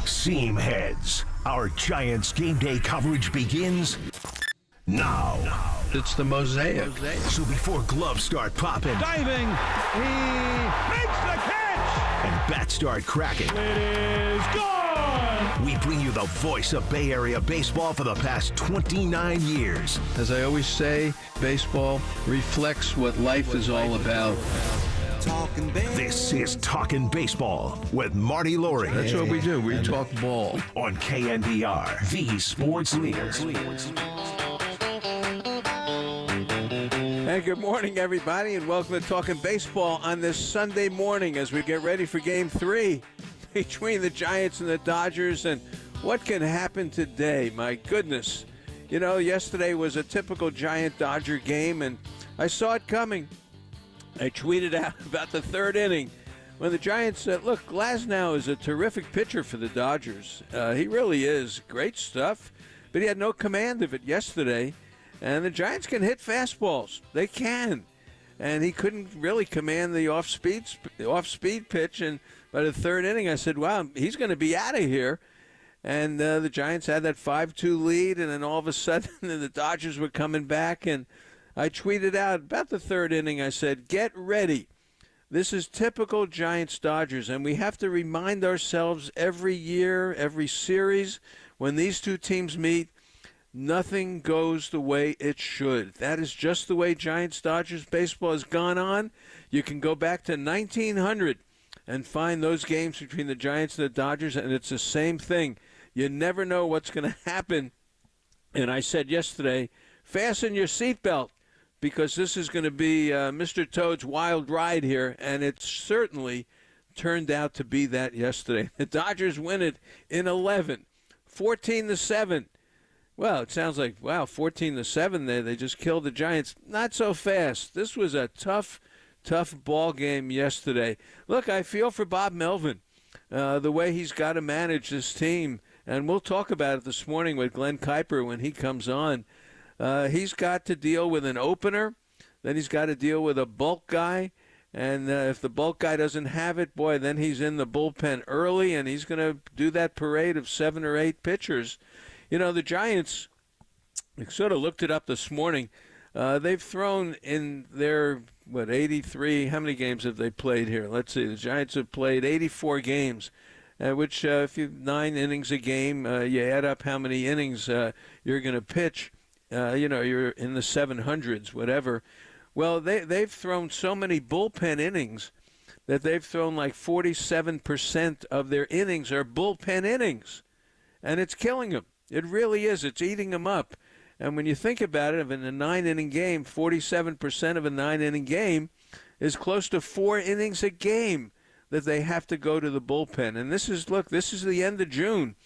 Seam heads, our Giants game day coverage begins now. It's the mosaic. So before gloves start popping, diving, he makes the catch, and bats start cracking, it is gone. We bring you the voice of Bay Area baseball for the past 29 years. As I always say, baseball reflects what life is all about. This is Talkin' Baseball with Marty Laurie. That's what we do. We talk ball. On KNBR, the sports leader. And good morning, everybody, and welcome to Talkin' Baseball on this Sunday morning as we get ready for Game 3 between the Giants and the Dodgers. And what can happen today? My goodness. You know, yesterday was a typical Giant-Dodger game, and I saw it coming. I tweeted out about the third inning when the Giants said, look, Glasnow is a terrific pitcher for the Dodgers. He really is. Great stuff. But he had no command of it yesterday. And the Giants can hit fastballs. They can. And he couldn't really command the off-speed pitch. And by the third inning, I said, wow, he's going to be out of here. And the Giants had that 5-2 lead. And then all of a sudden, the Dodgers were coming back. And I tweeted out about the third inning, I said, get ready. This is typical Giants-Dodgers, and we have to remind ourselves every year, every series, when these two teams meet, nothing goes the way it should. That is just the way Giants-Dodgers baseball has gone on. You can go back to 1900 and find those games between the Giants and the Dodgers, and it's the same thing. You never know what's going to happen. And I said yesterday, fasten your seatbelt, because this is going to be Mr. Toad's wild ride here, and it certainly turned out to be that yesterday. The Dodgers win it in 11, 14-7. Well, it sounds like, wow, 14-7 there. They just killed the Giants. Not so fast. This was a tough ball game yesterday. Look, I feel for Bob Melvin, the way he's got to manage this team, and we'll talk about it this morning with Glen Kuiper when he comes on. He's got to deal with an opener, then he's got to deal with a bulk guy, and if the bulk guy doesn't have it, boy, then he's in the bullpen early, and he's going to do that parade of 7 or 8 pitchers. You know, the Giants, I sort of looked it up this morning, they've thrown in their, 83, how many games have they played here? Let's see, the Giants have played 84 games. Which, if you 9 innings a game, you add up how many innings you're going to pitch. You're in the 700s, whatever. Well, they've thrown so many bullpen innings that they've thrown like 47% of their innings are bullpen innings. And it's killing them. It really is. It's eating them up. And when you think about it, in a 9-inning game, 47% of a 9-inning game is close to 4 innings a game that they have to go to the bullpen. And this is the end of June.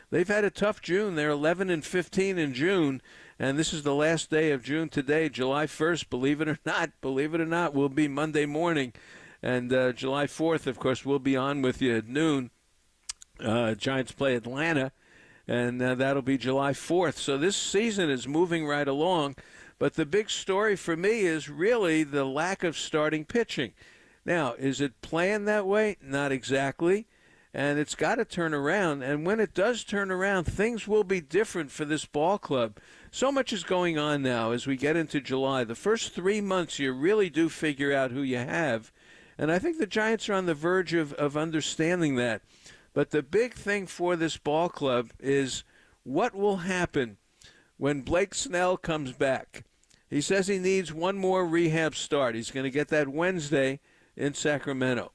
They've had a tough June. They're 11-15 in June, and this is the last day of June today, July 1st. Believe it or not, will be Monday morning, and July 4th, of course, we'll be on with you at noon. Giants play Atlanta, and that'll be July 4th. So this season is moving right along, but the big story for me is really the lack of starting pitching. Now, is it planned that way? Not exactly. And it's got to turn around. And when it does turn around, things will be different for this ball club. So much is going on now as we get into July. The first 3 months, you really do figure out who you have. And I think the Giants are on the verge of understanding that. But the big thing for this ball club is what will happen when Blake Snell comes back. He says he needs one more rehab start. He's going to get that Wednesday in Sacramento.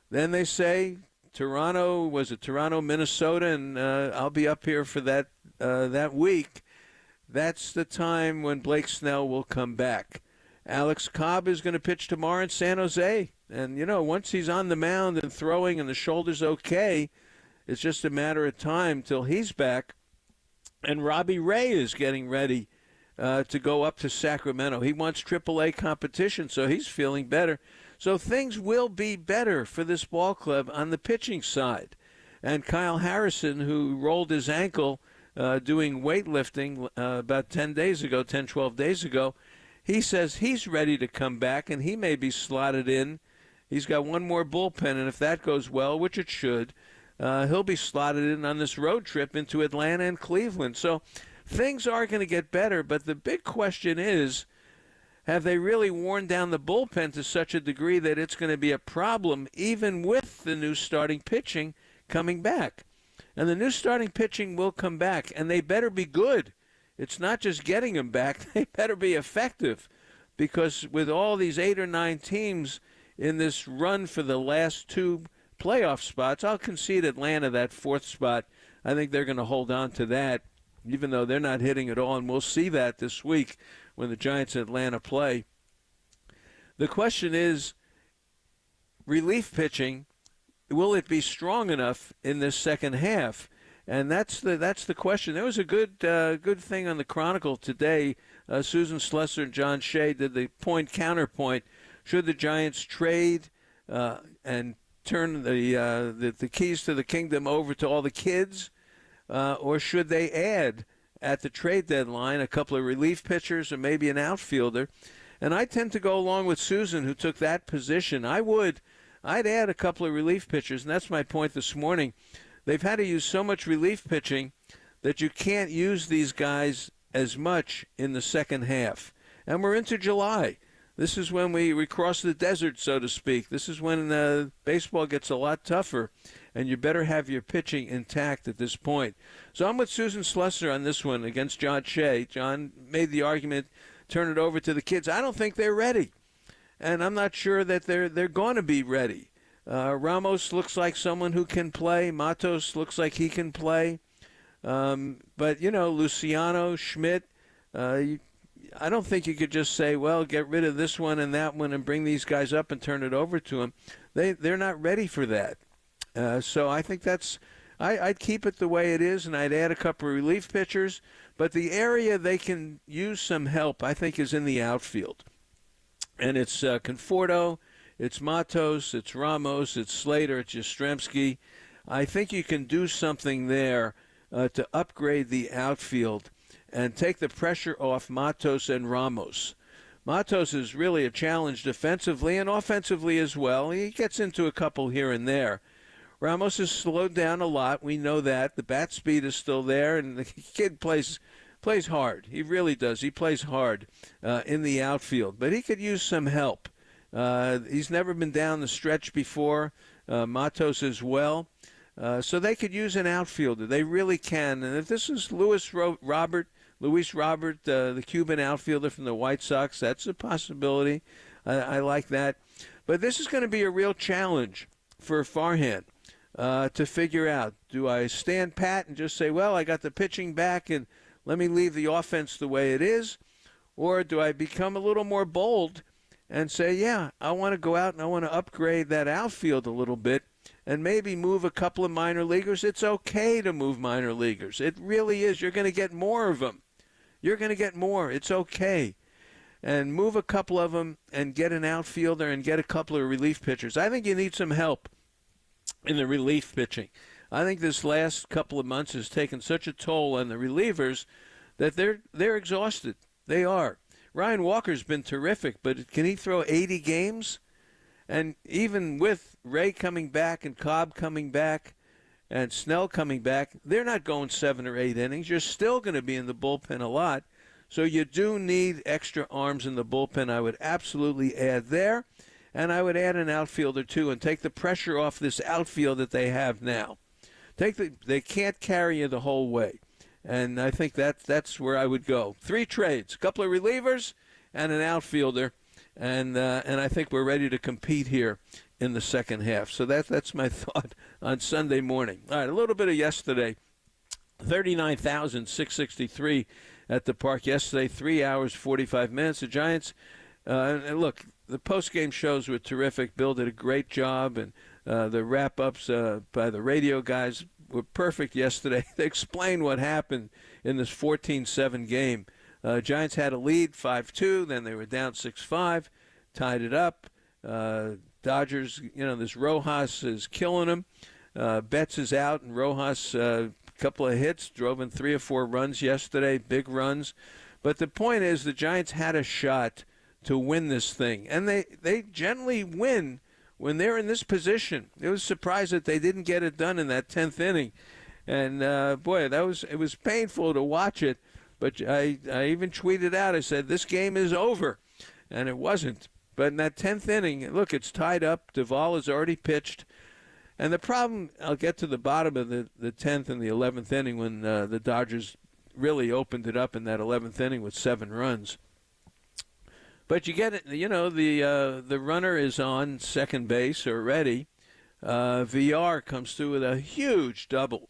Then they say Toronto, Minnesota, and I'll be up here for that week. That's the time when Blake Snell will come back. Alex Cobb is going to pitch tomorrow in San Jose. And, once he's on the mound and throwing and the shoulder's okay, it's just a matter of time till he's back. And Robbie Ray is getting ready to go up to Sacramento. He wants AAA competition, so he's feeling better. So things will be better for this ball club on the pitching side. And Kyle Harrison, who rolled his ankle doing weightlifting about 12 days ago, he says he's ready to come back, and he may be slotted in. He's got one more bullpen, and if that goes well, which it should, he'll be slotted in on this road trip into Atlanta and Cleveland. So things are going to get better, but the big question is, have they really worn down the bullpen to such a degree that it's going to be a problem even with the new starting pitching coming back? And the new starting pitching will come back, and they better be good. It's not just getting them back. They better be effective, because with all these 8 or 9 teams in this run for the last 2 playoff spots, I'll concede Atlanta that 4th spot. I think they're going to hold on to that, even though they're not hitting at all, and we'll see that this week when the Giants and Atlanta play. The question is, relief pitching, will it be strong enough in this second half? And that's the question. There was a good thing on the Chronicle today. Susan Slesser and John Shea did the point-counterpoint. Should the Giants trade and turn the keys to the kingdom over to all the kids, or should they add at the trade deadline a couple of relief pitchers or maybe an outfielder? And I tend to go along with Susan, who took that position. I'd add a couple of relief pitchers, and that's my point this morning. They've had to use so much relief pitching that you can't use these guys as much in the second half. And we're into July. This is when we cross the desert, so to speak. This is when baseball gets a lot tougher, and you better have your pitching intact at this point. So I'm with Susan Slesser on this one against John Shea. John made the argument, turn it over to the kids. I don't think they're ready, and I'm not sure that they're going to be ready. Ramos looks like someone who can play. Matos looks like he can play. But, Luciano, Schmidt, I don't think you could just say, well, get rid of this one and that one and bring these guys up and turn it over to them. They're not ready for that. So I think I'd keep it the way it is, and I'd add a couple of relief pitchers. But the area they can use some help, I think, is in the outfield. And it's Conforto, it's Matos, it's Ramos, it's Slater, it's Yastrzemski. I think you can do something there to upgrade the outfield and take the pressure off Matos and Ramos. Matos is really a challenge defensively and offensively as well. He gets into a couple here and there. Ramos has slowed down a lot. We know that. The bat speed is still there, and the kid plays hard. He really does. He plays hard in the outfield. But he could use some help. He's never been down the stretch before. Matos as well. So they could use an outfielder. They really can. And if this is Luis Robert, the Cuban outfielder from the White Sox, that's a possibility. I like that. But this is going to be a real challenge for Farhan to figure out. Do I stand pat and just say, well, I got the pitching back and let me leave the offense the way it is? Or do I become a little more bold and say, yeah, I want to go out and I want to upgrade that outfield a little bit and maybe move a couple of minor leaguers? It's okay to move minor leaguers. It really is. You're going to get more of them. You're going to get more. It's okay. And move a couple of them and get an outfielder and get a couple of relief pitchers. I think you need some help in the relief pitching. I think this last couple of months has taken such a toll on the relievers that they're exhausted. They are. Ryan Walker's been terrific, but can he throw 80 games? And even with Ray coming back and Cobb coming back and Snell coming back, they're not going 7 or 8 innings. You're still going to be in the bullpen a lot. So you do need extra arms in the bullpen. I would absolutely add there. And I would add an outfielder, too, and take the pressure off this outfield that they have now. They can't carry you the whole way. And I think that's where I would go. 3 trades, a couple of relievers and an outfielder. And I think we're ready to compete here in the second half. So that's my thought on Sunday morning. All right, a little bit of yesterday. 39,663 at the park yesterday, 3 hours, 45 minutes. The Giants, and look, the post-game shows were terrific. Bill did a great job, and the wrap-ups by the radio guys were perfect yesterday. They explained what happened in this 14-7 game. Giants had a lead, 5-2. Then they were down 6-5, tied it up. Dodgers, this Rojas is killing them. Betts is out, and Rojas, a couple of hits, drove in 3 or 4 runs yesterday, big runs. But the point is the Giants had a shot to win this thing. And they generally win when they're in this position. It was surprised that they didn't get it done in that 10th inning. And, boy, it was painful to watch it. But I even tweeted out, I said, this game is over. And it wasn't. But in that 10th inning, look, it's tied up. Duvall has already pitched. And the problem, I'll get to the bottom of the 10th and the 11th inning when the Dodgers really opened it up in that 11th inning with 7 runs. But you get it, the runner is on second base already. VR comes through with a huge double.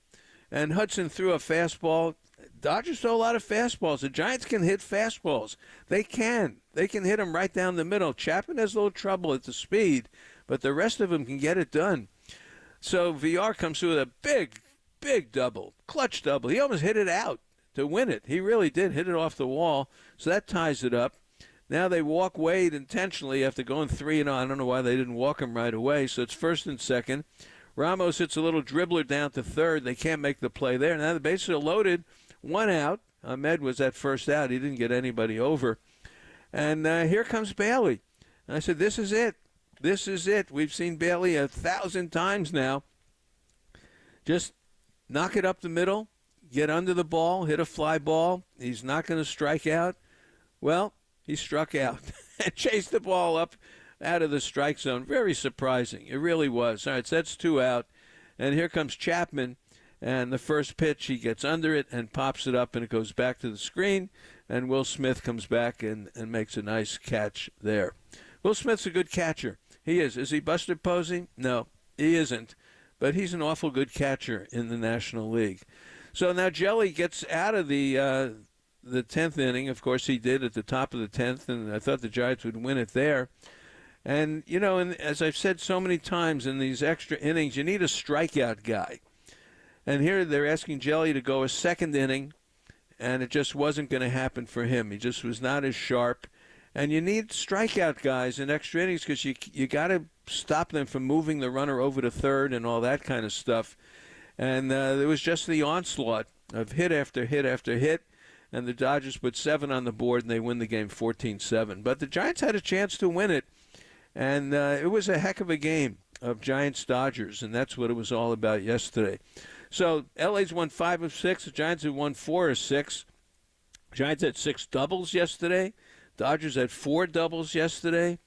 And Hudson threw a fastball. Dodgers throw a lot of fastballs. The Giants can hit fastballs. They can. They can hit them right down the middle. Chapman has a little trouble at the speed, but the rest of them can get it done. So VR comes through with a big, big double, clutch double. He almost hit it out to win it. He really did hit it off the wall. So that ties it up. Now they walk Wade intentionally after going 3-0. I don't know why they didn't walk him right away. So it's first and second. Ramos hits a little dribbler down to third. They can't make the play there. Now the bases are loaded. 1 out. Ahmed was at first out. He didn't get anybody over. And here comes Bailey. And I said, this is it. This is it. We've seen Bailey 1,000 times now. Just knock it up the middle, get under the ball, hit a fly ball. He's not going to strike out. Well, he struck out and chased the ball up out of the strike zone. Very surprising. It really was. All right, so that's 2 out. And here comes Chapman. And the first pitch, he gets under it and pops it up, and it goes back to the screen. And Will Smith comes back and makes a nice catch there. Will Smith's a good catcher. He is. Is he Buster Posey? No, he isn't. But he's an awful good catcher in the National League. So now Jelly gets out of the 10th inning. Of course, he did at the top of the 10th, and I thought the Giants would win it there. And, and as I've said so many times in these extra innings, you need a strikeout guy. And here they're asking Jelly to go a second inning, and it just wasn't going to happen for him. He just was not as sharp. And you need strikeout guys in extra innings because you got to stop them from moving the runner over to third and all that kind of stuff. And there was just the onslaught of hit after hit after hit, and the Dodgers put 7 on the board, and they win the game 14-7. But the Giants had a chance to win it, and it was a heck of a game of Giants-Dodgers, and that's what it was all about yesterday. So LA's won 5 of 6. The Giants have won 4 of 6. Giants had 6 doubles yesterday. Dodgers had 4 doubles yesterday.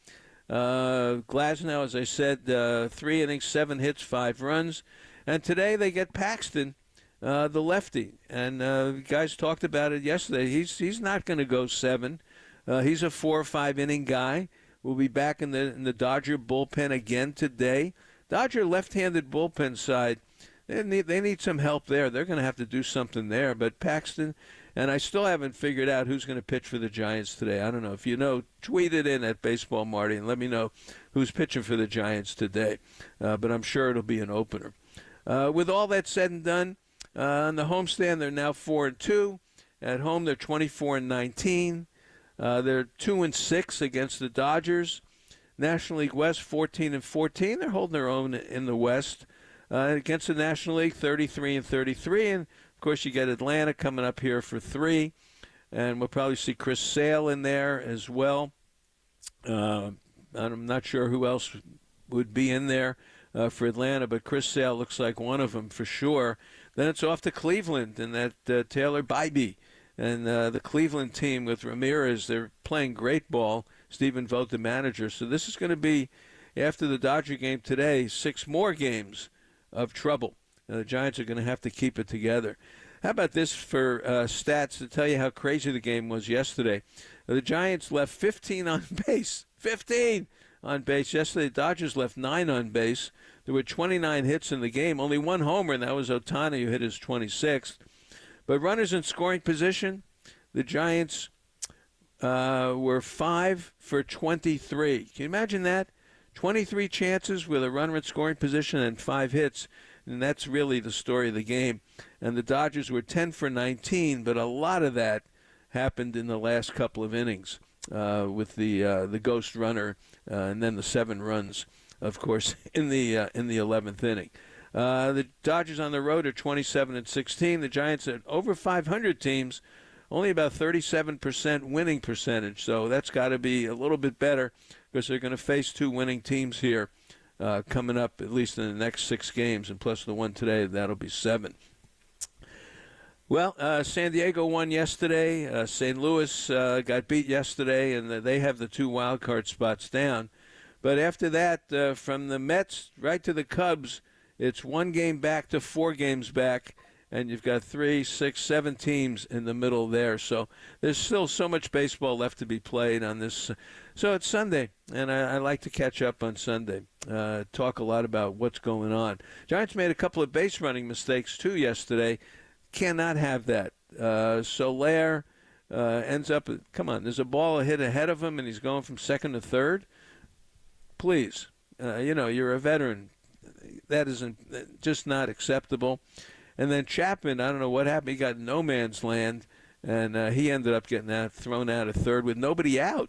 Glasnow, as I said, 3 innings, 7 hits, 5 runs. And today they get Paxton, the lefty. And guys talked about it yesterday. He's not going to go 7. He's a 4 or 5 inning guy. We'll be back in the Dodger bullpen again today. Dodger left-handed bullpen side, they need some help there. They're going to have to do something there. But Paxton, and I still haven't figured out who's going to pitch for the Giants today. I don't know. If you know, tweet it in at Baseball Marty and let me know who's pitching for the Giants today. But I'm sure it'll be an opener. With all that said and done, on the homestand, they're now 4-2. At home, they're 24-19. They're 2-6 against the Dodgers. National League West, 14-14. They're holding their own in the West. Against the National League, 33-33. And, of course, you get Atlanta coming up here for 3. And we'll probably see Chris Sale in there as well. I'm not sure who else would be in there for Atlanta, but Chris Sale looks like one of them for sure. Then it's off to Cleveland and that Taylor Bybee. And the Cleveland team with Ramirez, they're playing great ball. Stephen Vogt, the manager. So this is going to be, after the Dodger game today, 6 more games of trouble. The Giants are going to have to keep it together. How about this for stats to tell you how crazy the game was yesterday? The Giants left 15 on base. 15 on base. Yesterday, the Dodgers left 9 on base. There were 29 hits in the game. Only 1 homer, and that was Ohtani, who hit his 26th. But runners in scoring position, the Giants were 5 for 23. Can you imagine that? 23 chances with a runner in scoring position and 5 hits. And that's really the story of the game. And the Dodgers were 10 for 19, but a lot of that happened in the last couple of innings with the ghost runner and then the 7 runs, of course, in the 11th inning. The Dodgers on the road are 27-16. The Giants at over 500 teams, only about 37% winning percentage. So that's got to be a little bit better because they're going to face 2 winning teams here coming up, at least in the next 6 games, and plus the one today, that'll be 7. Well, San Diego won yesterday. St. Louis got beat yesterday, and they have the 2 wild card spots down. But after that, from the Mets right to the Cubs, it's 1 game back to 4 games back, and you've got 3, 6, 7 teams in the middle there. So there's still so much baseball left to be played on this. So it's Sunday, and I like to catch up on Sunday, talk a lot about what's going on. Giants made a couple of base running mistakes, too, yesterday. Cannot have that. Soler ends up, come on, there's a ball hit ahead of him, and he's going from second to third. Please, you're a veteran. That isn't just not acceptable. And then Chapman, I don't know what happened. He got no man's land, and he ended up getting thrown out of third with nobody out.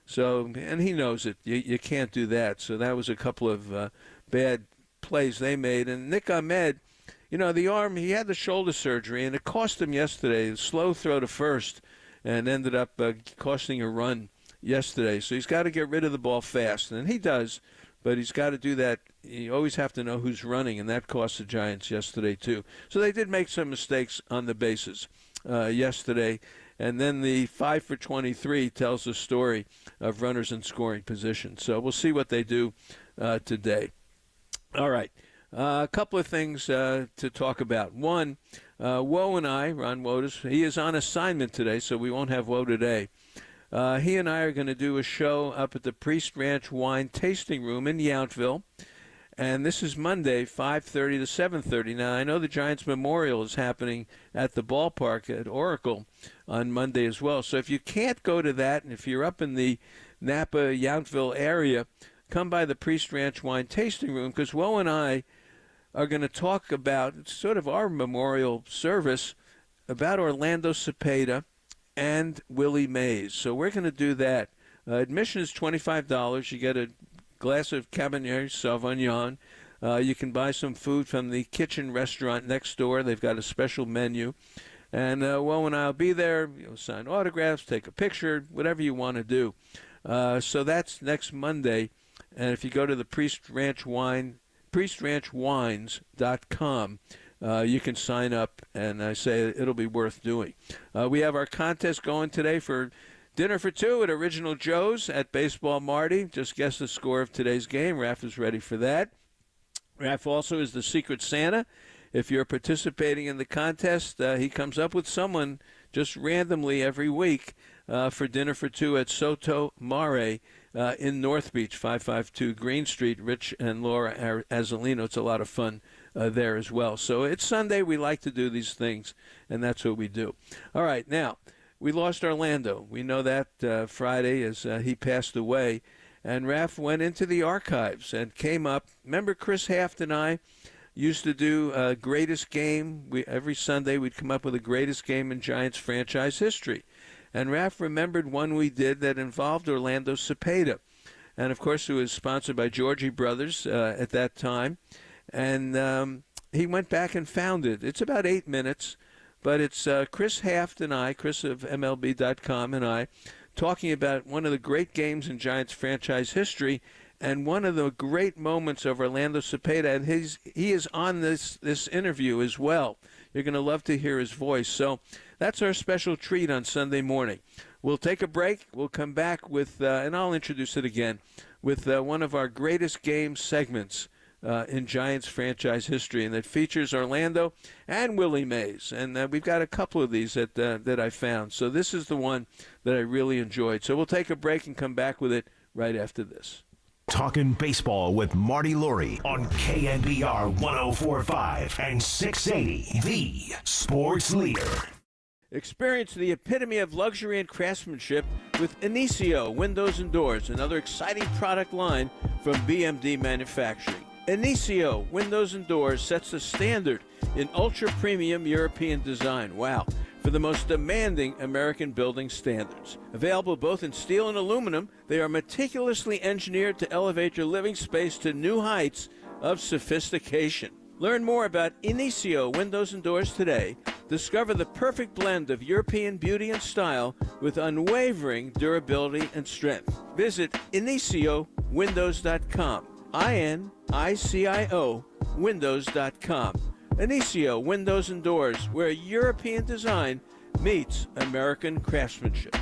So, and he knows it. You can't do that. So that was a couple of bad plays they made. And Nick Ahmed, the arm, he had the shoulder surgery, and it cost him yesterday. A slow throw to first, and ended up costing a run yesterday. So he's got to get rid of the ball fast, and he does. But he's got to do that. You always have to know who's running, and that cost the Giants yesterday too. So they did make some mistakes on the bases yesterday. And then the 5 for 23 tells the story of runners in scoring position. So we'll see what they do today. All right. A couple of things to talk about. One, Woe and I, Ron Wotus, he is on assignment today, so we won't have Woe today. He and I are going to do a show up at the Priest Ranch Wine Tasting Room in Yountville. And this is Monday, 5:30 to 7:30. Now, I know the Giants Memorial is happening at the ballpark at Oracle on Monday as well. So if you can't go to that, and if you're up in the Napa, Yountville area, come by the Priest Ranch Wine Tasting Room, because Woe and I are going to talk about, it's sort of our memorial service, about Orlando Cepeda and Willie Mays. So we're going to do that. Admission is $25. You get a glass of Cabernet Sauvignon. You can buy some food from the kitchen restaurant next door. They've got a special menu. And Woe and I will be there. You'll sign autographs, take a picture, whatever you want to do. So that's next Monday. And if you go to the priestranchwines.com, you can sign up, and I say it'll be worth doing. We have our contest going today for dinner for 2 at Original Joe's at Baseball Marty. Just guess the score of today's game. Raph is ready for that. Raph also is the Secret Santa. If you're participating in the contest, he comes up with someone just randomly every week for dinner for 2 at Soto Mare in North Beach, 552 Green Street. Rich and Laura Azzolino. It's a lot of fun there as well. So it's Sunday. We like to do these things, and that's what we do. All right, now, we lost Orlando. We know that Friday as he passed away. And Raph went into the archives and came up. Remember Chris Haft and I used to do greatest game. Every Sunday we'd come up with the greatest game in Giants franchise history. And Raph remembered one we did that involved Orlando Cepeda. And, of course, it was sponsored by Georgie Brothers at that time. And he went back and found it. It's about 8 minutes. But it's Chris Haft and I, Chris of MLB.com and I, talking about one of the great games in Giants franchise history and one of the great moments of Orlando Cepeda. And he is on this interview as well. You're going to love to hear his voice. So that's our special treat on Sunday morning. We'll take a break. We'll come back with, and I'll introduce it again, with one of our greatest game segments in Giants franchise history, and that features Orlando and Willie Mays. And we've got a couple of these that I found. So this is the one that I really enjoyed. So we'll take a break and come back with it right after this. Talking baseball with Marty Lurie on KNBR 104.5 and 680, the sports leader. Experience the epitome of luxury and craftsmanship with Inicio Windows and Doors, another exciting product line from BMD Manufacturing. Inicio Windows and Doors sets the standard in ultra-premium European design. Wow. For the most demanding American building standards. Available both in steel and aluminum, they are meticulously engineered to elevate your living space to new heights of sophistication. Learn more about Inicio Windows and Doors today. Discover the perfect blend of European beauty and style with unwavering durability and strength. Visit InicioWindows.com. INICIO Windows.com. Inicio Windows and Doors, where European design meets American craftsmanship.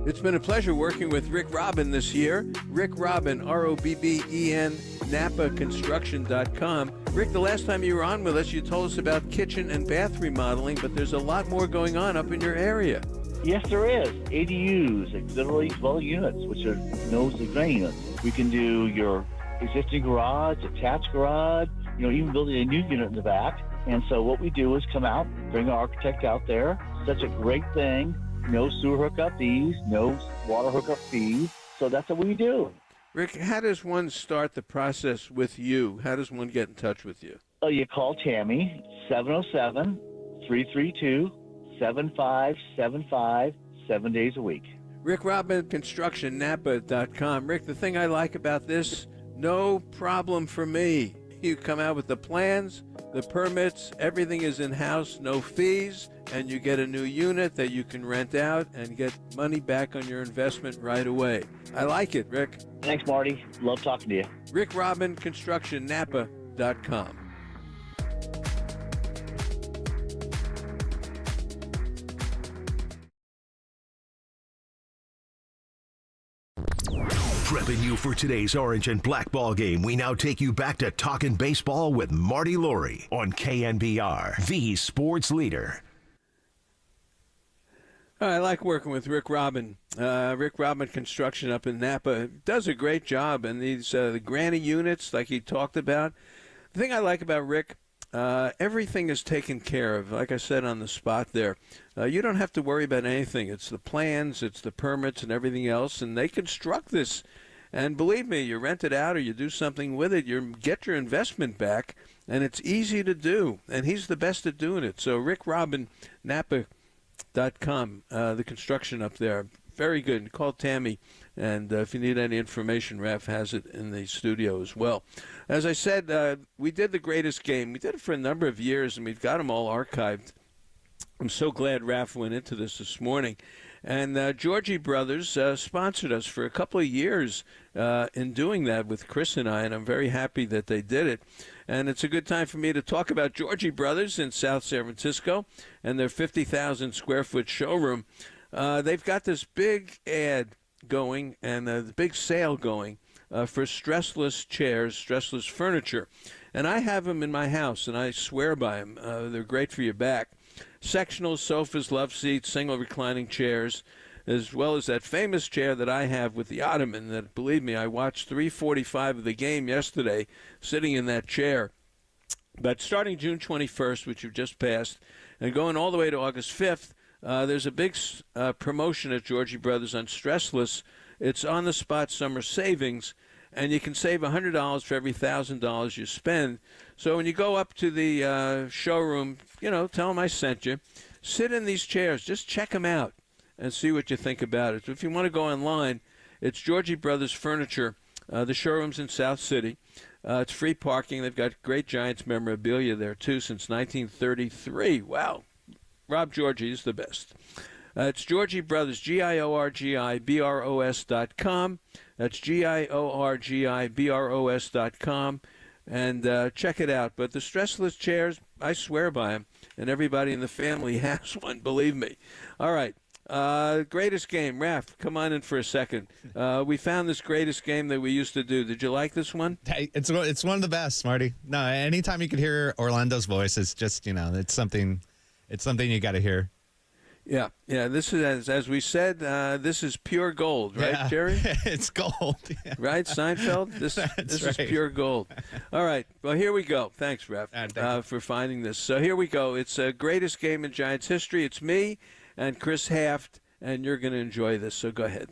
It's been a pleasure working with Rick Robin this year. Rick Robin, ROBBEN, NapaConstruction.com. Rick, the last time you were on with us, you told us about kitchen and bath remodeling, but there's a lot more going on up in your area. Yes, there is. ADUs, auxiliary dwelling units, which are known as dwelling units. We can do your existing garage, attached garage, even building a new unit in the back. And so what we do is come out, bring our architect out there. Such a great thing. No sewer hookup fees, no water hookup fees. So that's what we do. Rick, how does one start the process with you? How does one get in touch with you? Oh, you call Tammy, 707-332-7575, 7 days a week. Rick Robin, ConstructionNapa.com. Rick, the thing I like about this, no problem for me. You come out with the plans, the permits, everything is in-house, no fees, and you get a new unit that you can rent out and get money back on your investment right away. I like it, Rick. Thanks, Marty. Love talking to you. Rick Robin, ConstructionNapa.com. Prepping you for today's orange and black ball game, we now take you back to Talkin' Baseball with Marty Laurie on KNBR, the sports leader. I like working with Rick Robin. Rick Robin Construction up in Napa does a great job. And these the granny units, like he talked about. The thing I like about Rick, everything is taken care of. Like I said on the spot there, you don't have to worry about anything. It's the plans, it's the permits, and everything else. And they construct this. And believe me, you rent it out or you do something with it, you get your investment back, and it's easy to do. And he's the best at doing it. So Rick Robin, Napa.com, the construction up there, very good. Call Tammy, and if you need any information, Raf has it in the studio as well. As I said, we did the greatest game. We did it for a number of years, and we've got them all archived. I'm so glad Raf went into this morning. And Georgie Brothers sponsored us for a couple of years in doing that with Chris and I, and I'm very happy that they did it. And it's a good time for me to talk about Georgie Brothers in South San Francisco and their 50,000 square foot showroom. They've got this big ad going and the big sale going for stressless chairs, stressless furniture. And I have them in my house, and I swear by them. They're great for your back. Sectional sofas, love seats, single reclining chairs, as well as that famous chair that I have with the ottoman that, believe me, I watched 3:45 of the game yesterday sitting in that chair. But starting June 21st, which you've just passed, and going all the way to August 5th, there's a big promotion at Georgie Brothers on stressless. It's on-the-spot summer savings, and you can save $100 for every $1,000 you spend. So when you go up to the showroom, tell them I sent you. Sit in these chairs. Just check them out and see what you think about it. So if you want to go online, it's Georgie Brothers Furniture. The showroom's in South City. It's free parking. They've got great Giants memorabilia there, too, since 1933. Wow. Rob Georgie is the best. It's Georgie Brothers, GIORGIBROS.com. That's GIORGIBROS.com. And check it out. But the stressless chairs, I swear by them. And everybody in the family has one, believe me. All right. Greatest game. Raf, come on in for a second. We found this greatest game that we used to do. Did you like this one? Hey, it's one of the best, Marty. No, anytime you could hear Orlando's voice, it's just, it's something you got to hear. Yeah. This is, as we said, this is pure gold, right, yeah. Jerry? It's gold. Yeah. Right, Seinfeld? This is pure gold. All right. Well, here we go. Thanks, Raf, for finding this. So here we go. It's the greatest game in Giants history. It's me and Chris Haft, and you're going to enjoy this. So go ahead.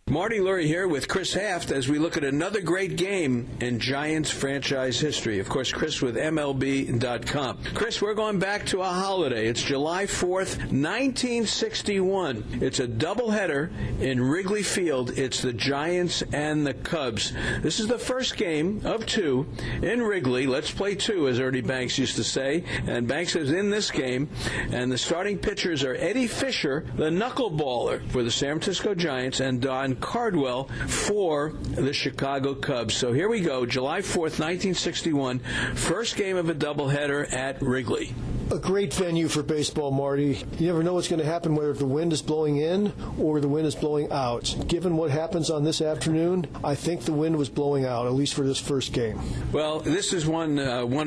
Marty Laurie here with Chris Haft as we look at another great game in Giants franchise history. Of course, Chris with MLB.com. Chris, we're going back to a holiday. It's July 4th, 1961. It's a doubleheader in Wrigley Field. It's the Giants and the Cubs. This is the first game of two in Wrigley. Let's play two, as Ernie Banks used to say. And Banks is in this game. And the starting pitchers are Eddie Fisher, the knuckleballer for the San Francisco Giants, and Don Cardwell for the Chicago Cubs. So here we go, July 4th, 1961, first game of a doubleheader at Wrigley. A great venue for baseball, Marty. You never know what's going to happen, whether the wind is blowing in or the wind is blowing out. Given what happens on this afternoon, I think the wind was blowing out, at least for this first game. Well, this is one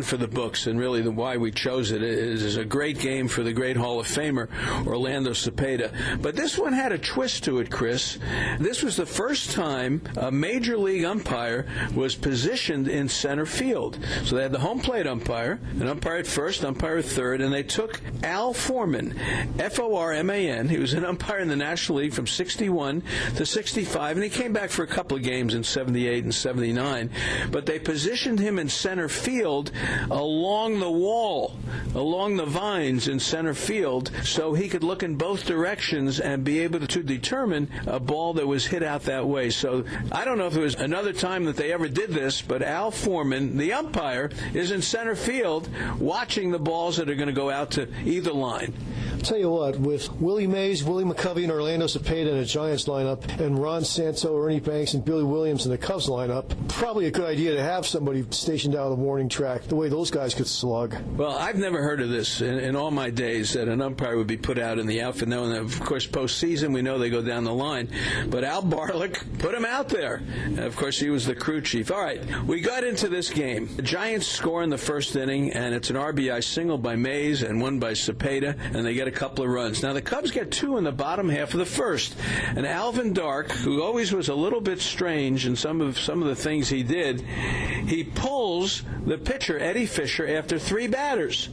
for the books, and really why we chose it is a great game for the great Hall of Famer, Orlando Cepeda. But this one had a twist to it, Chris. This was the first time a major league umpire was positioned in center field. So they had the home plate umpire, an umpire at first, umpire at third, and they took Al Foreman, F-O-R-M-A-N. He was an umpire in the National League from 61 to 65, and he came back for a couple of games in 78 and 79. But they positioned him in center field along the wall, along the vines in center field, so he could look in both directions and be able to determine a ball that was hit out that way. So I don't know if there was another time that they ever did this, but Al Foreman, the umpire, is in center field watching the balls that are going to go out to either line. I'll tell you what, with Willie Mays, Willie McCovey, and Orlando Cepeda in the Giants lineup, and Ron Santo, Ernie Banks, and Billy Williams in the Cubs lineup, probably a good idea to have somebody stationed out on the warning track, the way those guys could slug. Well, I've never heard of this in all my days, that an umpire would be put out in the outfield. Now, of course, postseason, we know they go down the line. But Al Barlick put him out there. And of course, he was the crew chief. All right, we got into this game. The Giants score in the first inning, and it's an RBI single by Mays and one by Cepeda, and they get a couple of runs. Now, the Cubs get two in the bottom half of the first. And Alvin Dark, who always was a little bit strange in some of the things he did, he pulls the pitcher, Eddie Fisher, after three batters.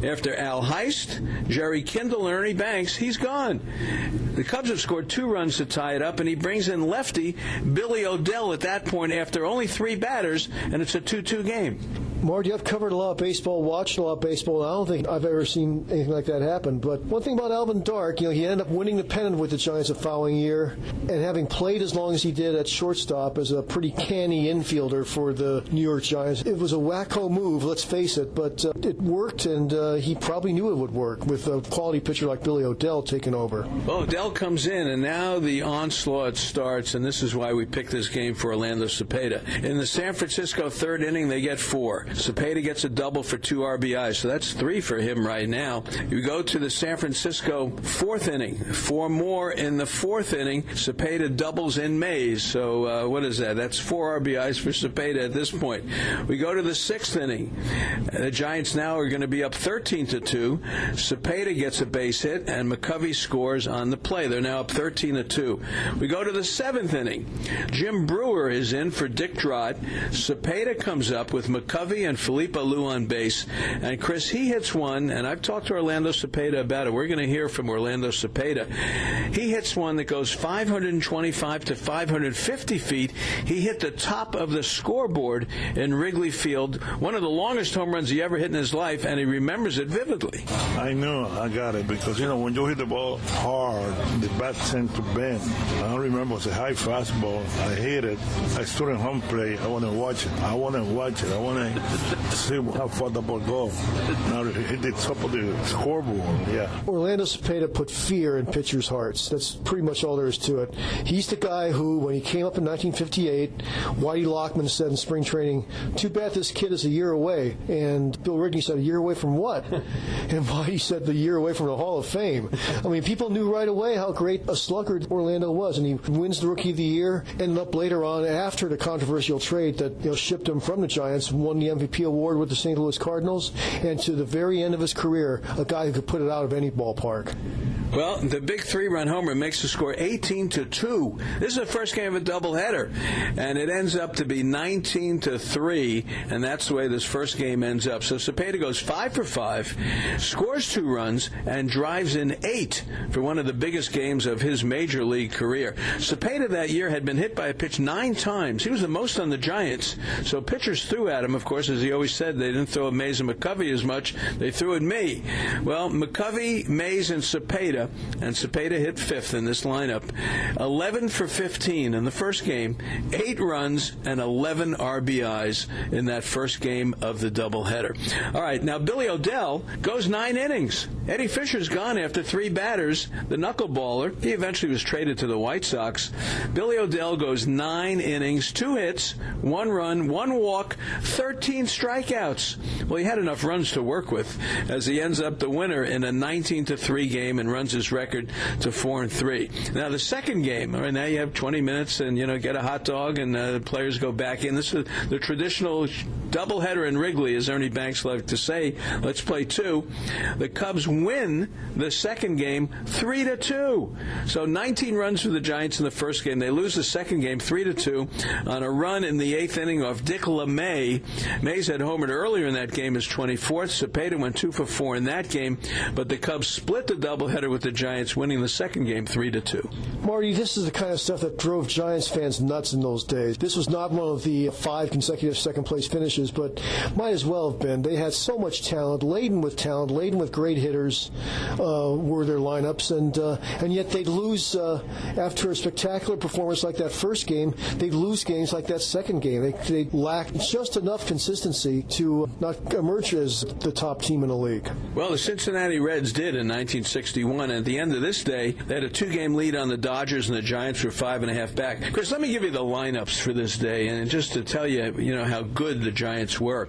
After Al Heist, Jerry Kindle, and Ernie Banks, he's gone. The Cubs have scored 2 runs to tie it up, and he brings in lefty Billy O'Dell at that point after only 3 batters, and it's a 2-2 game. Marty, I've covered a lot of baseball, watched a lot of baseball, and I don't think I've ever seen anything like that happen. But one thing about Alvin Dark, he ended up winning the pennant with the Giants the following year, and having played as long as he did at shortstop as a pretty canny infielder for the New York Giants. It was a wacko move, let's face it, but it worked, and he probably knew it would work with a quality pitcher like Billy O'Dell taking over. Well, O'Dell comes in, and now the onslaught starts, and this is why we picked this game for Orlando Cepeda. In the San Francisco third inning, they get 4. Cepeda gets a double for 2 RBIs, so that's 3 for him right now. You go to the San Francisco fourth inning, 4 more in the fourth inning. Cepeda doubles in Mays, so what is that? That's 4 RBIs for Cepeda at this point. We go to the 6th inning. The Giants now are going to be up 13-2. Cepeda gets a base hit, and McCovey scores on the play. They're now up 13-2. We go to the 7th inning. Jim Brewer is in for Dick Drott. Cepeda comes up with McCovey and Felipe Alou on base. And Chris, he hits one, and I've talked to Orlando Cepeda about it. We're going to hear from Orlando Cepeda. He hits one that goes 525 to 550 feet. He hit the top of the scoreboard in Wrigley Field, one of the longest home runs he ever hit in his life, and he remembers it vividly. I knew I got it because, when you hit the ball hard, the bat tends to bend. I don't remember, it was a high fastball. I hit it. I stood in home plate. I want to watch it. I want to see how far the ball goes. Now it hit the top of the scoreboard, yeah. Orlando Cepeda put fear in pitchers' hearts. That's pretty much all there is to it. He's the guy who, when he came up in 1958, Whitey Lockman said in spring training, too bad this kid is a year away. And Bill Rigney said, a year away from what? And Whitey said, the year away from the Hall of Fame. I mean, people knew right away how great a sluggard Orlando was, and he wins the Rookie of the Year, ended up later on, after the controversial trade that shipped him from the Giants, won the MVP award with the St. Louis Cardinals, and to the very end of his career, a guy who could put it out of any ballpark. Well, the big 3-run homer makes the score 18-2. This is the first game of a doubleheader, and it ends up to be 19-3, and that's the way this first game ends up. So Cepeda goes 5 for 5, scores 2 runs, and drives in 8 for one of the biggest games of his major league career. Cepeda that year had been hit by a pitch 9 times. He was the most on the Giants. So pitchers threw at him, of course, as he always said, they didn't throw at Mays and McCovey as much. They threw at me. Well, McCovey, Mays, and Cepeda hit 5th in this lineup. 11 for 15 in the first game, 8 runs and 11 RBIs in that first game of the doubleheader. All right, now Billy O'Dell goes 9 innings. Eddie Fisher's gone after 3 batters. The knuckleballer, he eventually was traded to the White Sox. Billy O'Dell goes 9 innings, 2 hits, 1 run, 1 walk, 13 strikeouts. Well, he had enough runs to work with as he ends up the winner in a 19-3 game and runs his record to 4-3. Now the second game, all right, now you have 20 minutes and get a hot dog and the players go back in. This is the traditional doubleheader in Wrigley, as Ernie Banks loved to say. Let's play 2. The Cubs win the second game 3-2. So 19 runs for the Giants in the first game. They lose the second game 3-2 on a run in the 8th inning of Dick LeMay. Mays had homered earlier in that game as 24th. Cepeda went 2 for 4 in that game, but the Cubs split the doubleheader with the Giants, winning the second game 3-2. Marty, this is the kind of stuff that drove Giants fans nuts in those days. This was not one of the 5 consecutive second-place finishes coaches, but might as well have been. They had so much talent, laden with great hitters were their lineups, and yet they'd lose after a spectacular performance like that first game. They'd lose games like that second game. They lacked just enough consistency to not emerge as the top team in the league. Well, the Cincinnati Reds did in 1961. And at the end of this day, they had a 2-game lead on the Dodgers, and the Giants were 5.5 back. Chris, let me give you the lineups for this day, and just to tell you, how good the Giants were.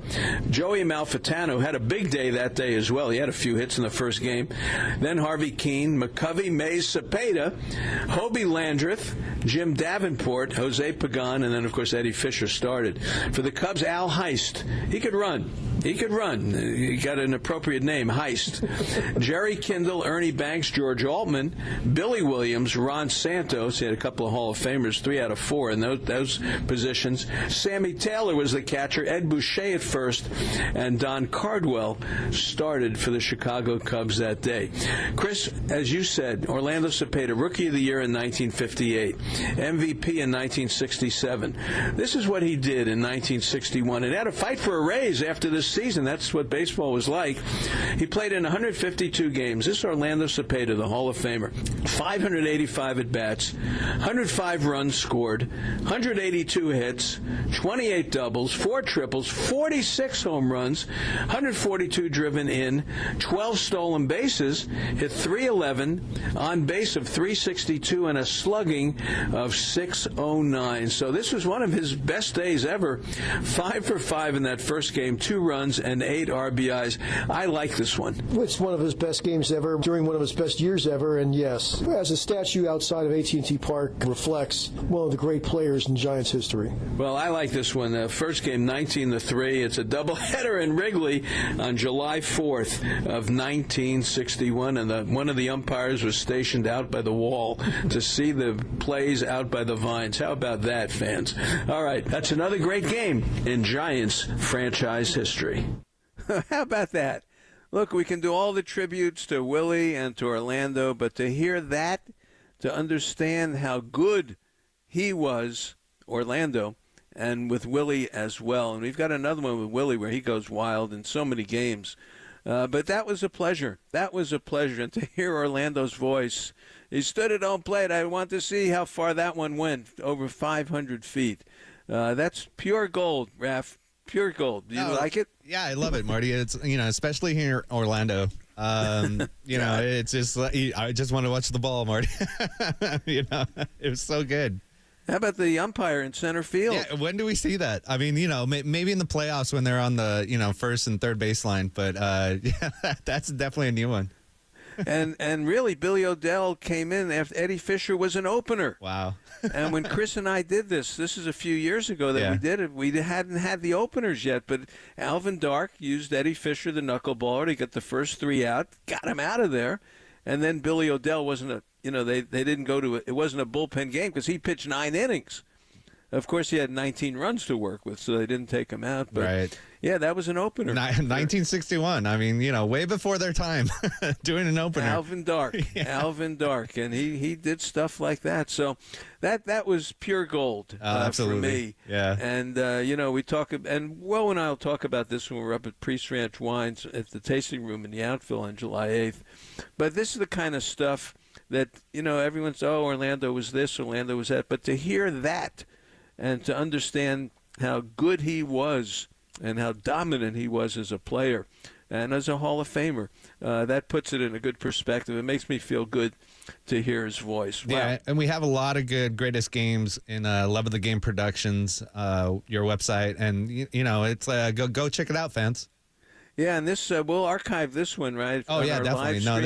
Joey Malfitano had a big day that day as well. He had a few hits in the first game. Then Harvey Keene, McCovey, Mays, Cepeda, Hobie Landreth, Jim Davenport, Jose Pagan, and then, of course, Eddie Fisher started. For the Cubs, Al Heist. He could run. He got an appropriate name, Heist. Jerry Kindle, Ernie Banks, George Altman, Billy Williams, Ron Santos. He had a couple of Hall of Famers, 3 out of 4 in those positions. Sammy Taylor was the catcher. Ed Boucher at first, and Don Cardwell started for the Chicago Cubs that day. Chris, as you said, Orlando Cepeda, Rookie of the Year in 1958, MVP in 1967. This is what he did in 1961, and had to fight for a raise after this season. That's what baseball was like. He played in 152 games. This is Orlando Cepeda, the Hall of Famer. 585 at-bats, 105 runs scored, 182 hits, 28 doubles, 4 triples, 46 home runs, 142 driven in, 12 stolen bases, hit .311, on base of .362, and a slugging of .609. So this was one of his best days ever. 5 for 5 in that first game, 2 runs and 8 RBIs. I like this one. It's one of his best games ever, during one of his best years ever, and yes, as a statue outside of AT&T Park reflects one of the great players in Giants history. Well, I like this one. First game, 19-3. It's a doubleheader in Wrigley on July 4th of 1961, and one of the umpires was stationed out by the wall to see the plays out by the vines. How about that, fans? All right, that's another great game in Giants franchise history. How about that? Look, we can do all the tributes to Willie and to Orlando, but to hear that, to understand how good he was, Orlando, and with Willie as well. And we've got another one with Willie where he goes wild in so many games. But that was a pleasure. That was a pleasure. And to hear Orlando's voice, he stood at home plate. I want to see how far that one went, over 500 feet. That's pure gold, Raph. Pure gold. Do you like it? Yeah, I love it, Marty. It's especially here in Orlando. It's just I just want to watch the ball, Marty. It was so good. How about the umpire in center field? Yeah, when do we see that? I mean, maybe in the playoffs when they're on the first and third baseline, but that's definitely a new one. and really, Billy O'Dell came in after Eddie Fisher was an opener. Wow. And when Chris and I did this is a few years ago that we did it. We hadn't had the openers yet, but Alvin Dark used Eddie Fisher, the knuckleballer, to get the first 3 out, got him out of there. And then Billy O'Dell wasn't they didn't go to it wasn't a bullpen game because he pitched 9 innings. Of course, he had 19 runs to work with, so they didn't take him out. But right. Yeah, that was an opener. 1961. I mean, way before their time doing an opener. Alvin Dark. Yeah. Alvin Dark. And he did stuff like that. So that was pure gold for me. Yeah. And, we talk, and Will and I will talk about this when we're up at Priest Ranch Wines at the tasting room in the outfield on July 8th. But this is the kind of stuff that, everyone's, Orlando was this, Orlando was that. But to hear that and to understand how good he was and how dominant he was as a player and as a Hall of Famer, that puts it in a good perspective. It makes me feel good to hear his voice. Wow. Yeah, and we have a lot of good greatest games in Love of the Game Productions, your website, and it's go check it out, fans. Yeah, and this we'll archive this one, right? Oh yeah, definitely. No,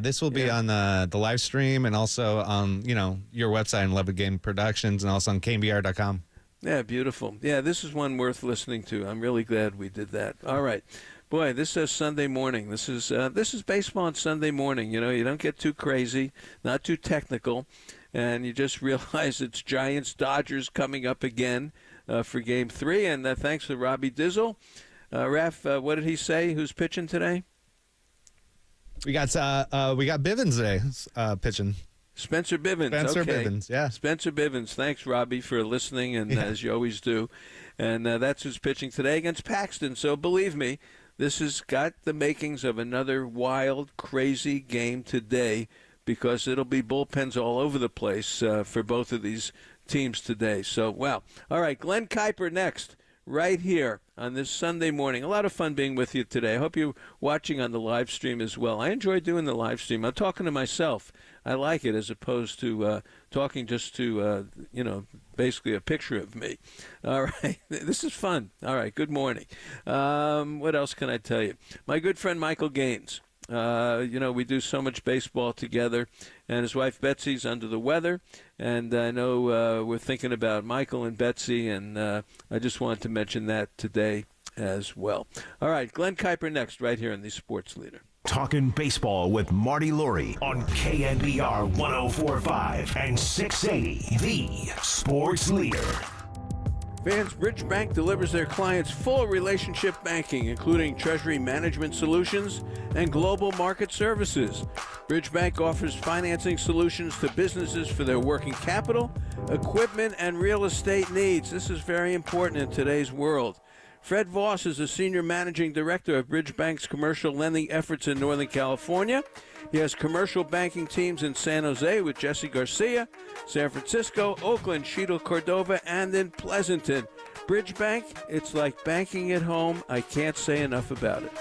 this will be on the live stream and also on your website and Love of the Game Productions and also on KNBR.com. Yeah, beautiful. Yeah, this is one worth listening to. I'm really glad we did that. All right. Boy, this is Sunday morning. This is baseball on Sunday morning. You don't get too crazy, not too technical, and you just realize it's Giants-Dodgers coming up again for Game 3. And thanks to Robbie Dizzle. Raph, what did he say? Who's pitching today? We got Bivens today pitching. Spencer Bivens. Spencer Okay. Bivens, yeah. Spencer Bivens. Thanks, Robbie, for listening, and as you always do. And that's who's pitching today against Paxton. So believe me, this has got the makings of another wild, crazy game today because it'll be bullpens all over the place for both of these teams today. So, wow. All right, Glen Kuiper next, right here on this Sunday morning. A lot of fun being with you today. I hope you're watching on the live stream as well. I enjoy doing the live stream. I'm talking to myself. I like it as opposed to talking just to, basically a picture of me. All right. This is fun. All right. Good morning. What else can I tell you? My good friend Michael Gaines. We do so much baseball together, and his wife Betsy's under the weather, and I know we're thinking about Michael and Betsy, and I just wanted to mention that today as well. All right, Glen Kuiper next, right here on the Sports Leader. Talking baseball with Marty Lurie on KNBR 104.5 and 680, the Sports Leader. Fans, Bridge Bank delivers their clients full relationship banking, including treasury management solutions and global market services. Bridge Bank offers financing solutions to businesses for their working capital, equipment, and real estate needs. This is very important in today's world. Fred Voss is the Senior Managing Director of Bridge Bank's commercial lending efforts in Northern California. He has commercial banking teams in San Jose with Jesse Garcia, San Francisco, Oakland, Cheadle, Cordova, and in Pleasanton. Bridge Bank, it's like banking at home. I can't say enough about it.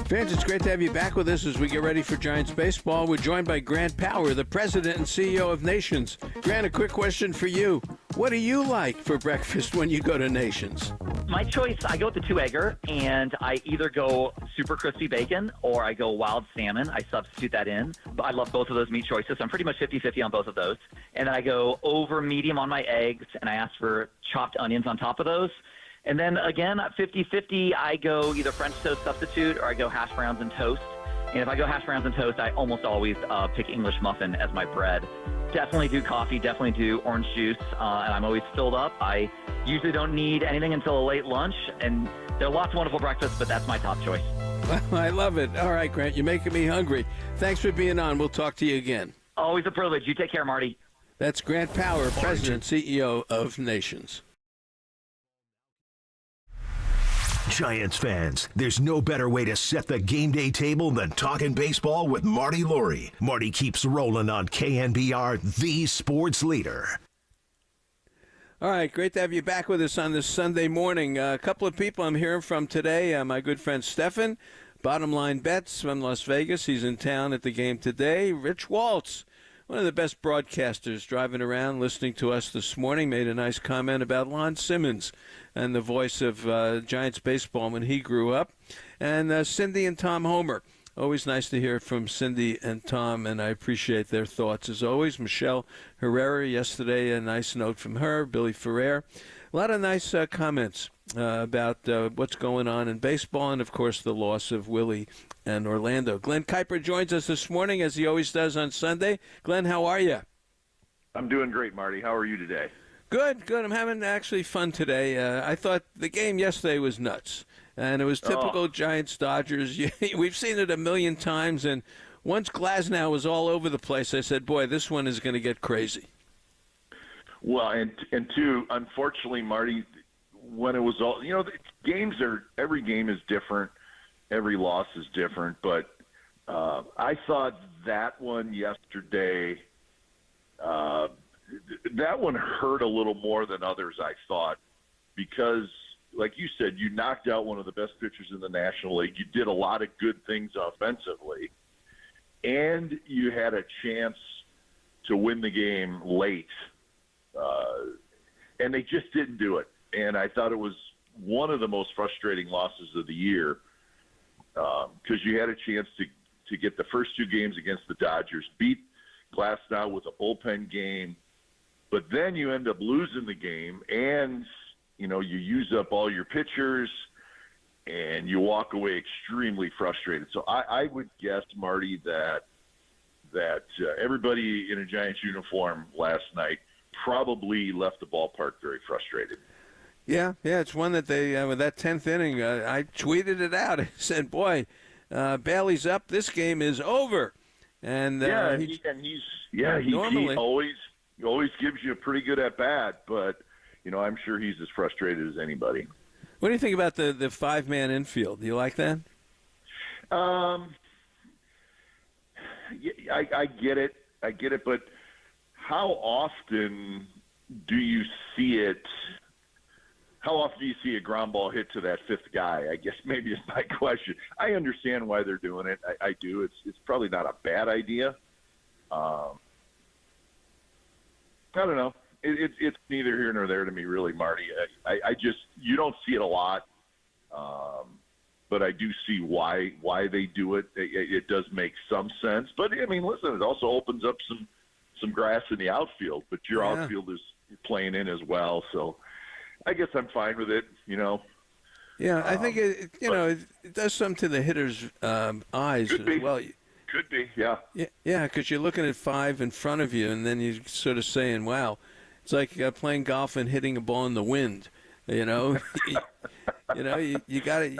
Fans, it's great to have you back with us as we get ready for Giants baseball. We're joined by Grant Power, the president and CEO of Nations. Grant, a quick question for you. What do you like for breakfast when you go to Nations? My choice, I go with the two-egger, and I either go super crispy bacon or I go wild salmon. I substitute that in. But I love both of those meat choices. So I'm pretty much 50-50 on both of those. And then I go over medium on my eggs, and I ask for chopped onions on top of those. And then again, at 50-50, I go either French toast substitute or I go hash browns and toast. And if I go hash browns and toast, I almost always pick English muffin as my bread. Definitely do coffee, definitely do orange juice, and I'm always filled up. I usually don't need anything until a late lunch, and there are lots of wonderful breakfasts, but that's my top choice. I love it. All right, Grant, you're making me hungry. Thanks for being on. We'll talk to you again. Always a privilege. You take care, Marty. That's Grant Power, President and CEO of Nations. Giants fans, there's no better way to set the game day table than talking baseball with Marty Laurie. Marty keeps rolling on KNBR, the sports leader. All right, great to have you back with us on this Sunday morning. A couple of people I'm hearing from today. My good friend Stefan, Bottom Line Bets from Las Vegas. He's in town at the game today. Rich Waltz, one of the best broadcasters, driving around listening to us this morning, made a nice comment about Lon Simmons and the voice of Giants baseball when he grew up. And Cindy and Tom Homer. Always nice to hear from Cindy and Tom, and I appreciate their thoughts as always. Michelle Herrera yesterday, a nice note from her. Billy Ferrer. A lot of nice comments about what's going on in baseball and, of course, the loss of Willie and Orlando. Glen Kuiper joins us this morning, as he always does on Sunday. Glenn, how are you? I'm doing great, Marty. How are you today? Good, good. I'm having actually fun today. I thought the game yesterday was nuts, and it was typical Giants-Dodgers. We've seen it a million times, and once Glasnow was all over the place, I said, boy, this one is going to get crazy. Well, and two, unfortunately, Marty, when it was all, every game is different, every loss is different, but I thought that one yesterday, that one hurt a little more than others, I thought, because, like you said, you knocked out one of the best pitchers in the National League. You did a lot of good things offensively, and you had a chance to win the game late, and they just didn't do it. And I thought it was one of the most frustrating losses of the year because you had a chance to get the first two games against the Dodgers, beat Glasnow with a bullpen game, but then you end up losing the game, and you use up all your pitchers, and you walk away extremely frustrated. So I would guess, Marty, that everybody in a Giants uniform last night probably left the ballpark very frustrated. Yeah, it's one that they with that 10th inning, I tweeted it out. I said, "Boy, Bailey's up. This game is over." And he always gives you a pretty good at bat, but I'm sure he's as frustrated as anybody. What do you think about the 5-man infield? Do you like that? I get it, but how often do you see it? How often do you see a ground ball hit to that fifth guy? I guess maybe is my question. I understand why they're doing it. I do. It's probably not a bad idea. I don't know. It's neither here nor there to me, really, Marty. I just you don't see it a lot, but I do see why they do it. It does make some sense. But I mean, listen, it also opens up some grass in the outfield. But your outfield is playing in as well, so. I guess I'm fine with it, Yeah, I think it does something to the hitter's eyes as well. Could be, yeah. Yeah, because you're looking at 5 in front of you, and then you're sort of saying, "Wow," it's like playing golf and hitting a ball in the wind. You got it.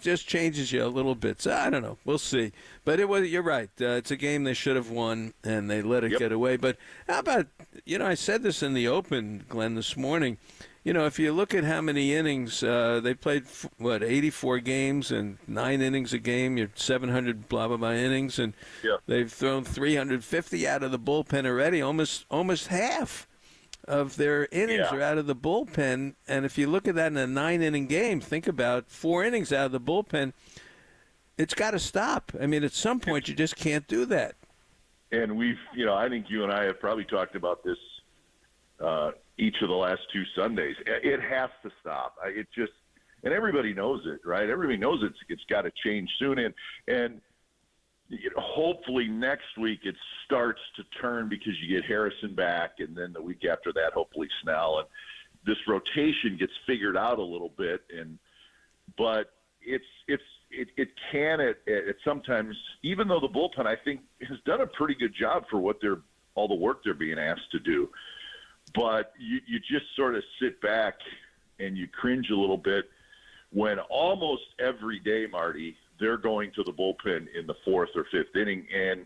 Just changes you a little bit. So I don't know. We'll see. But you're right. It's a game they should have won, and they let it get away. But how about, I said this in the open, Glenn, this morning. If you look at how many innings, they played, 84 games and 9 innings a game. You're 700 blah, blah, blah innings. And they've thrown 350 out of the bullpen already, almost half of their innings are out of the bullpen. And if you look at that in a 9-inning game, think about 4 innings out of the bullpen. It's got to stop. I mean, at some point, you just can't do that. And we've, I think you and I have probably talked about this each of the last 2 Sundays. It has to stop. And everybody knows it, right? Everybody knows it's got to change soon. And hopefully next week it starts to turn because you get Harrison back, and then the week after that, hopefully Snell, and this rotation gets figured out a little bit. But it can at sometimes, even though the bullpen I think has done a pretty good job for all the work they're being asked to do. But you just sort of sit back and you cringe a little bit when almost every day, Marty, they're going to the bullpen in the 4th or 5th inning, and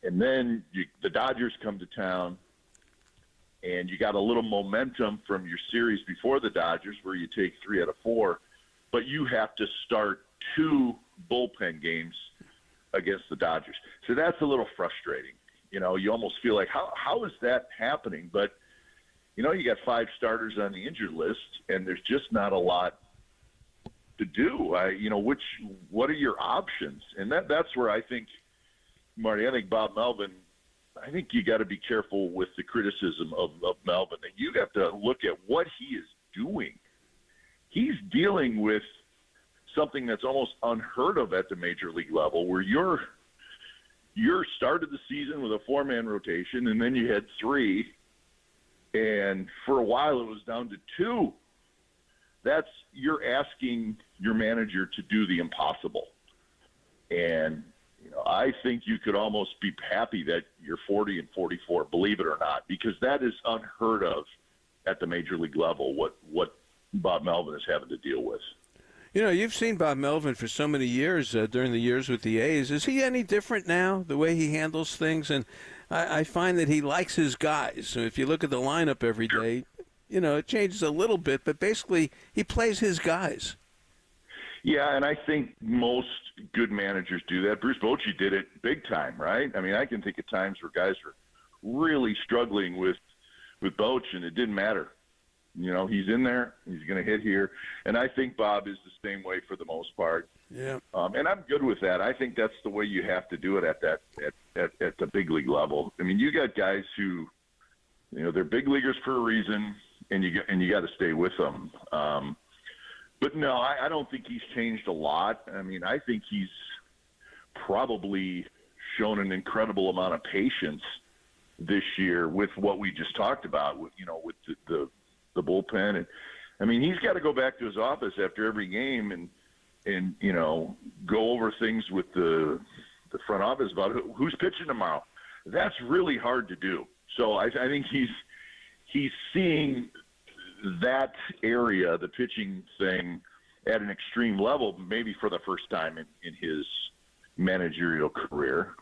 then the Dodgers come to town, and you got a little momentum from your series before the Dodgers where you take 3 out of 4, but you have to start 2 bullpen games against the Dodgers. So that's a little frustrating. You almost feel like, how is that happening? But, you got 5 starters on the injured list, and there's just not a lot to do. What are your options? And that's where I think, Marty, Bob Melvin, I think you got to be careful with the criticism of Melvin. And you have to look at what he is doing. He's dealing with something that's almost unheard of at the major league level, where you're started the season with a 4-man rotation, and then you had 3, and for a while it was down to 2. You're asking your manager to do the impossible. And, I think you could almost be happy that you're 40 and 44, believe it or not, because that is unheard of at the major league level, what Bob Melvin is having to deal with. You've seen Bob Melvin for so many years during the years with the A's. Is he any different now, the way he handles things? And I find that he likes his guys. So if you look at the lineup every day, it changes a little bit, but basically he plays his guys. Yeah, and I think most good managers do that. Bruce Bochy did it big time, right? I mean, I can think of times where guys were really struggling with Boch, and it didn't matter. He's in there. He's going to hit here. And I think Bob is the same way for the most part. Yeah. And I'm good with that. I think that's the way you have to do it at the big league level. I mean, you got guys who, they're big leaguers for a reason, and you got to stay with them. But no, I don't think he's changed a lot. I mean, I think he's probably shown an incredible amount of patience this year with what we just talked about, with the bullpen. And I mean, he's got to go back to his office after every game and go over things with the front office about who's pitching tomorrow. That's really hard to do. So I think he's seeing that area, the pitching thing, at an extreme level, maybe for the first time in his managerial career.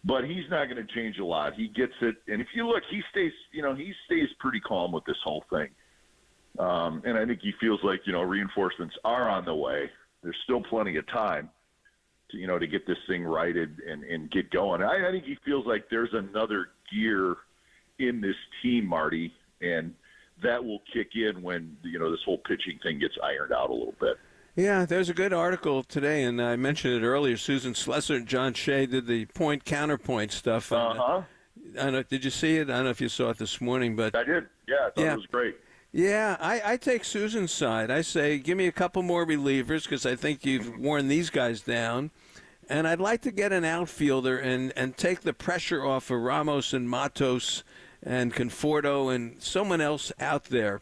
But he's not going to change a lot. He gets it. And if you look, he stays pretty calm with this whole thing. And I think he feels like, reinforcements are on the way. There's still plenty of time to get this thing righted and get going. I think he feels like there's another gear in this team, Marty, and that will kick in when, this whole pitching thing gets ironed out a little bit. Yeah, there's a good article today, and I mentioned it earlier. Susan Slesser and John Shea did the point-counterpoint stuff. Uh-huh. Did you see it? I don't know if you saw it this morning. But I did. Yeah, I thought it was great. Yeah, I take Susan's side. I say, give me a couple more relievers because I think you've worn these guys down. And I'd like to get an outfielder and take the pressure off of Ramos and Matos and Conforto and someone else out there.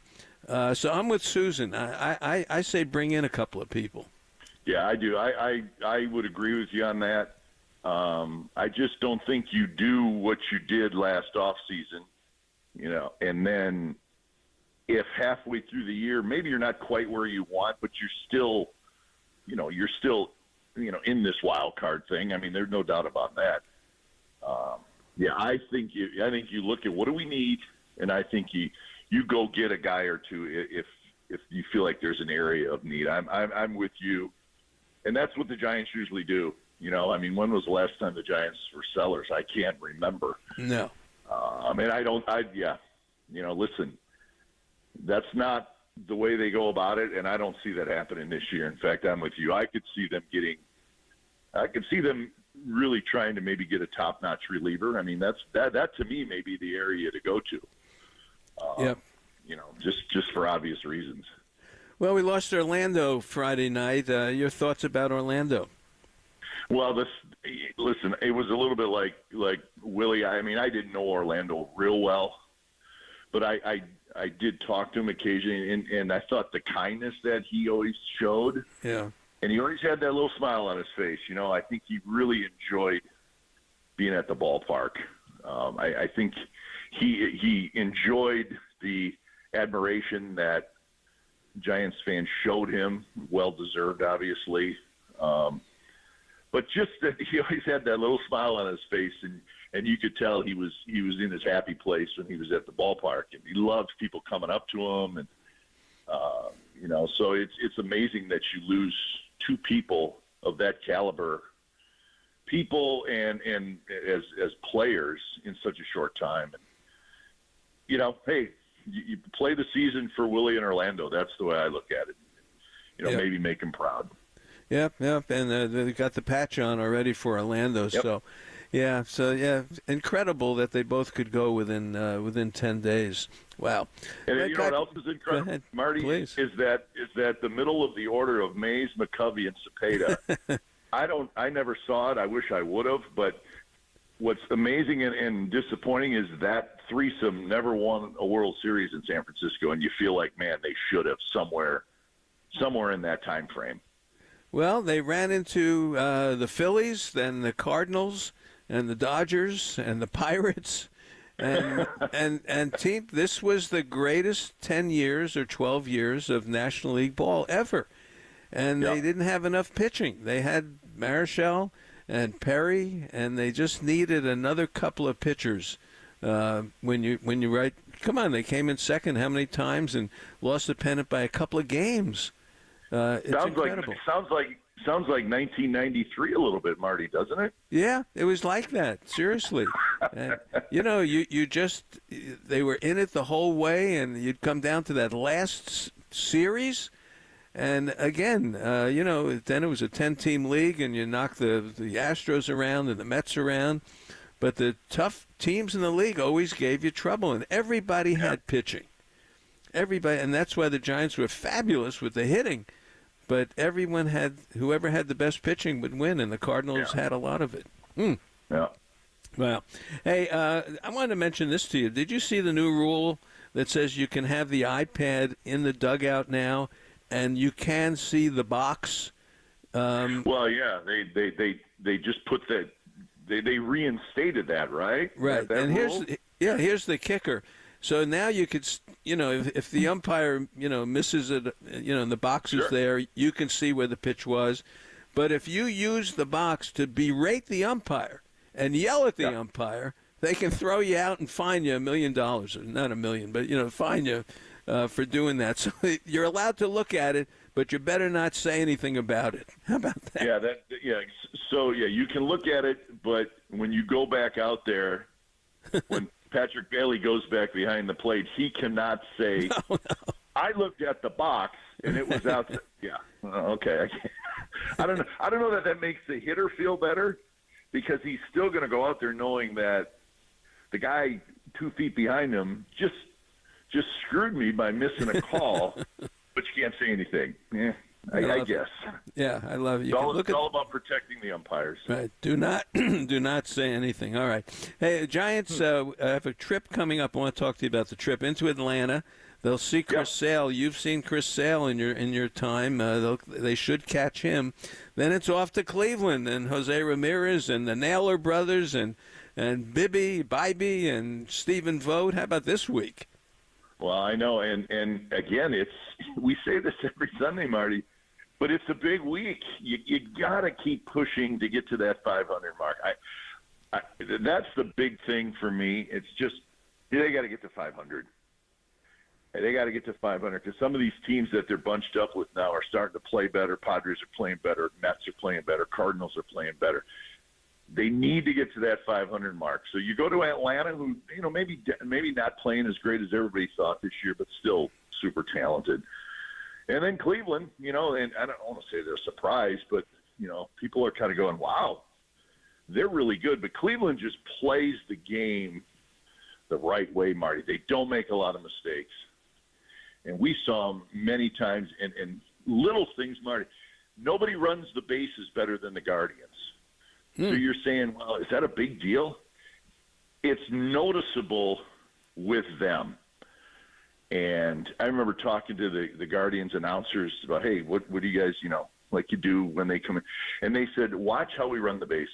So I'm with Susan. I say bring in a couple of people. Yeah, I do. I would agree with you on that. I just don't think you do what you did last offseason, and then if halfway through the year, maybe you're not quite where you want, but you're still in this wild card thing. I mean, there's no doubt about that. Yeah, I think you look at what do we need, and I think you go get a guy or two if you feel like there's an area of need. I'm with you, and that's what the Giants usually do. I mean, when was the last time the Giants were sellers? I can't remember. No. Listen, that's not the way they go about it, and I don't see that happening this year. In fact, I'm with you. I could see them really trying to maybe get a top-notch reliever. I mean, that to me may be the area to go to. Yep. You know, just for obvious reasons. Well, we lost Orlando Friday night. Your thoughts about Orlando? Well, listen, it was a little bit like Willie. I mean, I didn't know Orlando real well, but I did talk to him occasionally, and I thought the kindness that he always showed. Yeah. And he always had that little smile on his face. You know, I think he really enjoyed being at the ballpark. I think he enjoyed the admiration that Giants fans showed him, well-deserved, obviously. But just that he always had that little smile on his face, and you could tell he was in his happy place when he was at the ballpark, and he loved people coming up to him, and you know, so it's amazing that you lose two people of that caliber, people and as players in such a short time. And you know, hey, you play the season for Willie and Orlando. That's the way I look at it. You know, maybe make him proud. Yep, and they got the patch on already for Orlando. Yep. So incredible that they both could go within 10 days. Wow. And you know what else is incredible, Marty? Please. Is that the middle of the order of Mays, McCovey, and Cepeda. I never saw it. I wish I would have. But what's amazing and disappointing is that threesome never won a World Series in San Francisco, and you feel like, man, they should have somewhere in that time frame. Well, they ran into the Phillies, then the Cardinals, and the Dodgers, and the Pirates, and team. This was the greatest 10 years or 12 years of National League ball ever, and they didn't have enough pitching. They had Marichal and Perry, and they just needed another couple of pitchers. When you write, come on, they came in second how many times and lost the pennant by a couple of games. It's incredible. Sounds like 1993 a little bit, Marty, doesn't it? Yeah, it was like that. Seriously, you know, they were in it the whole way, and you'd come down to that last series, and again, you know, then it was a 10-team league, and you knocked the Astros around and the Mets around, but the tough teams in the league always gave you trouble, and everybody had pitching. Everybody, and that's why the Giants were fabulous with the hitting. But whoever had the best pitching would win, and the Cardinals had a lot of it. Yeah. Well, hey, I wanted to mention this to you. Did you see the new rule that says you can have the iPad in the dugout now, and you can see the box? Well, yeah, they just put that. They reinstated that, right? Right. That and here's the kicker. So now you could, you know, if the umpire, you know, misses it, you know, and the box is there, you can see where the pitch was. But if you use the box to berate the umpire and yell at the umpire, they can throw you out and fine you $1 million. Or not $1 million, but, you know, fine you for doing that. So you're allowed to look at it, but you better not say anything about it. How about that? So, you can look at it, but when you go back out there, when Patrick Bailey goes back behind the plate, he cannot say, no. I looked at the box and it was out there. Yeah. Okay. I don't know. I don't know that makes the hitter feel better, because he's still going to go out there knowing that the guy 2 feet behind him just screwed me by missing a call, but you can't say anything. Yeah. I guess. Yeah, I love it. It's all about protecting the umpires. Right. Do not say anything. All right. Hey, Giants have a trip coming up. I want to talk to you about the trip into Atlanta. They'll see Chris Sale. You've seen Chris Sale in your time. They should catch him. Then it's off to Cleveland and Jose Ramirez and the Naylor brothers and Bibby and Stephen Vogt. How about this week? Well, I know, and again, we say this every Sunday, Marty, but it's a big week. You got to keep pushing to get to that 500 mark. That's the big thing for me. It's just they got to get to 500. They got to get to 500 because some of these teams that they're bunched up with now are starting to play better. Padres are playing better. Mets are playing better. Cardinals are playing better. They need to get to that 500 mark. So you go to Atlanta, who maybe not playing as great as everybody thought this year, but still super talented. And then Cleveland, and I don't want to say they're surprised, but, people are kind of going, wow, they're really good. But Cleveland just plays the game the right way, Marty. They don't make a lot of mistakes. And we saw them many times in little things, Marty. Nobody runs the bases better than the Guardians. So you're saying, well, is that a big deal? It's noticeable with them. And I remember talking to the Guardians announcers about, hey, what do you guys, like you do when they come in? And they said, watch how we run the bases.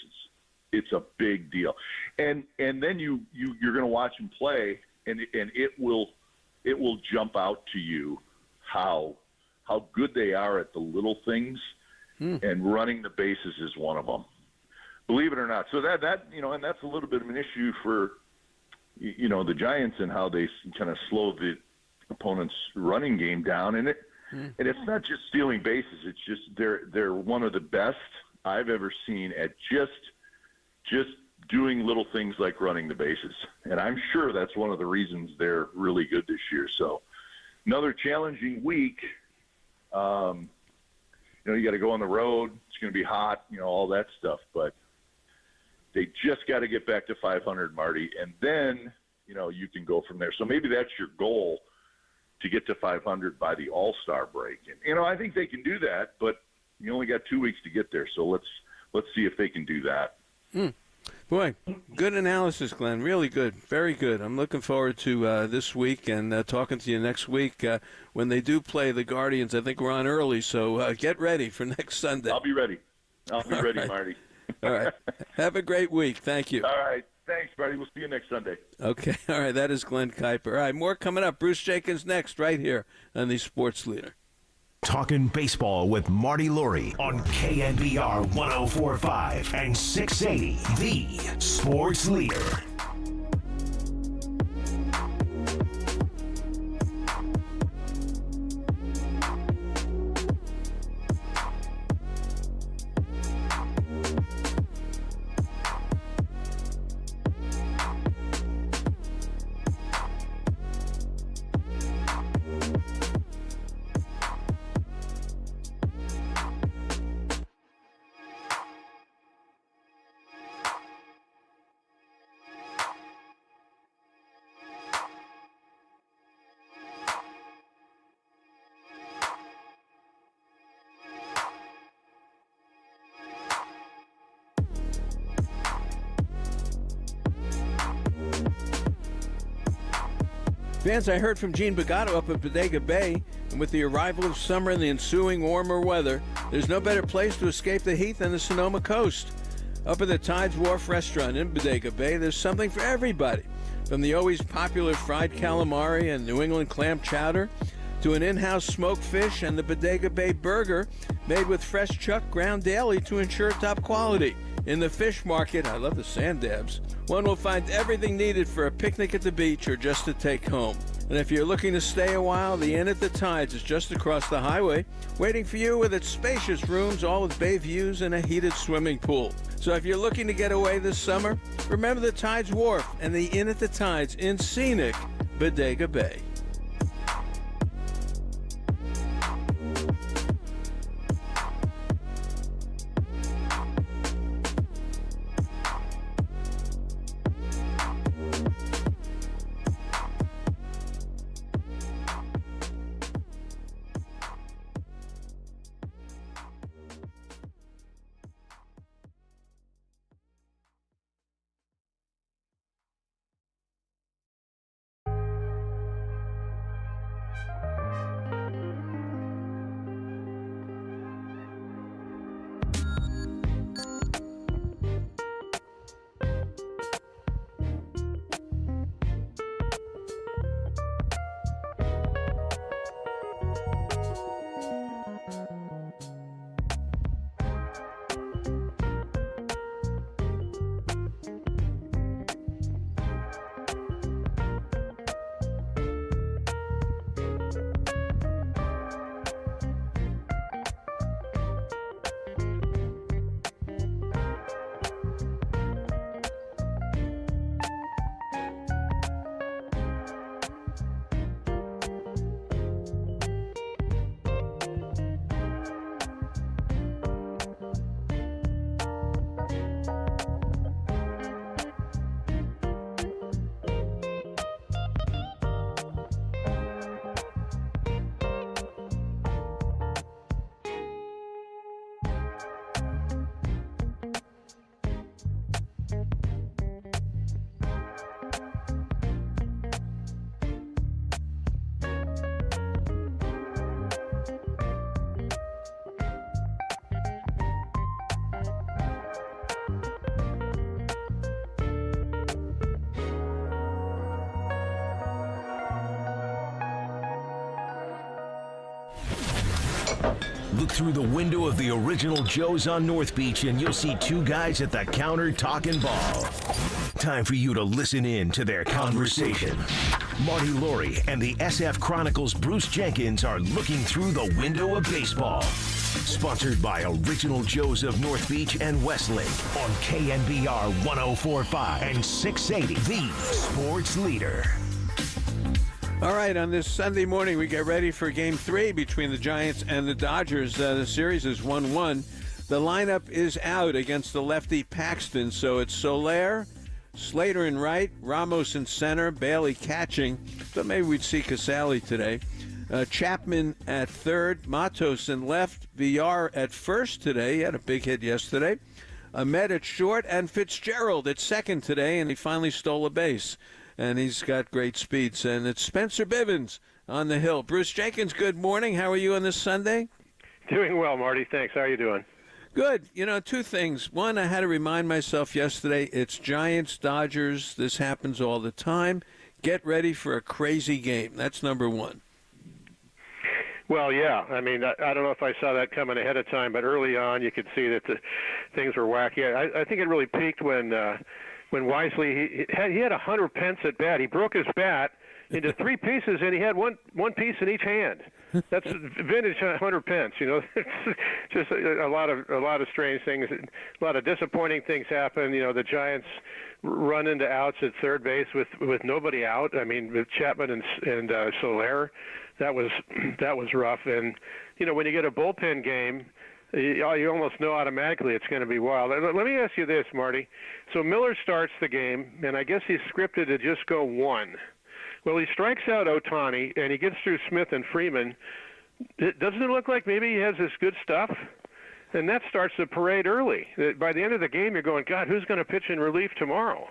It's a big deal. And then you're going to watch them play, and it will jump out to you how good they are at the little things, and running the bases is one of them. Believe it or not. So that and that's a little bit of an issue for the Giants and how they kind of slow the opponent's running game down. And it's not just stealing bases. It's just they're one of the best I've ever seen at just doing little things like running the bases. And I'm sure that's one of the reasons they're really good this year. So another challenging week. You got to go on the road. It's going to be hot, all that stuff. But they just got to get back to 500, Marty, and then, you can go from there. So maybe that's your goal, to get to 500 by the All-Star break. And, I think they can do that, but you only got 2 weeks to get there. So let's see if they can do that. Boy, good analysis, Glenn. Really good. Very good. I'm looking forward to this week and talking to you next week when they do play the Guardians. I think we're on early, so get ready for next Sunday. I'll be ready. All right. Marty. All right. Have a great week. Thank you. All right. Thanks, Marty. We'll see you next Sunday. Okay. All right. That is Glen Kuiper. All right. More coming up. Bruce Jenkins next right here on the Sports Leader. Talking baseball with Marty Lurie on KNBR 104.5 and 680, the Sports Leader. Fans, I heard from Gene Bagato up at Bodega Bay, and with the arrival of summer and the ensuing warmer weather, there's no better place to escape the heat than the Sonoma Coast. Up at the Tides Wharf restaurant in Bodega Bay, there's something for everybody. From the always popular fried calamari and New England clam chowder, to an in-house smoked fish and the Bodega Bay burger made with fresh chuck ground daily to ensure top quality. In the fish market, I love the sand dabs, one will find everything needed for a picnic at the beach or just to take home. And if you're looking to stay a while, the Inn at the Tides is just across the highway, waiting for you with its spacious rooms, all with bay views and a heated swimming pool. So if you're looking to get away this summer, remember the Tides Wharf and the Inn at the Tides in scenic Bodega Bay. Look through the window of the original Joe's on North Beach and you'll see two guys at the counter talking ball. Time for you to listen in to their conversation. Marty Laurie and the SF Chronicles' Bruce Jenkins are looking through the window of baseball. Sponsored by Original Joe's of North Beach and Westlake on KNBR 104.5 and 680, the sports leader. All right, on this Sunday morning, we get ready for Game 3 between the Giants and the Dodgers. The series is 1-1. The lineup is out against the lefty Paxton, so it's Soler, Slater in right, Ramos in center, Bailey catching. So maybe we'd see Casale today. Chapman at third, Matos in left, Villar at first today. He had a big hit yesterday. Ahmed at short, and Fitzgerald at second today, and he finally stole a base. And he's got great speeds. And it's Spencer Bivens on the hill. Bruce Jenkins, good morning. How are you on this Sunday? Doing well, Marty. Thanks. How are you doing? Good. You know, two things. One, I had to remind myself yesterday, it's Giants, Dodgers. This happens all the time. Get ready for a crazy game. That's number one. Well, yeah. I mean, I don't know if I saw that coming ahead of time, but early on you could see that the things were wacky. I think it really peaked when Wisely, he had 100 pence at bat. He broke his bat into three pieces, and he had one piece in each hand. That's vintage 100 pence. You know, it's just a lot of strange things. A lot of disappointing things happen. You know, the Giants run into outs at third base with nobody out. I mean, with Chapman and Soler, that was rough. And you know, when you get a bullpen game, you almost know automatically it's going to be wild. Let me ask you this, Marty. So Miller starts the game, and I guess he's scripted to just go one. Well, he strikes out Ohtani, and he gets through Smith and Freeman. Doesn't it look like maybe he has this good stuff? And that starts the parade early. By the end of the game, you're going, God, who's going to pitch in relief tomorrow?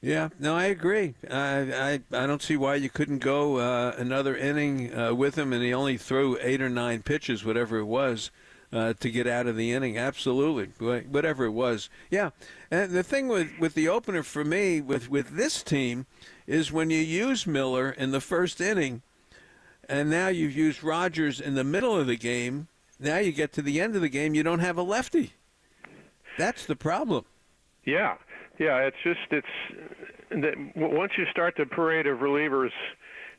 Yeah, no, I agree. I don't see why you couldn't go another inning with him, and he only threw 8 or 9 pitches, whatever it was, to get out of the inning. Absolutely, whatever it was. Yeah, and the thing with the opener for me with this team is when you use Miller in the first inning, and now you've used Rogers in the middle of the game. Now you get to the end of the game, you don't have a lefty. That's the problem. Yeah. It's once you start the parade of relievers,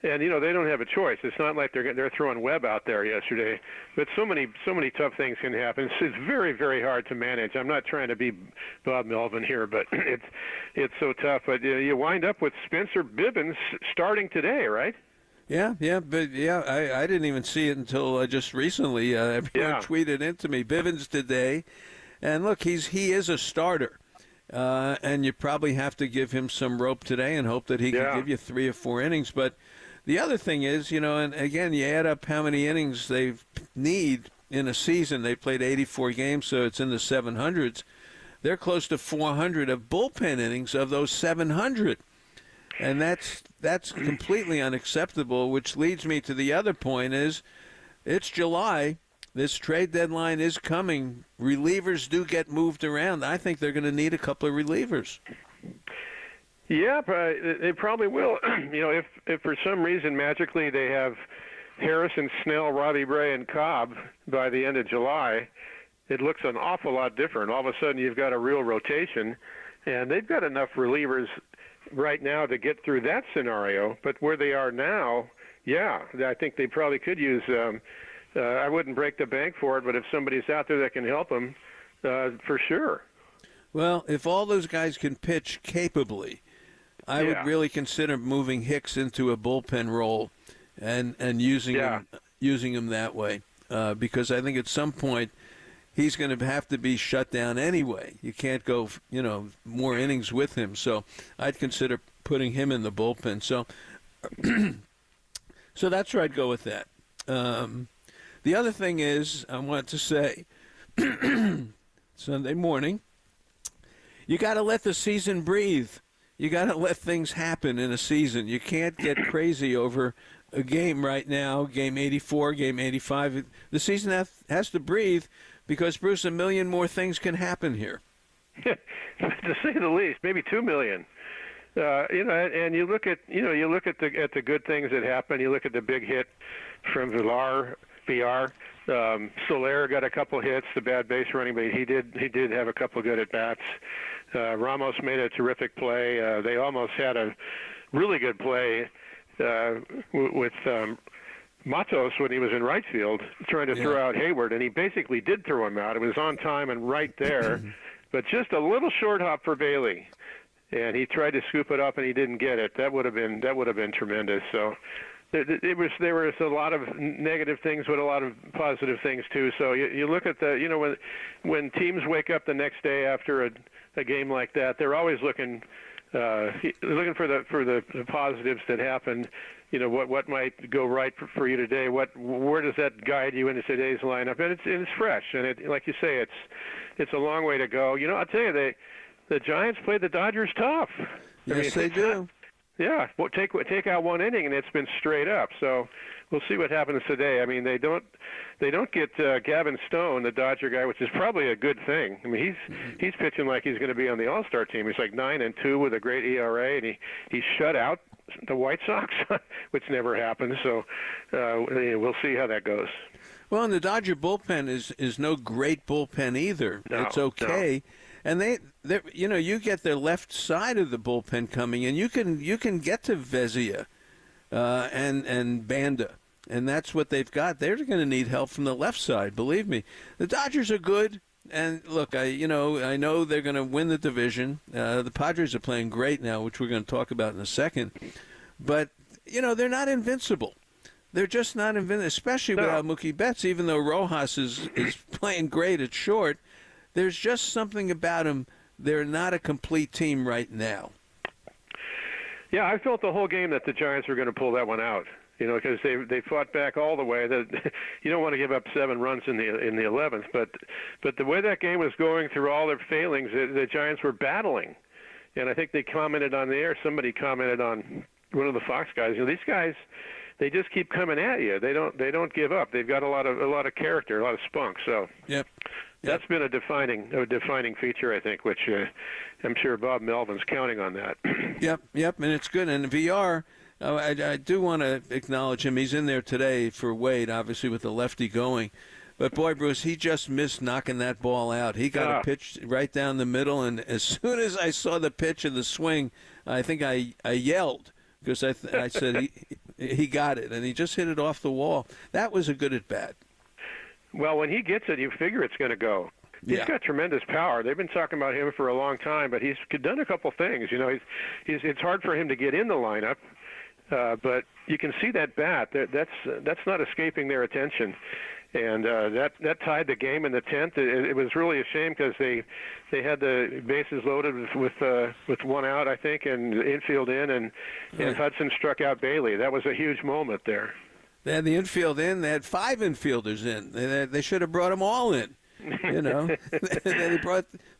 and you know they don't have a choice. It's not like they're throwing Webb out there yesterday. But so many tough things can happen. It's very, very hard to manage. I'm not trying to be Bob Melvin here, but it's so tough. But you wind up with Spencer Bivens starting today, right? Yeah, I didn't even see it until just recently. Everyone tweeted into me, Bivens today, and look, he is a starter. And you probably have to give him some rope today and hope that he can give you 3 or 4 innings. But the other thing is, you know, and again, you add up how many innings they need in a season. They played 84 games, so it's in the 700s. They're close to 400 of bullpen innings of those 700. And that's completely unacceptable, which leads me to the other point is it's July. This trade deadline is coming. Relievers do get moved around. I think they're going to need a couple of relievers. Yeah, they probably will. You know, if for some reason magically they have Harrison, Snell, Robbie Ray, and Cobb by the end of July, it looks an awful lot different. All of a sudden you've got a real rotation, and they've got enough relievers right now to get through that scenario. But where they are now, yeah, I think they probably could use I wouldn't break the bank for it, but if somebody's out there that can help them, for sure. Well, if all those guys can pitch capably, I would really consider moving Hicks into a bullpen role and using him that way, because I think at some point he's going to have to be shut down anyway. You can't go, you know, more innings with him. So I'd consider putting him in the bullpen. So, so that's where I'd go with that. The other thing is, I want to say, Sunday morning, you got to let the season breathe. You got to let things happen in a season. You can't get crazy over a game right now, game 84, game 85. The season has to breathe because, Bruce, a million more things can happen here. To say the least, maybe 2 million. You know, and you look at the good things that happen. You look at the big hit from Villar KNBR. Soler got a couple hits, the bad base running, but he did have a couple good at bats. Ramos made a terrific play. They almost had a really good play with Matos when he was in right field trying to throw out Hayward, and he basically did throw him out. It was on time and right there, but just a little short hop for Bailey, and he tried to scoop it up and he didn't get it. That would have been tremendous. So there was a lot of negative things, but a lot of positive things too. So you look at when teams wake up the next day after a game like that, they're always looking for the positives that happened. What might go right for you today? Where does that guide you into today's lineup? And it's fresh, and like you say, it's a long way to go. I'll tell you, the Giants played the Dodgers tough. Yes, they do. Yeah, well, take out one inning, and it's been straight up. So we'll see what happens today. I mean, they don't get Gavin Stone, the Dodger guy, which is probably a good thing. I mean, he's pitching like he's going to be on the All-Star team. He's like 9-2 with a great ERA, and he shut out the White Sox, which never happens. So we'll see how that goes. Well, and the Dodger bullpen is no great bullpen either. No, it's okay. No. And they you get their left side of the bullpen coming in. You can get to Vezina and Banda, and that's what they've got. They're going to need help from the left side. Believe me, the Dodgers are good. And look, I know they're going to win the division. The Padres are playing great now, which we're going to talk about in a second. But they're not invincible. They're just not invincible, especially without Mookie Betts. Even though Rojas is playing great at short. There's just something about them. They're not a complete team right now. Yeah, I felt the whole game that the Giants were going to pull that one out. Because they fought back all the way. You don't want to give up 7 runs in the 11th, but the way that game was going through all their failings, the Giants were battling. And I think they commented on the air. Somebody commented on one of the Fox guys. These guys, they just keep coming at you. They don't give up. They've got a lot of character, a lot of spunk. So yep. That's been a defining feature, I think, which I'm sure Bob Melvin's counting on that. Yep, and it's good. And VR, I do want to acknowledge him. He's in there today for Wade, obviously with the lefty going. But, boy, Bruce, he just missed knocking that ball out. He got a pitch right down the middle, and as soon as I saw the pitch and the swing, I think I yelled because I said he got it, and he just hit it off the wall. That was a good at-bat. Well, when he gets it, you figure it's going to go. He's got tremendous power. They've been talking about him for a long time, but he's done a couple things. It's hard for him to get in the lineup, but you can see that bat. That's not escaping their attention, and that tied the game in the 10th. It was really a shame because they had the bases loaded with one out, I think, and infield in, and Hudson struck out Bailey. That was a huge moment there. They had the infield in. They had 5 infielders in. They should have brought them all in. They did a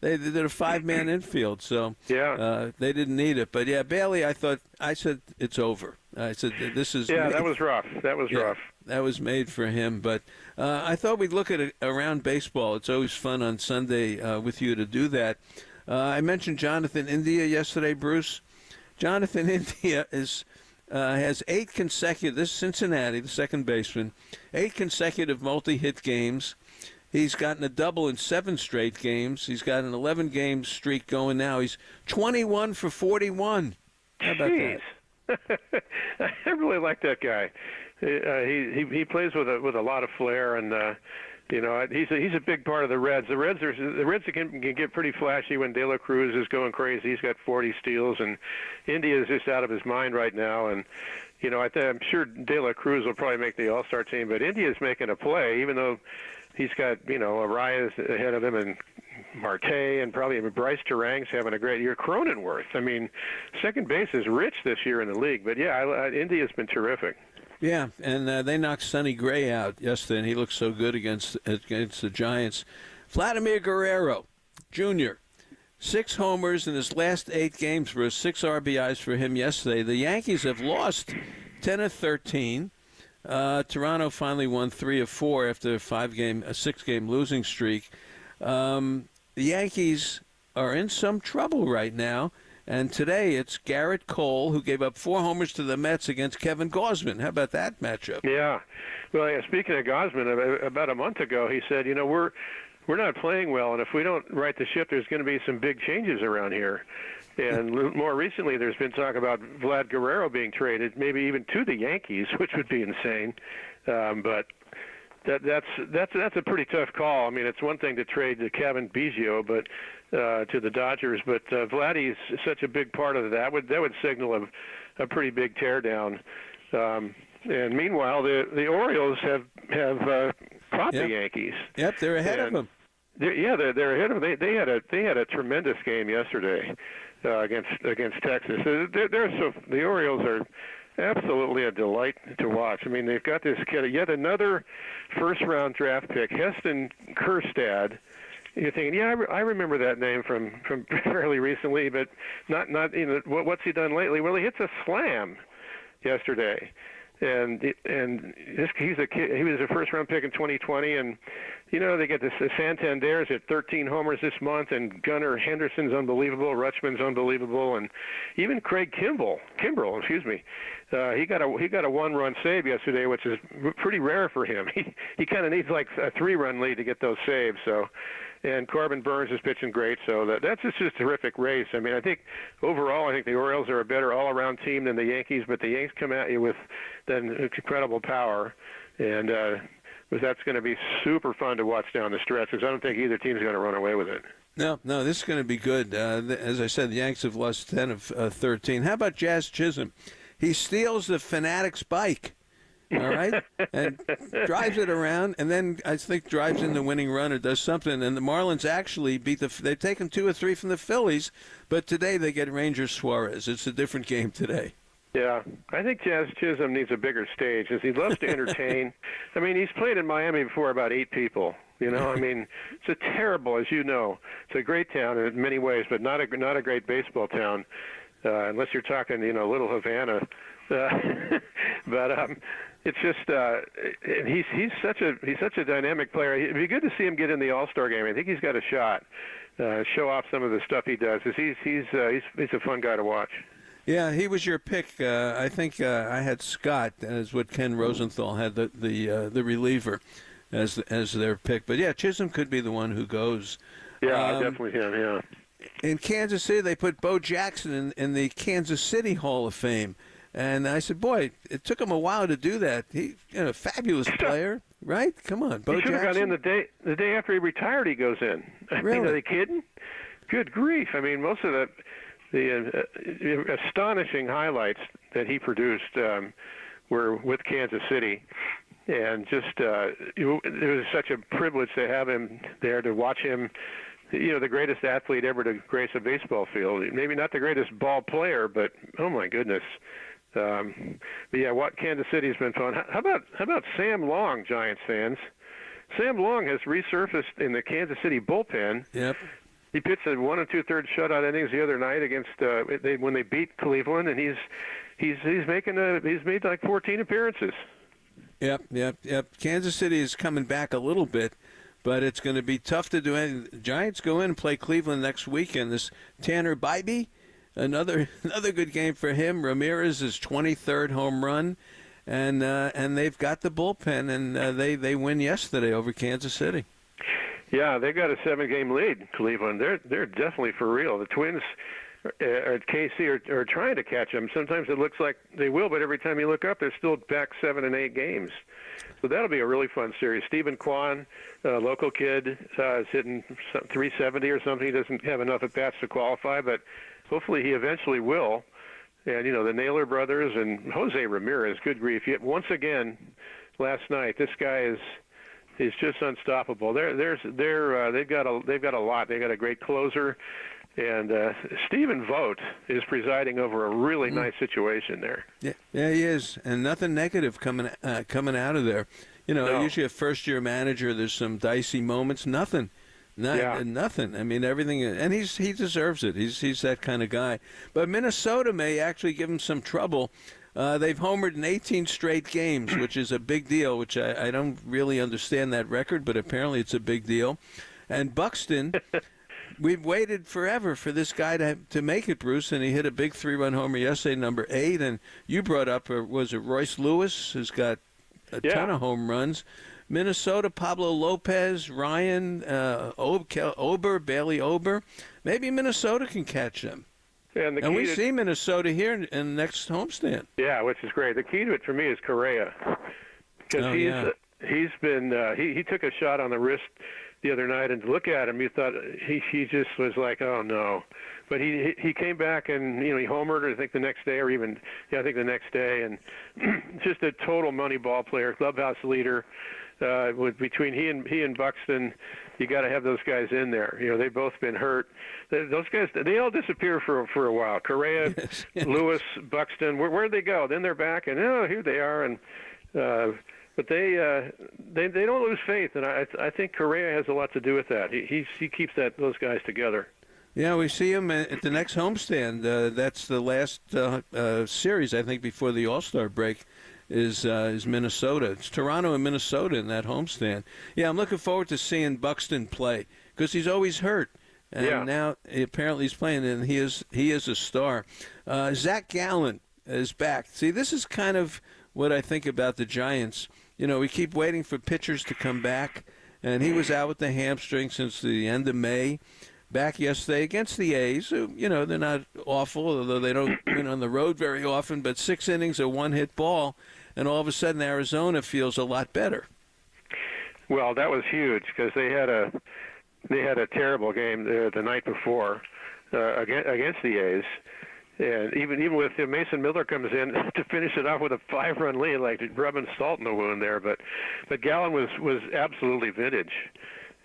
5-man infield, so they didn't need it. But Bailey, I said it's over. I said this is that was rough. Rough. That was made for him. But I thought we'd look at it around baseball. It's always fun on Sunday with you to do that. I mentioned Jonathan India yesterday, Bruce. Jonathan India has 8 consecutive. This is Cincinnati, the second baseman, 8 consecutive multi-hit games. He's gotten a double in 7 straight games. He's got an 11-game streak going now. He's 21 for 41. How about that? I really like that guy. He plays with a lot of flair, and he's a big part of the Reds. The Reds can get pretty flashy when De La Cruz is going crazy. He's got 40 steals, and India is just out of his mind right now. And I'm sure De La Cruz will probably make the All-Star team, but India is making a play, even though he's got Arias ahead of him and Marte, and probably Bryce Terang's having a great year. Cronenworth. I mean, second base is rich this year in the league. But India's been terrific. Yeah, and they knocked Sonny Gray out yesterday, and he looked so good against the Giants. Vladimir Guerrero, Jr., 6 homers in his last 8 games for 6 RBIs for him yesterday. The Yankees have lost 10 of 13. Toronto finally won 3 of 4 after a 6-game losing streak. The Yankees are in some trouble right now, And today it's Garrett Cole, who gave up 4 homers to the Mets against Kevin Gausman. How about that matchup? Yeah. Well, speaking of Gausman, about a month ago, he said, we're not playing well, and if we don't right the ship, there's going to be some big changes around here. And more recently, there's been talk about Vlad Guerrero being traded, maybe even to the Yankees, which would be insane. But that's a pretty tough call. I mean, it's one thing to trade to Kevin Biggio, but to the Dodgers, but Vladdy's such a big part of that. That would signal a pretty big teardown. And meanwhile, the Orioles have caught the Yankees. Yep, they're ahead of them. They're ahead of them. They had a tremendous game yesterday against Texas. The Orioles are absolutely a delight to watch. I mean, they've got this kid, yet another first-round draft pick, Heston Kjerstad. You're thinking, I remember that name from fairly recently, but not what's he done lately? Well, he hits a slam yesterday. And he's a kid. He was a first-round pick in 2020, and they get the Santander's at 13 homers this month, and Gunnar Henderson's unbelievable, Rutschman's unbelievable, and even Craig Kimbrell, he got a one-run save yesterday, which is pretty rare for him. He kind of needs like a 3-run lead to get those saves. So. And Corbin Burns is pitching great, so that's just a terrific race. I mean, I think overall, the Orioles are a better all-around team than the Yankees, but the Yankees come at you with then incredible power, and that's going to be super fun to watch down the stretch, because I don't think either team's going to run away with it. No, this is going to be good. As I said, the Yanks have lost 10 of 13. How about Jazz Chisholm? He steals the Fanatic's bike. All right, and drives it around, and then I think drives in the winning run or does something. And the Marlins actually beat they've taken 2 or 3 from the Phillies, but today they get Rangers Suarez. It's a different game today. Yeah, I think Jazz Chisholm needs a bigger stage, as he loves to entertain. I mean, he's played in Miami before about 8 people. I mean, it's a terrible, as you know, it's a great town in many ways, but not a great baseball town, unless you're talking, Little Havana. But it's just he's such a dynamic player. It'd be good to see him get in the All-Star game. I think he's got a shot. Show off some of the stuff he does. He's a fun guy to watch. Yeah, he was your pick. I think I had Scott as what Ken Rosenthal had the reliever as their pick. But yeah, Chisholm could be the one who goes. Yeah, definitely him. Yeah. In Kansas City, they put Bo Jackson in the Kansas City Hall of Fame. And I said, boy, it took him a while to do that. He, a fabulous player, right? Come on, Bo Jackson. He should have gone in the day after he retired. He goes in. Really? Are they kidding? Good grief! I mean, most of the astonishing highlights that he produced were with Kansas City, and just it was such a privilege to have him there, to watch him. The greatest athlete ever to grace a baseball field. Maybe not the greatest ball player, but oh my goodness. But yeah, what Kansas City's been fun. How about Sam Long, Giants fans? Sam Long has resurfaced in the Kansas City bullpen. Yep. He pitched a 1 2/3 shutout innings the other night against when they beat Cleveland, and he's made like 14 appearances. Yep. Kansas City is coming back a little bit, but it's going to be tough to do anything. The Giants go in and play Cleveland next weekend. This Tanner Bybee. Another good game for him. Ramirez, his 23rd home run, and they've got the bullpen, and they win yesterday over Kansas City. Yeah, they've got a 7-game lead. Cleveland, they're definitely for real. The Twins at KC are trying to catch them. Sometimes it looks like they will, but every time you look up, they're still back 7 and 8 games. So that'll be a really fun series. Stephen Kwan, local kid, is hitting 370 or something. He doesn't have enough at bats to qualify, but hopefully he eventually will. And, the Naylor brothers and Jose Ramirez, good grief. Yet once again, last night, this guy is just unstoppable. They've got a lot. They've got a great closer. And Stephen Vogt is presiding over a really nice situation there. Yeah, he is, and nothing negative coming out of there. No. Usually a first-year manager, there's some dicey moments. Nothing. Nothing. I mean, everything, and he deserves it. He's that kind of guy. But Minnesota may actually give him some trouble. They've homered in 18 straight games, which is a big deal. Which I don't really understand that record, but apparently it's a big deal. And Buxton. we've waited forever for this guy to make it, Bruce, and he hit a big 3-run homer yesterday, number 8. And you brought up, was it Royce Lewis, who's got a ton of home runs. Minnesota, Pablo Lopez, Ryan, Bailey Ober. Maybe Minnesota can catch them. And we see Minnesota here in the next homestand. Yeah, which is great. The key to it for me is Correa, because he's been he took a shot on the wrist the other night, and to look at him, you thought he just was like, oh no, but he came back and he homered, I think the next day, or even I think the next day, and just a total money ball player, clubhouse leader. Between he and Buxton, you got to have those guys in there. They've both been hurt. Those guys, they all disappear for a while. Correa, Lewis, Buxton, where'd they go? Then they're back, and here they are. And but they don't lose faith, and I think Correa has a lot to do with that. He keeps those guys together. Yeah, we see him at the next homestand. That's the last series, I think, before the All-Star break. Is Minnesota. It's Toronto and Minnesota in that homestand. Yeah, I'm looking forward to seeing Buxton play because he's always hurt. And now apparently he's playing, and he is a star. Zach Gallen is back. See, this is kind of what I think about the Giants. We keep waiting for pitchers to come back, and he was out with the hamstring since the end of May. Back yesterday against the A's, who, they're not awful, although they don't win on the road very often, but 6 innings, a one-hit ball, and all of a sudden Arizona feels a lot better. Well, that was huge because they had a terrible game the night before against the A's, and even with Mason Miller comes in to finish it off with a 5-run lead, like rubbing salt in the wound there. But Gallen was absolutely vintage.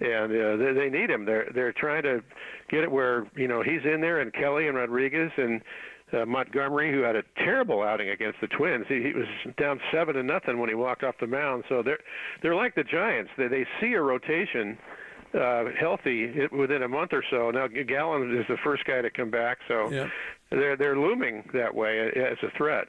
And they need him. They're trying to get it where he's in there, and Kelly and Rodriguez and Montgomery, who had a terrible outing against the Twins. He was down 7-0 when he walked off the mound. So they're like the Giants. They see a rotation healthy within a month or so. Now Gallen is the first guy to come back, so they're looming that way as a threat.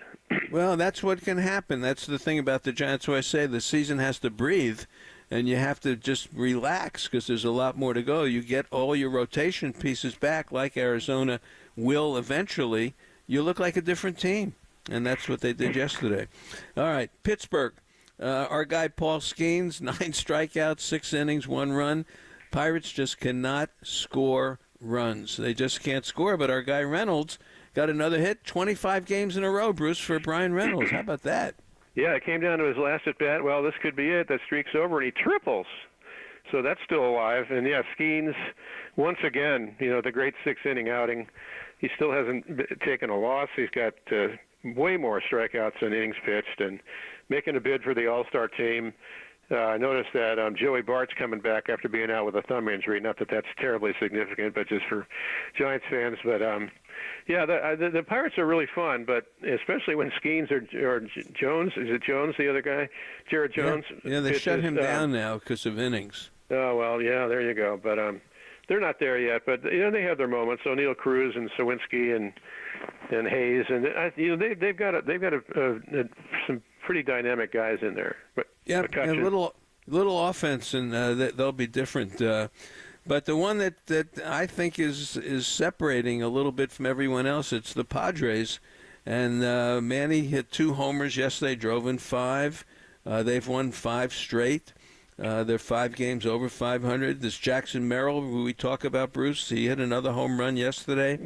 Well, that's what can happen. That's the thing about the Giants. Why I say the season has to breathe. And you have to just relax because there's a lot more to go. You get all your rotation pieces back like Arizona will eventually. You look like a different team, and that's what they did yesterday. All right, Pittsburgh. Our guy Paul Skeens, 9 strikeouts, 6 innings, 1 run. Pirates just cannot score runs. They just can't score, but our guy Reynolds got another hit, 25 games in a row, Bruce, for Brian Reynolds. How about that? Yeah, it came down to his last at-bat. Well, this could be it. That streak's over, and he triples. So that's still alive. And, Skeens, once again, the great 6-inning outing. He still hasn't taken a loss. He's got way more strikeouts than innings pitched and making a bid for the All-Star team. I noticed that Joey Bart's coming back after being out with a thumb injury. Not that that's terribly significant, but just for Giants fans. But, the Pirates are really fun, but especially when Skeens or Jones, is it Jones, the other guy? Jared Jones? Yeah, they shut him down now because of innings. Oh, well, yeah, there you go. But they're not there yet. But, they have their moments. O'Neill Cruz and Sawinski and Hayes. And, they've got some pretty dynamic guys in there. But a little offense, and they'll be different. But the one that I think is separating a little bit from everyone else, it's the Padres. And Manny hit 2 homers yesterday, drove in 5. They've won 5 straight. They're 5 games over 500. This Jackson Merrill, who we talk about, Bruce, he hit another home run yesterday.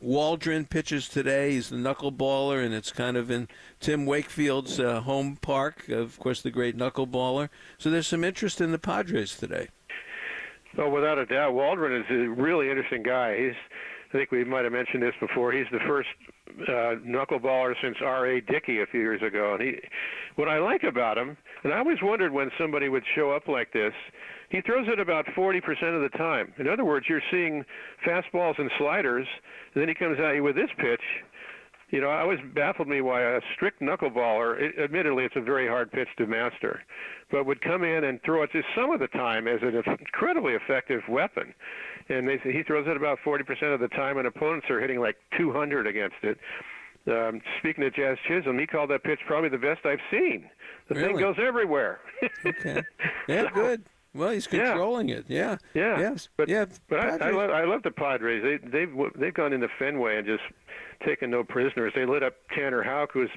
Waldron pitches today. He's the knuckleballer, and it's kind of in Tim Wakefield's home park, of course, the great knuckleballer. So there's some interest in the Padres today. Oh, without a doubt. Waldron is a really interesting guy. I think we might have mentioned this before. He's the first knuckleballer since R.A. Dickey a few years ago. And what I like about him, and I always wondered when somebody would show up like this, he throws it about 40% of the time. In other words, you're seeing fastballs and sliders, and then he comes at you with this pitch. It always baffled me why a strict knuckleballer, admittedly it's a very hard pitch to master, but would come in and throw it just some of the time as an incredibly effective weapon. And he throws it about 40% of the time, and opponents are hitting like 200 against it. Speaking of Jazz Chisholm, he called that pitch probably the best I've seen. The thing goes everywhere. Okay. Yeah, good. Well, he's controlling it. Yeah. Yeah. Yes. But Padres. I love the Padres. They've gone into Fenway and just taken no prisoners. They lit up Tanner Houck, who's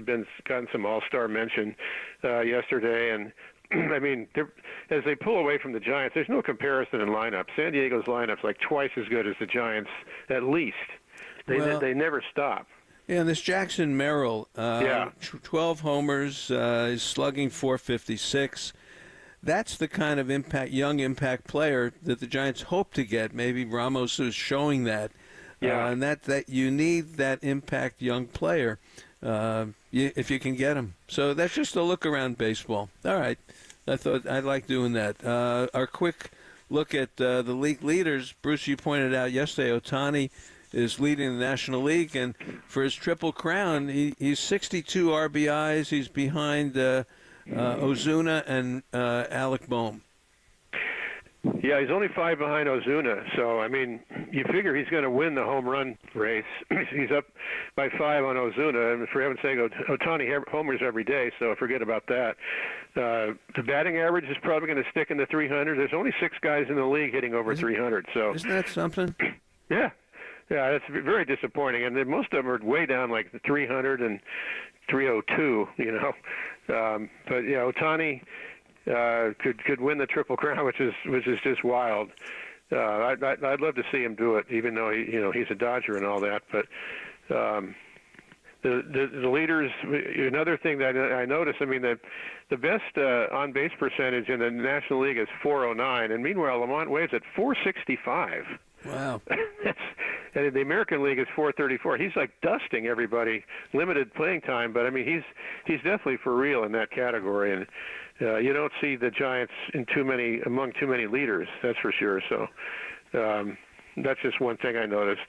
gotten some All-Star mention yesterday, and I mean, as they pull away from the Giants, there's no comparison in lineup. San Diego's lineup's like twice as good as the Giants, at least. They never stop. Yeah, and this Jackson Merrill, 12 homers, is slugging .456. That's the kind of young impact player that the Giants hope to get. Maybe Ramos is showing that. Yeah. And that you need that impact young player if you can get him. So that's just a look around baseball. All right. I thought I'd like doing that. Our quick look at the league leaders. Bruce, you pointed out yesterday, Ohtani is leading the National League, and for his Triple Crown, he's 62 RBIs. He's behind Ozuna and Alec Boehm. Yeah, he's only 5 behind Ozuna. So, I mean, you figure he's going to win the home run race. He's up by 5 on Ozuna. And for heaven's sake, Ohtani homers every day, so forget about that. The batting average is probably going to stick in the 300. There's only 6 guys in the league hitting over 300. So isn't that something? Yeah. Yeah, that's very disappointing. And then most of them are way down, like 300 and 302, you know. But, yeah, Ohtani could win the Triple Crown, which is just wild. I'd love to see him do it, even though he's a Dodger and all that. But the leaders, another thing that I noticed, I mean, the best on base percentage in the National League is .409, and meanwhile Lamont Wade's at .465. Wow. And the American League is .434. He's like dusting everybody. Limited playing time, but I mean he's definitely for real in that category. And you don't see the Giants among too many leaders. That's for sure. So that's just one thing I noticed.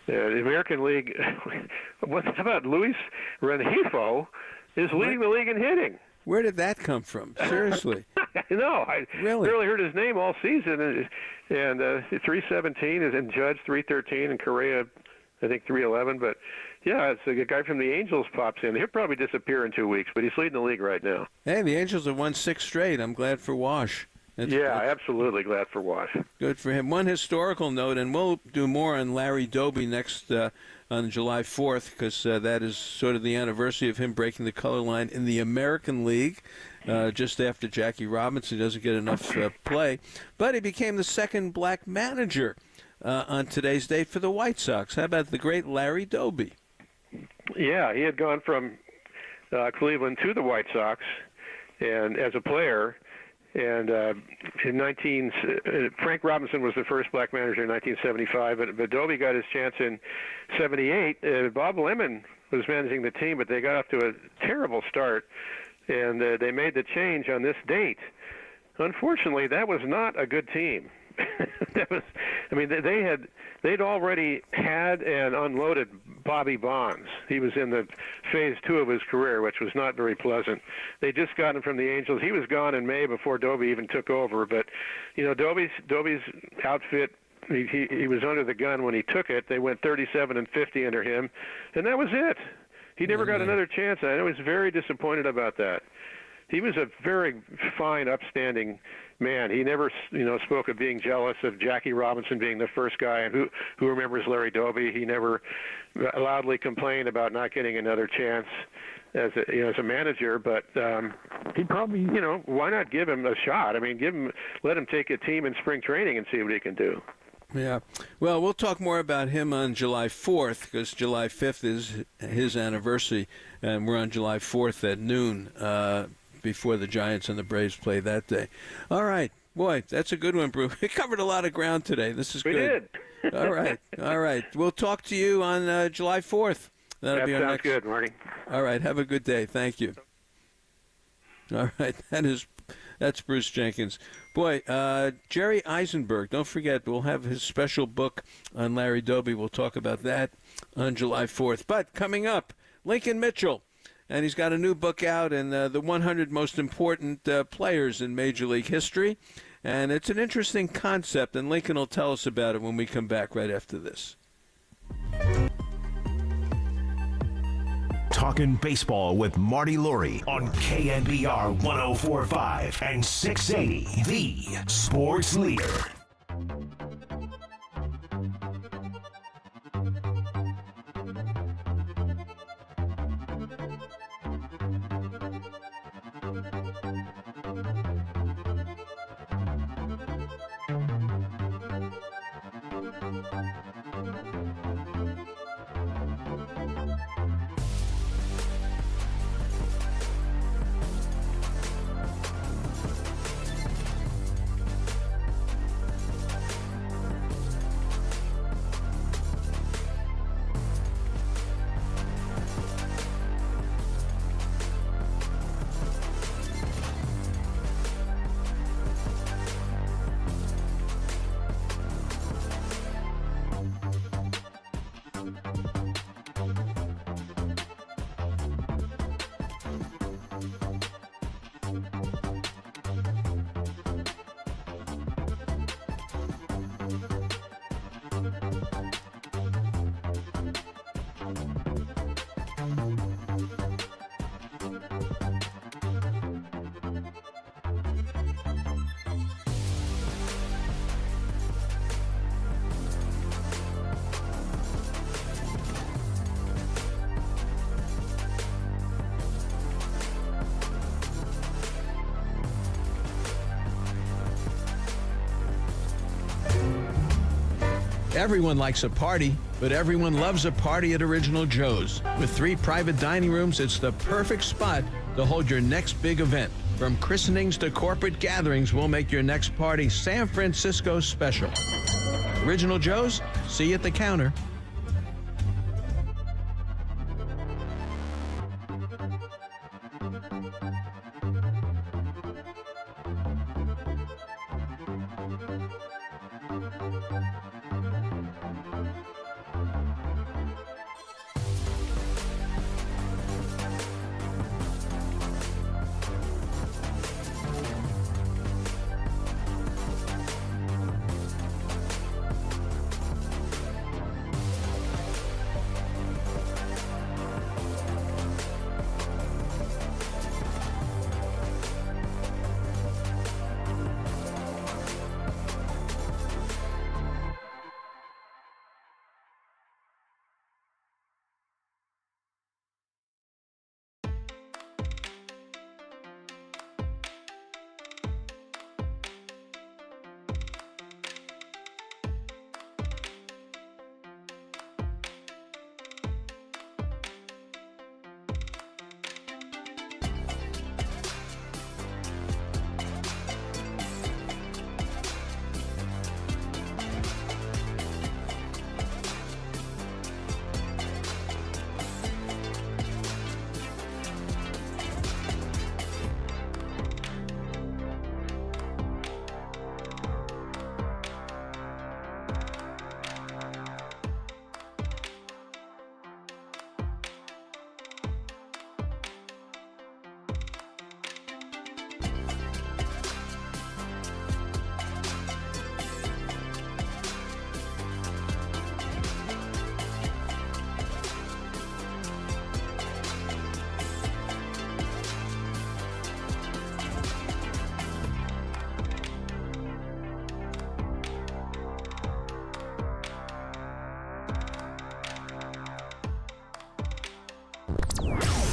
The American League. How about Luis Rengifo is leading the league in hitting? Where did that come from? Seriously. No, I really barely heard his name all season. And 317 is in Judge 313 and Correa, I think 311. But yeah, it's a guy from the Angels pops in. He'll probably disappear in 2 weeks, but he's leading the league right now. Hey, the Angels have won 6 straight. I'm glad for Wash. Absolutely glad for Wash. Good for him. One historical note, and we'll do more on Larry Doby next on July 4th, because that is sort of the anniversary of him breaking the color line in the American League just after Jackie Robinson doesn't get enough play. But he became the second black manager on today's date for the White Sox. How about the great Larry Doby? Yeah, he had gone from Cleveland to the White Sox and as a player. And Frank Robinson was the first black manager in 1975, but Doby got his chance in '78. Bob Lemon was managing the team, but they got off to a terrible start, and they made the change on this date. Unfortunately, that was not a good team. They'd already had and unloaded Bobby Bonds. He was in the phase 2 of his career, which was not very pleasant. They just got him from the Angels. He was gone in May before Doby even took over. But Doby's outfit, he was under the gun when he took it. They went 37-50 under him, and that was it. He never got another chance. I was very disappointed about that. He was a very fine, upstanding man. He never, spoke of being jealous of Jackie Robinson being the first guy, and who remembers Larry Doby. He never loudly complained about not getting another chance as a manager. But he probably, why not give him a shot? I mean, let him take a team in spring training and see what he can do. Yeah. Well, we'll talk more about him on July 4th, because July 5th is his anniversary, and we're on July 4th at noon. Before the Giants and the Braves play that day. All right. Boy, that's a good one, Bruce. We covered a lot of ground today. This is good. We did. All right. We'll talk to you on July 4th. That'll be our next. Sounds good, Marty. All right. Have a good day. Thank you. All right. That's Bruce Jenkins. Boy, Jerry Eisenberg, don't forget, we'll have his special book on Larry Doby. We'll talk about that on July 4th. But coming up, Lincoln Mitchell. And he's got a new book out, and the 100 most important players in Major League history. And it's an interesting concept, and Lincoln will tell us about it when we come back right after this. Talkin' Baseball with Marty Laurie on KNBR 104.5 and 680, the sports leader. Everyone likes a party, but everyone loves a party at Original Joe's. With 3 private dining rooms, it's the perfect spot to hold your next big event. From christenings to corporate gatherings, we'll make your next party San Francisco special. Original Joe's, see you at the counter.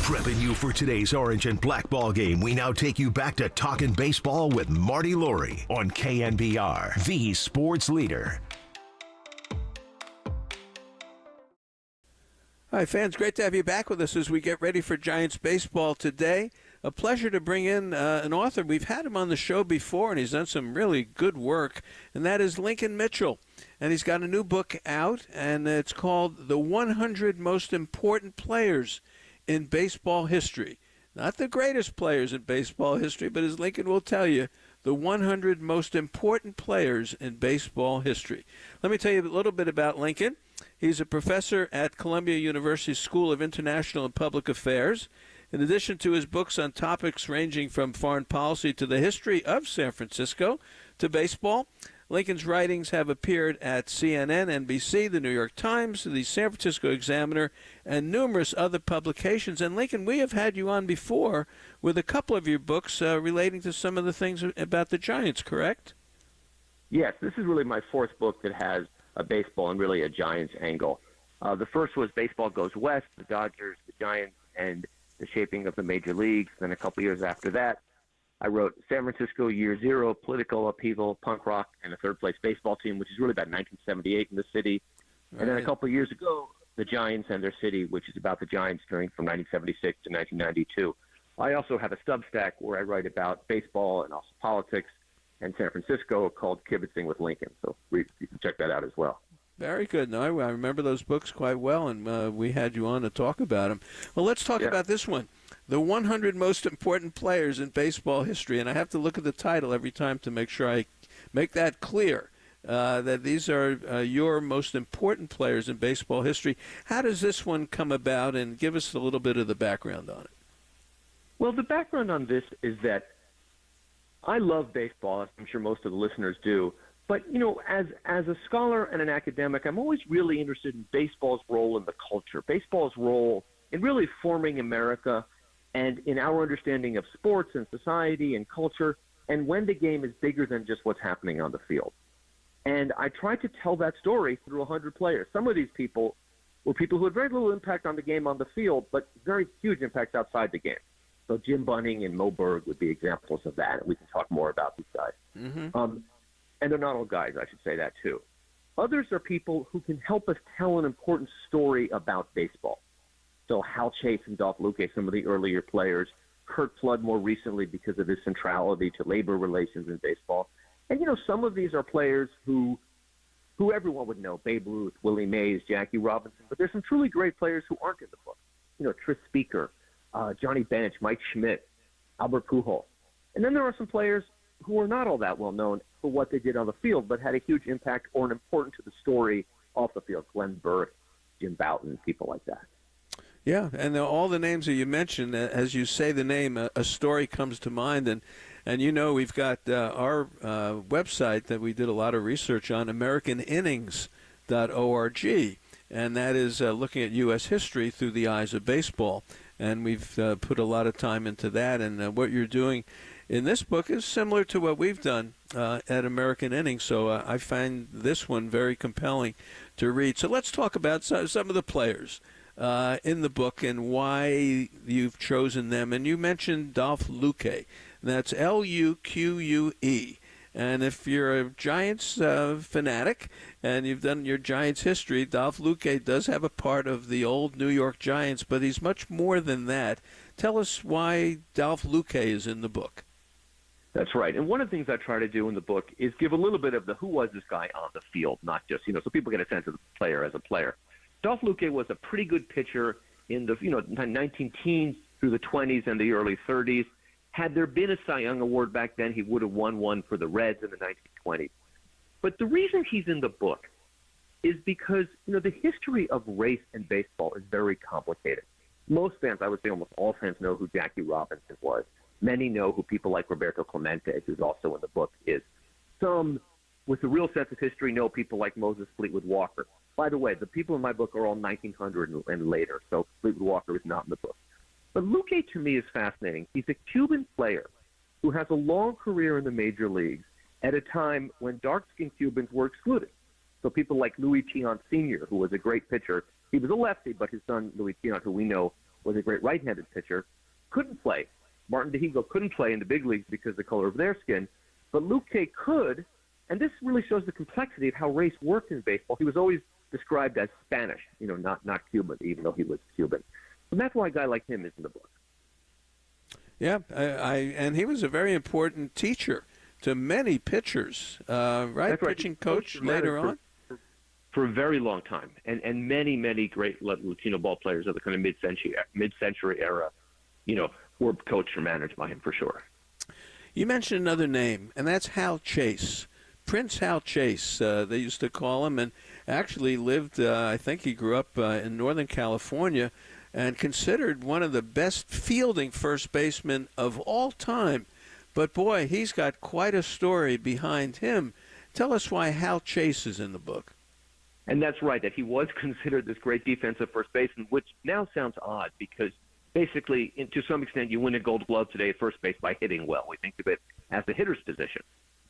Prepping you for today's orange and black ball game, we now take you back to Talkin' Baseball with Marty Laurie on KNBR, the sports leader. Hi, fans. Great to have you back with us as we get ready for Giants baseball today. A pleasure to bring in an author. We've had him on the show before, and he's done some really good work, and that is Lincoln Mitchell. And he's got a new book out, and it's called The 100 Most Important Players in Baseball History. Not the greatest players in baseball history, but as Lincoln will tell you, the 100 most important players in baseball history. Let me tell you a little bit about Lincoln. He's a professor at Columbia University School of International and Public Affairs. In addition to his books on topics ranging from foreign policy to the history of San Francisco to baseball, Lincoln's writings have appeared at CNN, NBC, the New York Times, the San Francisco Examiner, and numerous other publications. And Lincoln, we have had you on before with a couple of your books relating to some of the things about the Giants, correct? Yes, this is really my fourth book that has a baseball and really a Giants angle. The first was Baseball Goes West, the Dodgers, the Giants, and the shaping of the major leagues. Then a couple years after that, I wrote San Francisco Year Zero, Political Upheaval, Punk Rock, and a third-place baseball team, which is really about 1978 in the city. Right. And then a couple years ago, the Giants and their city, which is about the Giants during from 1976 to 1992. I also have a Substack where I write about baseball and also politics and San Francisco called Kibitzing with Lincoln. So you can check that out as well. Very good. No, I remember those books quite well, and we had you on to talk about them. Well, let's talk about this one, The 100 Most Important Players in Baseball History. And I have to look at the title every time to make sure I make that clear, that these are your most important players in baseball history. How does this one come about, and give us a little bit of the background on it? Well, the background on this is that I love baseball, as I'm sure most of the listeners do. But, you know, as a scholar and an academic, I'm always really interested in baseball's role in the culture, baseball's role in really forming America and in our understanding of sports and society and culture, and when the game is bigger than just what's happening on the field. And I tried to tell that story through 100 players. Some of these people were people who had very little impact on the game on the field, but very huge impacts outside the game. So Jim Bunning and Mo Berg would be examples of that, and we can talk more about these guys. Mm-hmm. And they're not all guys, I should say that too. Others are people who can help us tell an important story about baseball. So Hal Chase and Dolph Luque, some of the earlier players. Curt Flood more recently because of his centrality to labor relations in baseball. And, you know, some of these are players who everyone would know, Babe Ruth, Willie Mays, Jackie Robinson. But there's some truly great players who aren't in the book. You know, Tris Speaker, Johnny Bench, Mike Schmidt, Albert Pujols. And then there are some players who are not all that well known for what they did on the field, but had a huge impact or an important to the story off the field. Glenn Burke, Jim Bouton, people like that. Yeah, and all the names that you mentioned, as you say the name, a story comes to mind. And you know, we've got our website that we did a lot of research on, AmericanInnings.org, and that is looking at U.S. history through the eyes of baseball. And we've put a lot of time into that, and what you're doing in this book is similar to what we've done at American Innings, so I find this one very compelling to read. So let's talk about some of the players in the book and why you've chosen them. And you mentioned Dolph Luque. That's Luque. And if you're a Giants fanatic and you've done your Giants history, Dolph Luque does have a part of the old New York Giants, but he's much more than that. Tell us why Dolph Luque is in the book. That's right. And one of the things I try to do in the book is give a little bit of the who was this guy on the field, not just, you know, so people get a sense of the player as a player. Dolph Luque was a pretty good pitcher in the, 19 teens through the 20s and the early 30s. Had there been a Cy Young Award back then, he would have won one for the Reds in the 1920s. But the reason he's in the book is because, the history of race in baseball is very complicated. Most fans, I would say almost all fans, know who Jackie Robinson was. Many know who people like Roberto Clemente, who's also in the book, is. Some, with a real sense of history, know people like Moses Fleetwood Walker. By the way, the people in my book are all 1900 and later, so Fleetwood Walker is not in the book. But Luque, to me, is fascinating. He's a Cuban player who has a long career in the major leagues at a time when dark-skinned Cubans were excluded. So people like Luis Tiant Sr., who was a great pitcher, he was a lefty, but his son, Luis Tiant, who we know was a great right-handed pitcher, couldn't play. Martin DeHigo couldn't play in the big leagues because of the color of their skin, but Luque could, and this really shows the complexity of how race worked in baseball. He was always described as Spanish, not Cuban, even though he was Cuban. And that's why a guy like him is in the book. Yeah, and he was a very important teacher to many pitchers, right? That's right. Pitching coach later on? For a very long time. And many, many great Latino ball players of the kind of mid-century era, were coached or managed by him for sure. You mentioned another name, and that's Hal Chase. Prince Hal Chase, they used to call him, and actually lived, I think he grew up in Northern California, and considered one of the best fielding first basemen of all time. But boy, he's got quite a story behind him. Tell us why Hal Chase is in the book. And that's right, that he was considered this great defensive first baseman, which now sounds odd because basically, to some extent, you win a Gold Glove today at first base by hitting well. We think of it as the hitter's position.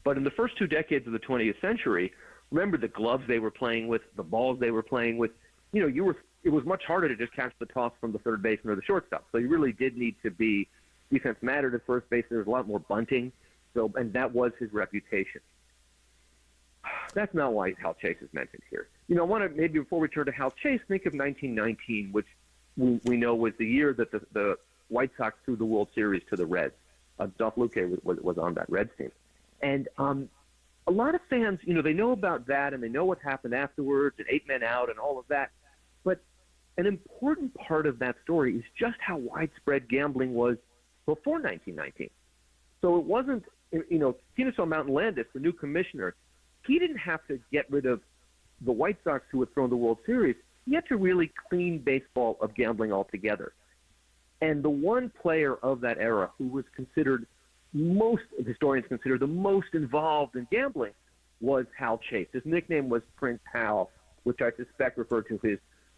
But in the first 2 decades of the 20th century, remember the gloves they were playing with, the balls they were playing with. It was much harder to just catch the toss from the third baseman or the shortstop. So you really did need to be defense mattered at first base. There was a lot more bunting, and that was his reputation. That's not why Hal Chase is mentioned here. I want to maybe before we turn to Hal Chase, think of 1919, which we know was the year that the White Sox threw the World Series to the Reds. Duff Luque was on that Reds team. And a lot of fans, they know about that and they know what happened afterwards and 8 men out and all of that. But an important part of that story is just how widespread gambling was before 1919. So it wasn't, Kennesaw Mountain Landis, the new commissioner, he didn't have to get rid of the White Sox who had thrown the World Series. He had to really clean baseball of gambling altogether. And the one player of that era who was considered, most historians consider the most involved in gambling, was Hal Chase. His nickname was Prince Hal, which I suspect referred to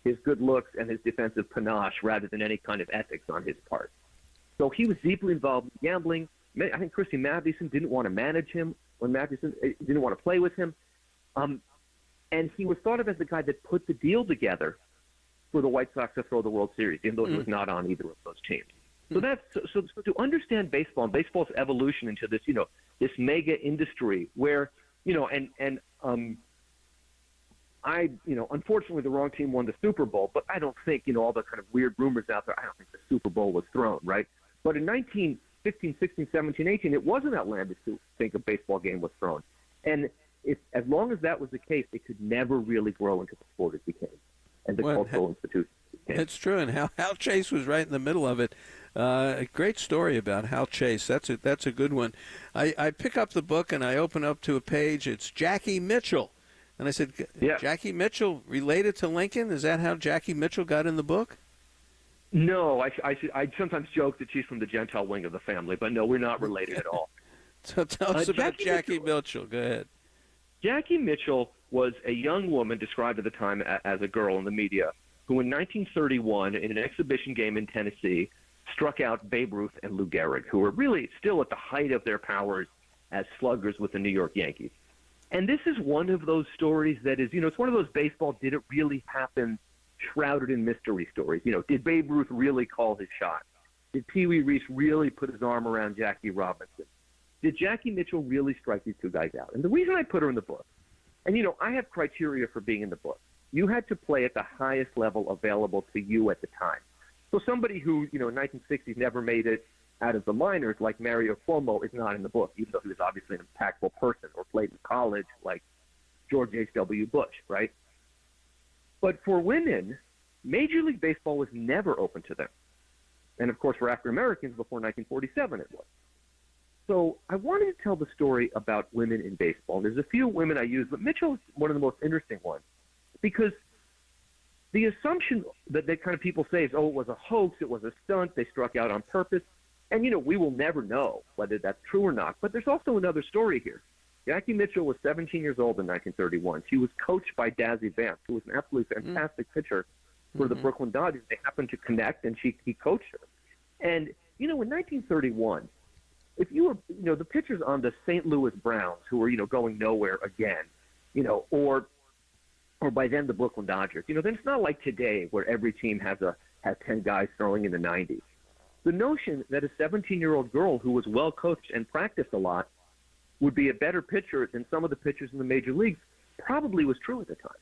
his good looks and his defensive panache rather than any kind of ethics on his part. So he was deeply involved in gambling. I think Christy Mathewson didn't want to manage him when Mathewson didn't want to play with him. And he was thought of as the guy that put the deal together for the White Sox to throw the World Series, even though he was not on either of those teams. So so to understand baseball and baseball's evolution into this, this mega industry where, unfortunately the wrong team won the Super Bowl, but I don't think, all the kind of weird rumors out there, I don't think the Super Bowl was thrown, right? But in 1915, 16, 17, 18, it wasn't outlandish to think a baseball game was thrown. And as long as that was the case, it could never really grow into the sport it became and the cultural institution it became. That's true, and Hal Chase was right in the middle of it. A great story about Hal Chase. That's a good one. I pick up the book and I open up to a page. It's Jackie Mitchell. And I said, yeah. Jackie Mitchell related to Lincoln? Is that how Jackie Mitchell got in the book? No, I sometimes joke that she's from the Gentile wing of the family, but no, we're not related at all. So tell us about Jackie Mitchell. Go ahead. Jackie Mitchell was a young woman described at the time as a girl in the media who in 1931 in an exhibition game in Tennessee struck out Babe Ruth and Lou Gehrig, who were really still at the height of their powers as sluggers with the New York Yankees. And this is one of those stories that is, it's one of those baseball did it really happen shrouded in mystery stories. Did Babe Ruth really call his shot? Did Pee Wee Reese really put his arm around Jackie Robinson? Did Jackie Mitchell really strike these two guys out? And the reason I put her in the book, and I have criteria for being in the book. You had to play at the highest level available to you at the time. So somebody who, in 1960s never made it out of the minors, like Mario Cuomo, is not in the book, even though he was obviously an impactful person or played in college like George H.W. Bush, right? But for women, Major League Baseball was never open to them. And, of course, for African Americans, before 1947 it was. So I wanted to tell the story about women in baseball. And there's a few women I use, but Mitchell is one of the most interesting ones because the assumption that kind of people say is, it was a hoax, it was a stunt, they struck out on purpose. And, we will never know whether that's true or not. But there's also another story here. Jackie Mitchell was 17 years old in 1931. She was coached by Dazzy Vance, who was an absolutely fantastic pitcher for the Brooklyn Dodgers. They happened to connect, and he coached her. And, in 1931, if you were, the pitchers on the St. Louis Browns who were, going nowhere again, or by then the Brooklyn Dodgers, then it's not like today where every team has 10 guys throwing in the 90s. The notion that a 17-year-old girl who was well coached and practiced a lot would be a better pitcher than some of the pitchers in the major leagues probably was true at the time.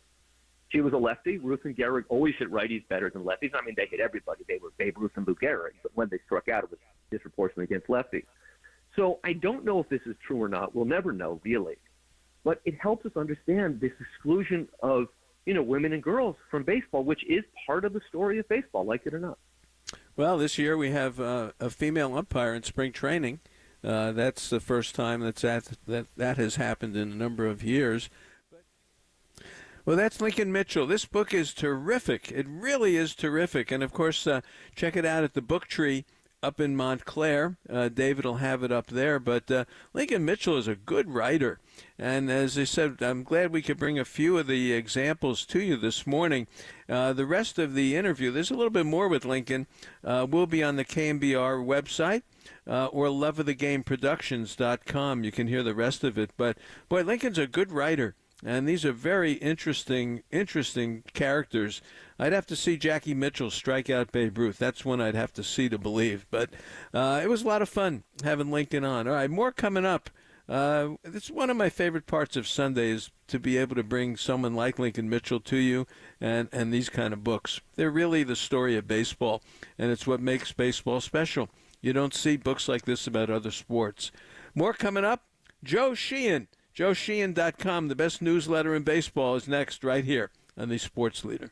She was a lefty. Ruth and Gehrig always hit righties better than lefties. I mean, they hit everybody. They were Babe Ruth and Lou Gehrig, but when they struck out, it was disproportionately against lefties. So I don't know if this is true or not. We'll never know, really. But it helps us understand this exclusion of, women and girls from baseball, which is part of the story of baseball, like it or not. Well, this year we have a female umpire in spring training. That's the first time that has happened in a number of years. Well, that's Lincoln Mitchell. This book is terrific. It really is terrific. And, of course, check it out at the Book Tree. up in Montclair. David will have it up there. But Lincoln Mitchell is a good writer. And as I said, I'm glad we could bring a few of the examples to you this morning. The rest of the interview, there's a little bit more with Lincoln, will be on the KNBR website or loveofthegameproductions.com. You can hear the rest of it. But, boy, Lincoln's a good writer. And these are very interesting characters. I'd have to see Jackie Mitchell strike out Babe Ruth. That's one I'd have to see to believe. But it was a lot of fun having Lincoln on. All right, more coming up. It's one of my favorite parts of Sunday is to be able to bring someone like Lincoln Mitchell to you and these kind of books. They're really the story of baseball, and it's what makes baseball special. You don't see books like this about other sports. More coming up. Joe Sheehan. JoeSheehan.com, the best newsletter in baseball, is next right here on the Sports Leader.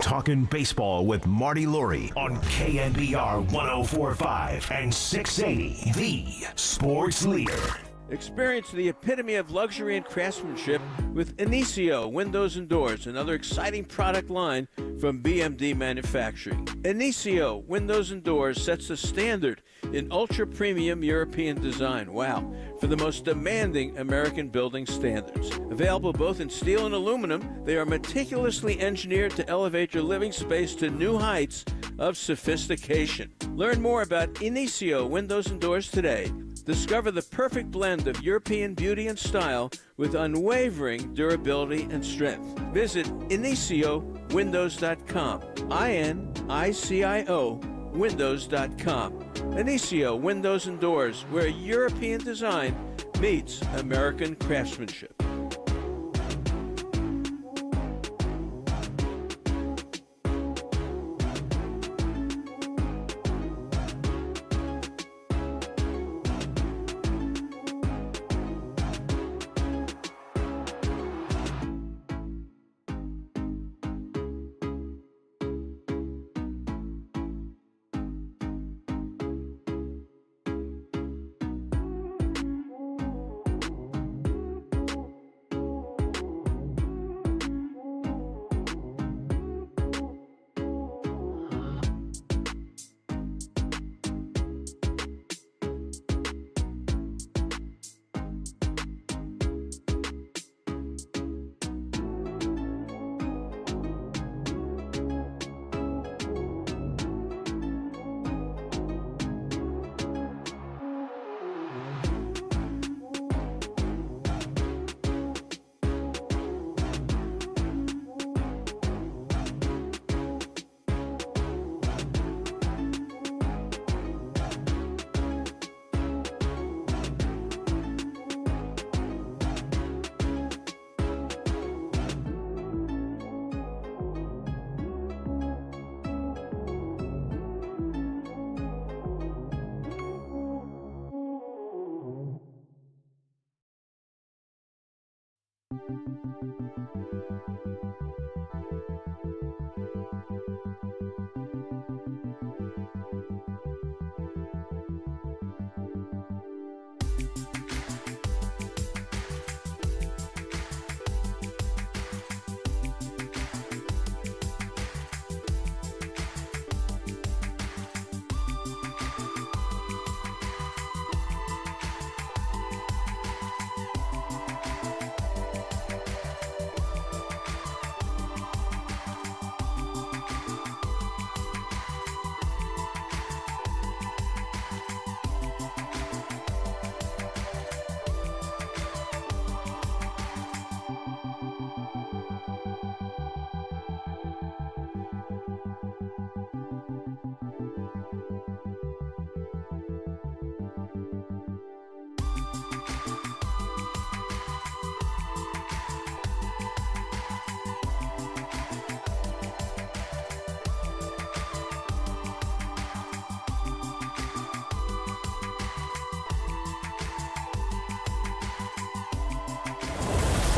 Talking baseball with Marty Laurie on KNBR 104.5 and 680, the Sports Leader. Experience the epitome of luxury and craftsmanship with Inicio Windows and Doors, another exciting product line from BMD Manufacturing. Inicio Windows and Doors sets the standard in ultra-premium European design. Wow. For the most demanding American building standards. Available both in steel and aluminum, they are meticulously engineered to elevate your living space to new heights of sophistication. Learn more about Inicio Windows and Doors today. Discover the perfect blend of European beauty and style with unwavering durability and strength. Visit InicioWindows.com. INICIO Windows.com. Inicio Windows and Doors, where European design meets American craftsmanship.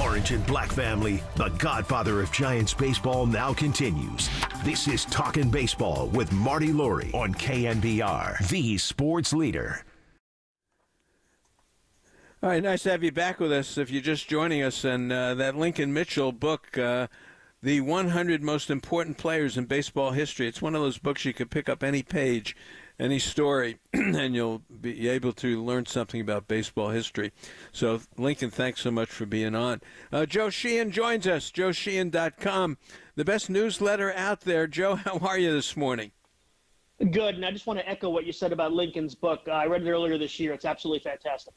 Orange and Black family, the godfather of Giants baseball, now continues. This is Talkin' Baseball with Marty Laurie on KNBR, the Sports Leader. All right, nice to have you back with us if you're just joining us. And that Lincoln Mitchell book, The 100 Most Important Players in Baseball History, it's one of those books you could pick up any page any story, and you'll be able to learn something about baseball history. So, Lincoln, thanks so much for being on. Joe Sheehan joins us, joesheehan.com, the best newsletter out there. Joe, how are you this morning? Good, and I just want to echo what you said about Lincoln's book. I read it earlier this year. It's absolutely fantastic.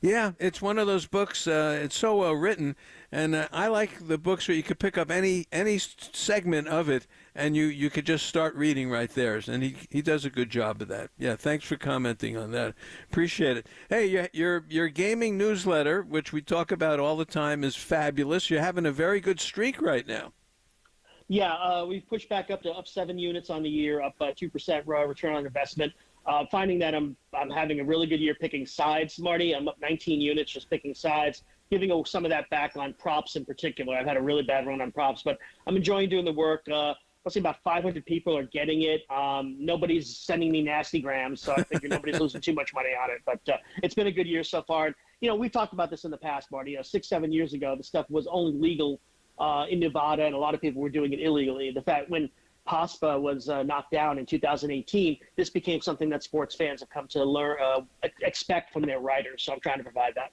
Yeah, it's one of those books. It's so well written, and I like the books where you could pick up any segment of it, and you could just start reading right there. And he does a good job of that. Yeah, thanks for commenting on that. Appreciate it. Hey, your gaming newsletter, which we talk about all the time, is fabulous. You're having a very good streak right now. Yeah, we've pushed back up 7 units on the year, up 2% return on investment. Finding that I'm having a really good year picking sides, Marty. I'm up 19 units just picking sides, giving some of that back on props in particular. I've had a really bad run on props, but I'm enjoying doing the work. Let's say about 500 people are getting it. Nobody's sending me nasty grams, so I figure nobody's losing too much money on it. But it's been a good year so far. And, we've talked about this in the past, Marty. 6-7 years ago, the stuff was only legal in Nevada, and a lot of people were doing it illegally. The fact when PASPA was knocked down in 2018, this became something that sports fans have come to learn, expect from their writers. So I'm trying to provide that.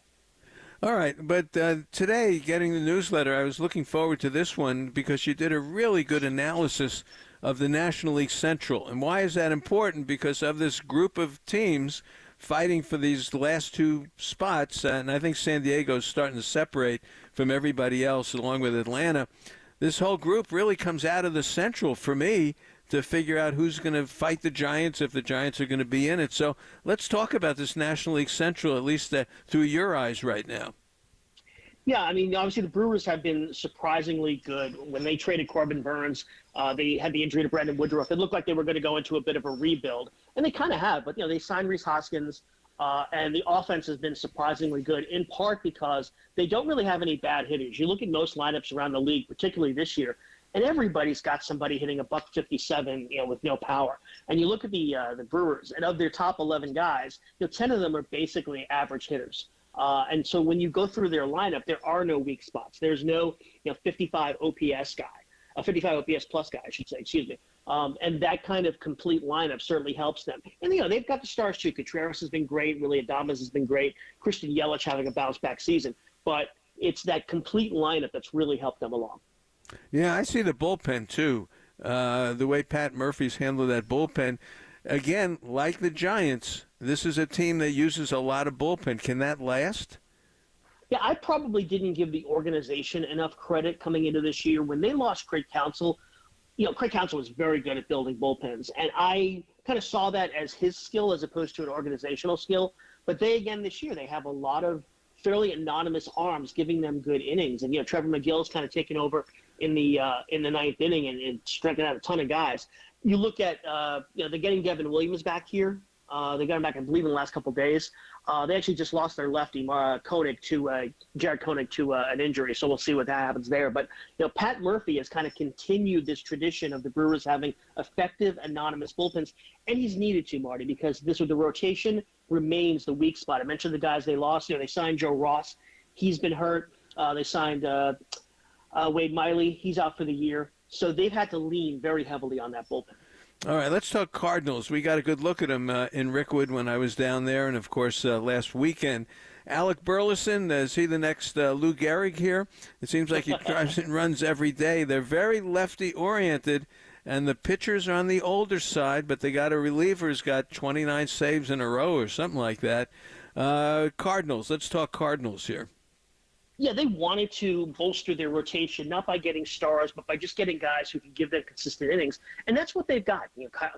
All right, but today, getting the newsletter, I was looking forward to this one because you did a really good analysis of the National League Central. And why is that important? Because of this group of teams fighting for these last two spots, and I think San Diego's starting to separate from everybody else along with Atlanta. This whole group really comes out of the Central for me to figure out who's going to fight the Giants, if the Giants are going to be in it. So let's talk about this National League Central, at least through your eyes right now. Yeah, I mean, obviously the Brewers have been surprisingly good. When they traded Corbin Burns, they had the injury to Brandon Woodruff. It looked like they were going to go into a bit of a rebuild, and they kind of have. But, they signed Rhys Hoskins, and the offense has been surprisingly good, in part because they don't really have any bad hitters. You look at most lineups around the league, particularly this year, and everybody's got somebody hitting a $157, with no power. And you look at the Brewers, and of their top 11 guys, 10 of them are basically average hitters. And so when you go through their lineup, there are no weak spots. There's no 55 OPS guy, a 55 OPS plus guy, I should say, excuse me. And that kind of complete lineup certainly helps them. And, they've got the stars too. Contreras has been great. Willie Adames has been great. Christian Yelich having a bounce-back season. But it's that complete lineup that's really helped them along. Yeah, I see the bullpen too. The way Pat Murphy's handled that bullpen. Again, like the Giants, this is a team that uses a lot of bullpen. Can that last? Yeah, I probably didn't give the organization enough credit coming into this year. When they lost Craig Counsell, Craig Counsell was very good at building bullpens, and I kind of saw that as his skill as opposed to an organizational skill. But this year, they have a lot of fairly anonymous arms giving them good innings. And, Trevor McGill's kind of taken over in the ninth inning and striking out a ton of guys. You look at, they're getting Devin Williams back here. They got him back, I believe, in the last couple of days. They actually just lost their lefty, Jared Koenig, to an injury, so we'll see what that happens there. But, Pat Murphy has kind of continued this tradition of the Brewers having effective, anonymous bullpens, and he's needed to, Marty, because the rotation remains the weak spot. I mentioned the guys they lost. They signed Joe Ross. He's been hurt. They signed Wade Miley. He's out for the year. So they've had to lean very heavily on that bullpen. All right, let's talk Cardinals. We got a good look at them in Rickwood when I was down there, and, of course, last weekend. Alec Burleson, is he the next Lou Gehrig here? It seems like he drives and runs every day. They're very lefty-oriented, and the pitchers are on the older side, but they got a reliever who's got 29 saves in a row or something like that. Cardinals, let's talk Cardinals here. Yeah, they wanted to bolster their rotation, not by getting stars, but by just getting guys who can give them consistent innings. And that's what they've got.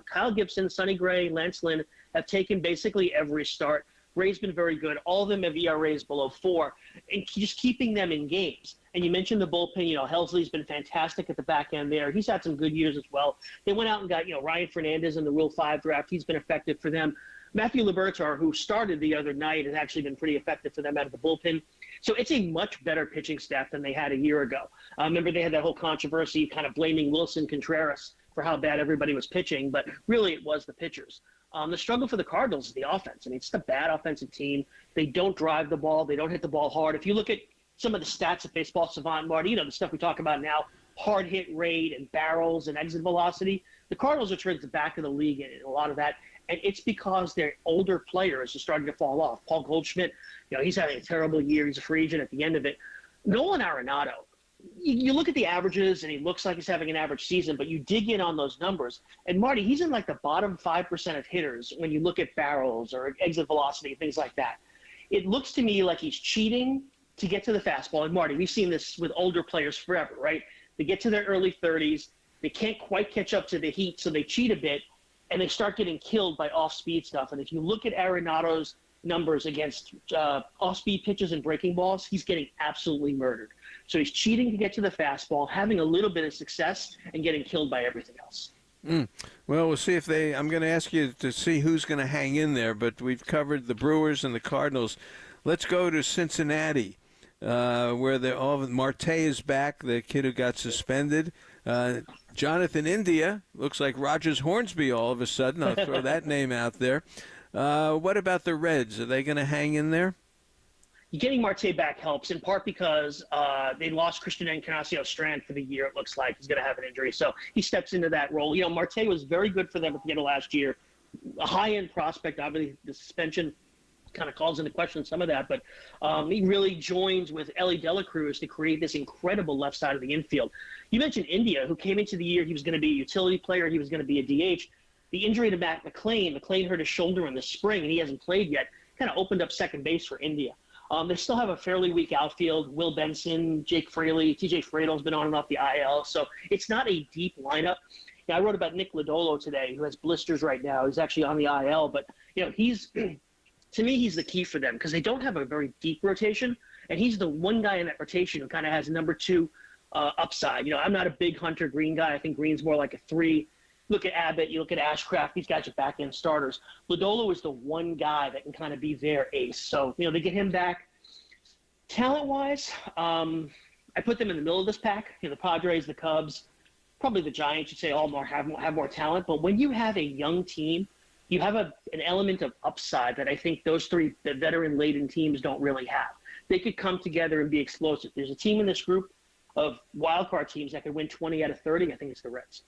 Kyle Gibson, Sonny Gray, Lance Lynn have taken basically every start. Ray's been very good. All of them have ERAs below 4, and just keeping them in games. And you mentioned the bullpen. Helsley's been fantastic at the back end there. He's had some good years as well. They went out and got, Ryan Fernandez in the Rule 5 draft. He's been effective for them. Matthew Liberatore, who started the other night, has actually been pretty effective for them out of the bullpen. So it's a much better pitching staff than they had a year ago. Remember, they had that whole controversy kind of blaming Wilson Contreras for how bad everybody was pitching, but really it was the pitchers. The struggle for the Cardinals is the offense. I mean, it's a bad offensive team. They don't drive the ball. They don't hit the ball hard. If you look at some of the stats at Baseball Savant, Marty, the stuff we talk about now, hard hit rate and barrels and exit velocity, the Cardinals are towards the back of the league in a lot of that. And it's because their older players are starting to fall off. Paul Goldschmidt, he's having a terrible year. He's a free agent at the end of it. Nolan Arenado, you look at the averages, and he looks like he's having an average season, but you dig in on those numbers. And, Marty, he's in like the bottom 5% of hitters when you look at barrels or exit velocity, things like that. It looks to me like he's cheating to get to the fastball. And, Marty, we've seen this with older players forever, right? They get to their early 30s. They can't quite catch up to the heat, so they cheat a bit, and they start getting killed by off-speed stuff. And if you look at Arenado's numbers against off-speed pitches and breaking balls, he's getting absolutely murdered. So he's cheating to get to the fastball, having a little bit of success, and getting killed by everything else. Well, we'll see if I'm going to ask you to see who's going to hang in there, but we've covered the Brewers and the Cardinals. Let's go to Cincinnati, where Marte is back, the kid who got suspended. Jonathan India, looks like Rogers Hornsby all of a sudden. I'll throw that name out there. What about the Reds? Are they going to hang in there? Getting Marte back helps, in part because they lost Christian Encarnacion-Strand for the year. It looks like he's going to have an injury, so he steps into that role. Marte was very good for them at the end of last year. A high-end prospect. Obviously, the suspension kind of calls into question some of that, but he really joins with Ellie De La Cruz to create this incredible left side of the infield. You mentioned India, who came into the year, he was going to be a utility player, he was going to be a DH. The injury to Matt McClain hurt his shoulder in the spring, and he hasn't played yet, kind of opened up second base for India. They still have a fairly weak outfield. Will Benson, Jake Fraley, TJ Fradle's been on and off the IL, so it's not a deep lineup. I wrote about Nick Lodolo today, who has blisters right now. He's actually on the IL, but he's to me, he's the key for them because they don't have a very deep rotation, and he's the one guy in that rotation who kind of has number 2 upside. I'm not a big Hunter Green guy. I think Green's more like a 3. Look at Abbott, you look at Ashcraft, these guys are back-end starters. Lodolo is the one guy that can kind of be their ace. So, they get him back. Talent-wise, I put them in the middle of this pack. The Padres, the Cubs, probably the Giants, you'd say all more have more talent. But when you have a young team, you have an element of upside that I think those 3 the veteran-laden teams don't really have. They could come together and be explosive. There's a team in this group of wildcard teams that could win 20 out of 30. I think it's the Reds.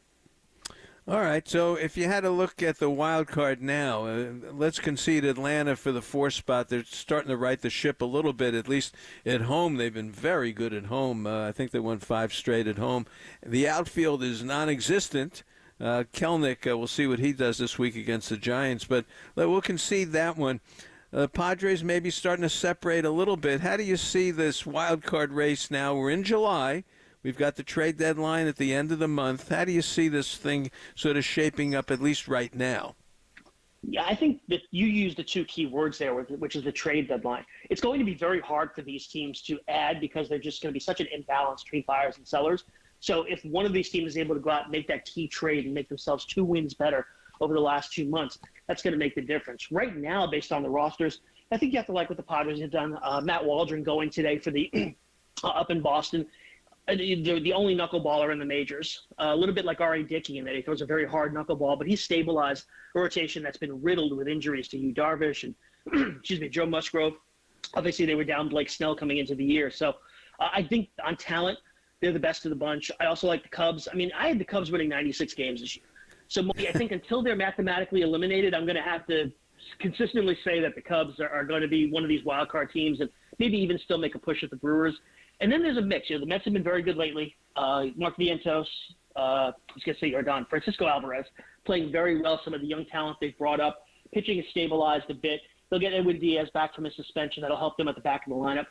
All right, so if you had to look at the wild card now, let's concede Atlanta for the 4th spot. They're starting to right the ship a little bit, at least at home. They've been very good at home. I think they won 5 straight at home. The outfield is non-existent. Kelnick, we'll see what he does this week against the Giants, but we'll concede that one. Padres maybe starting to separate a little bit. How do you see this wild card race now? We're in July. We've got the trade deadline at the end of the month. How do you see this thing sort of shaping up, at least right now? Yeah, I think that you used the 2 key words there, which is the trade deadline. It's going to be very hard for these teams to add because they're just going to be such an imbalance between buyers and sellers. So if one of these teams is able to go out and make that key trade and make themselves 2 wins better over the last 2 months, that's going to make the difference. Right now, based on the rosters, I think you have to like what the Padres have done. Matt Waldron going today for the up in Boston. They're the only knuckleballer in the majors, a little bit like R.A. Dickey in that he throws a very hard knuckleball, but he's stabilized a rotation that's been riddled with injuries to Yu Darvish and Joe Musgrove. Obviously, they were down Blake Snell coming into the year. So I think on talent, they're the best of the bunch. I also like the Cubs. I had the Cubs winning 96 games this year. So I think until they're mathematically eliminated, I'm going to have to consistently say that the Cubs are going to be one of these wild card teams and maybe even still make a push at the Brewers. And then there's a mix. The Mets have been very good lately. Mark Vientos, I was going to say Jordan, Francisco Alvarez, playing very well. Some of the young talent they've brought up. Pitching has stabilized a bit. They'll get Edwin Diaz back from his suspension. That'll help them at the back of the lineup.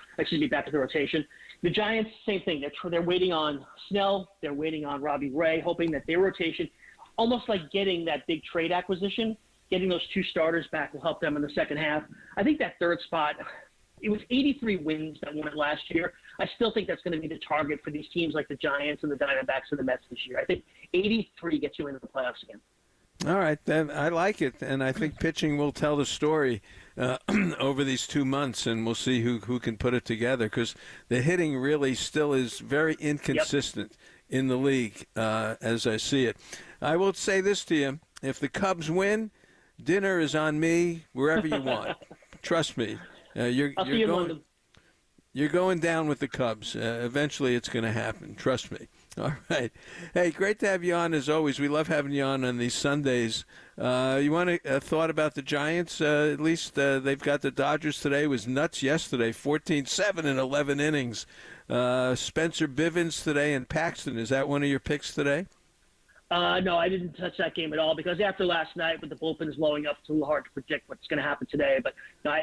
Back of the rotation. The Giants, same thing. They're waiting on Snell. They're waiting on Robbie Ray, hoping that their rotation, almost like getting that big trade acquisition, getting those 2 starters back will help them in the second half. I think that 3rd spot, it was 83 wins that won it last year. I still think that's going to be the target for these teams like the Giants and the Diamondbacks and the Mets this year. I think 83 gets you into the playoffs again. All right, then I like it, and I think pitching will tell the story over these 2 months, and we'll see who can put it together because the hitting really still is very inconsistent in the league as I see it. I will say this to you. If the Cubs win, dinner is on me wherever you want. Trust me. You're going down with the Cubs. Eventually it's going to happen. Trust me. All right. Hey, great to have you on as always. We love having you on these Sundays. You want a thought about the Giants? At least they've got the Dodgers today. It was nuts yesterday, 14-7 in 11 innings. Spencer Bivens today and Paxton. Is that one of your picks today? No, I didn't touch that game at all because after last night with the bullpens blowing up, it's a little hard to predict what's going to happen today. But no,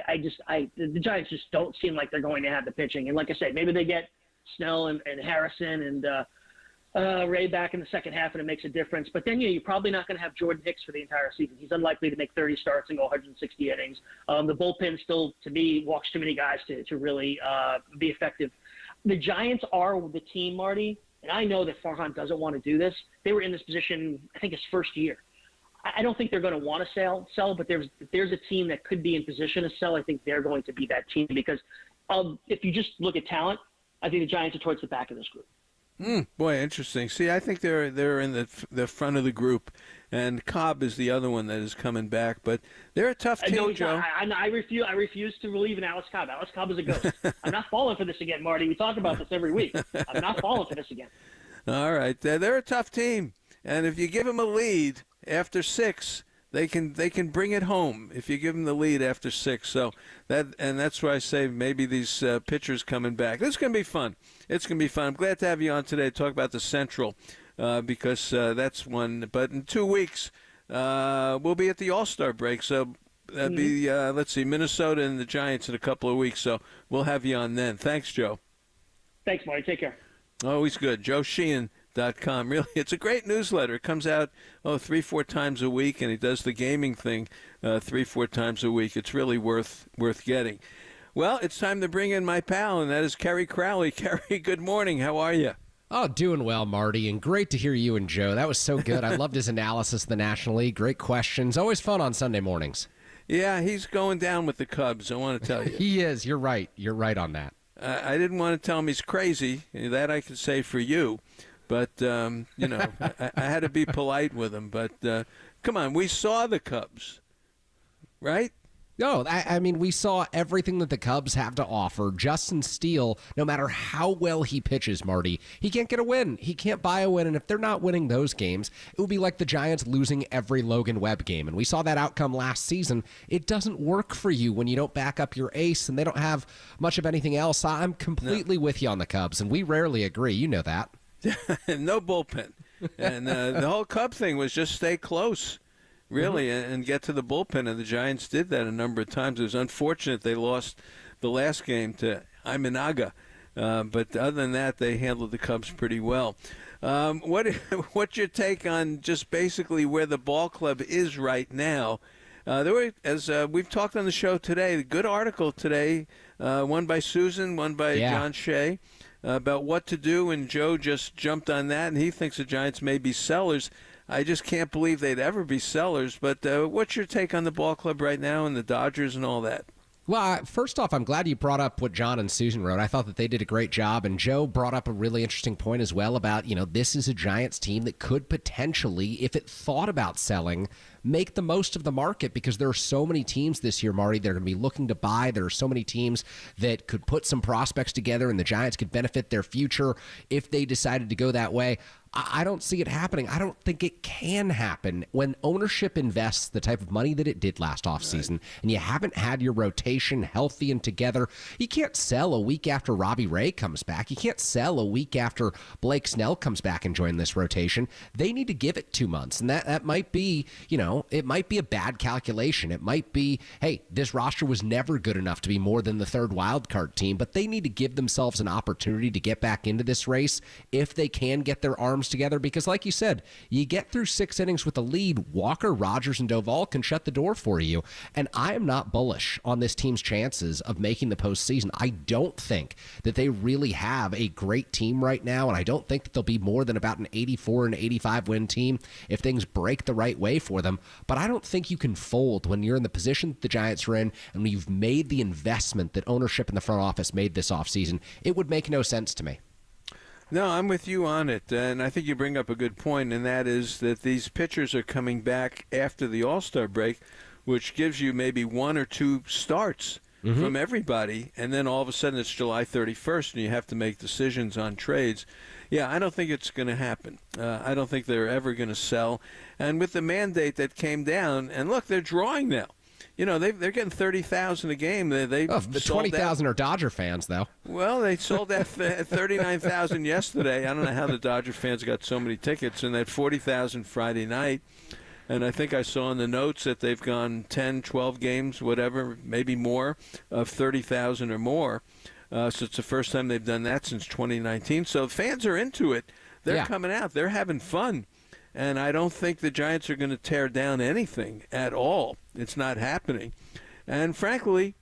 the Giants just don't seem like they're going to have the pitching. And like I said, maybe they get Snell and Harrison and Ray back in the second half, and it makes a difference. But then, you're probably not going to have Jordan Hicks for the entire season. He's unlikely to make 30 starts and go 160 innings. The bullpen still, to me, walks too many guys to really be effective. The Giants are the team, Marty, and I know that Farhan doesn't want to do this. They were in this position, I think, his first year. I don't think they're going to want to sell, but if there's a team that could be in position to sell, I think they're going to be that team because if you just look at talent, I think the Giants are towards the back of this group. Boy, interesting. See, I think they're in the front of the group, and Cobb is the other one that is coming back. But they're a tough team, no, Joe. I refuse to believe in Alex Cobb. Alex Cobb is a ghost. I'm not falling for this again, Marty. We talk about this every week. I'm not falling for this again. All right, they're a tough team, and if you give them a lead after 6, they can bring it home. If you give them the lead after 6, so that's why I say maybe these pitchers coming back. This is gonna be fun. It's going to be fun. I'm glad to have you on today to talk about the Central because that's one. But in 2 weeks, we'll be at the All-Star break. So that'll be, let's see, Minnesota and the Giants in a couple of weeks. So we'll have you on then. Thanks, Joe. Thanks, Marty. Take care. Always good. JoeSheehan.com. Really, it's a great newsletter. It comes out 3-4 times a week, and he does the gaming thing 3-4 times a week. It's really worth getting. Well, it's time to bring in my pal, and that is Kerry Crowley. Kerry, good morning. How are you? Oh, doing well, Marty, and great to hear you and Joe. That was so good. I loved his analysis of the National League. Great questions. Always fun on Sunday mornings. Yeah, he's going down with the Cubs, I want to tell you. He is. You're right. You're right on that. I didn't want to tell him he's crazy. That I can say for you. But, I had to be polite with him. But, come on, we saw the Cubs, right? No, I mean, we saw everything that the Cubs have to offer. Justin Steele, no matter how well he pitches, Marty, he can't get a win. He can't buy a win. And if they're not winning those games, it would be like the Giants losing every Logan Webb game. And we saw that outcome last season. It doesn't work for you when you don't back up your ace and they don't have much of anything else. I'm completely with you on the Cubs, and we rarely agree. You know that. No bullpen. And the whole Cub thing was just stay close. Really, and get to the bullpen, and the Giants did that a number of times. It was unfortunate they lost the last game to Iminaga, but other than that, they handled the Cubs pretty well. What's your take on just basically where the ball club is right now? There were, as we've talked on the show today, a good article today, one by Susan, one by John Shea, about what to do, and Joe just jumped on that, and he thinks the Giants may be sellers. I just can't believe they'd ever be sellers. But what's your take on the ball club right now and the Dodgers and all that? Well, first off, I'm glad you brought up what John and Susan wrote. I thought that they did a great job, and Joe brought up a really interesting point as well about, this is a Giants team that could potentially, if it thought about selling, make the most of the market because there are so many teams this year, Marty, that are going to be looking to buy. There are so many teams that could put some prospects together, and the Giants could benefit their future if they decided to go that way. I don't see it happening. I don't think it can happen when ownership invests the type of money that it did last offseason, and you haven't had your rotation healthy and together. You can't sell a week after Robbie Ray comes back. You can't sell a week after Blake Snell comes back and join this rotation. They need to give it 2 months, and that might be, it might be a bad calculation. It might be, hey, this roster was never good enough to be more than the third wild card team, but they need to give themselves an opportunity to get back into this race if they can get their arms together, because like you said, you get through 6 innings with a lead, Walker, Rogers, and Doval can shut the door for you. And I am not bullish on this team's chances of making the postseason. I don't think that they really have a great team right now, and I don't think that they'll be more than about an 84 and 85 win team if things break the right way for them. But I don't think you can fold when you're in the position that the Giants are in and when you've made the investment that ownership in the front office made this offseason. It would make no sense to me. No, I'm with you on it, and I think you bring up a good point, and that is that these pitchers are coming back after the All-Star break, which gives you maybe 1 or 2 starts from everybody, and then all of a sudden it's July 31st and you have to make decisions on trades. Yeah, I don't think it's going to happen. I don't think they're ever going to sell. And with the mandate that came down, and look, they're drawing now. You know, they're getting 30,000 a game. The 20,000 are Dodger fans, though. Well, they sold that 39,000 yesterday. I don't know how the Dodger fans got so many tickets, and that 40,000 Friday night. And I think I saw in the notes that they've gone 10, 12 games, whatever, maybe more, of 30,000 or more. So it's the first time they've done that since 2019. So fans are into it. They're coming out. They're having fun. And I don't think the Giants are going to tear down anything at all. It's not happening. And frankly,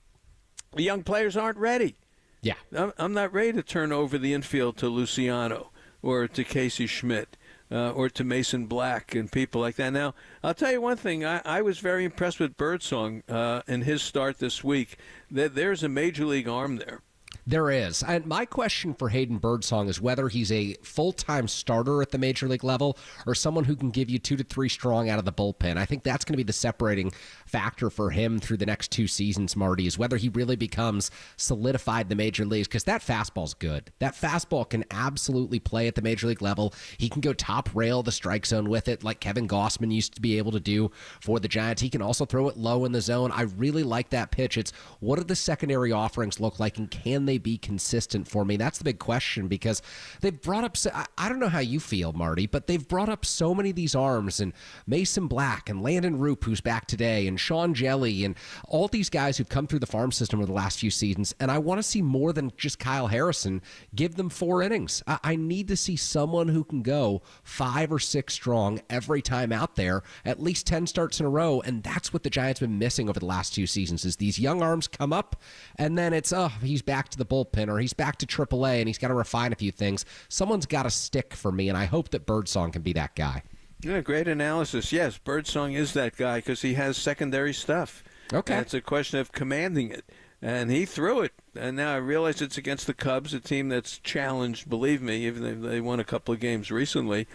the young players aren't ready. Yeah. I'm not ready to turn over the infield to Luciano or to Casey Schmidt or to Mason Black and people like that. Now, I'll tell you one thing. I was very impressed with Birdsong in his start this week. There's a major league arm there. There is. And my question for Hayden Birdsong is whether he's a full-time starter at the major league level or someone who can give you 2 to 3 strong out of the bullpen. I think that's going to be the separating factor for him through the next 2 seasons, Marty, is whether he really becomes solidified in the major leagues, because that fastball's good. That fastball can absolutely play at the major league level. He can go top rail the strike zone with it like Kevin Gossman used to be able to do for the Giants. He can also throw it low in the zone. I really like that pitch. It's what do the secondary offerings look like, and can they be consistent for me? That's the big question, because they've brought up, I don't know how you feel, Marty, but they've brought up so many of these arms, and Mason Black and Landon Roop, who's back today, and Sean Jelly, and all these guys who've come through the farm system over the last few seasons, and I want to see more than just Kyle Harrison. Give them 4 innings. I need to see someone who can go 5 or 6 strong every time out there, at least 10 starts in a row, and that's what the Giants have been missing over the last 2 seasons, is these young arms come up, and then it's, he's back to the bullpen, or he's back to AAA, and he's got to refine a few things. Someone's got to stick for me, and I hope that Birdsong can be that guy. Yeah, great analysis. Yes, Birdsong is that guy because he has secondary stuff. Okay. And it's a question of commanding it. And he threw it. And now I realize it's against the Cubs, a team that's challenged, believe me, even though they won a couple of games recently.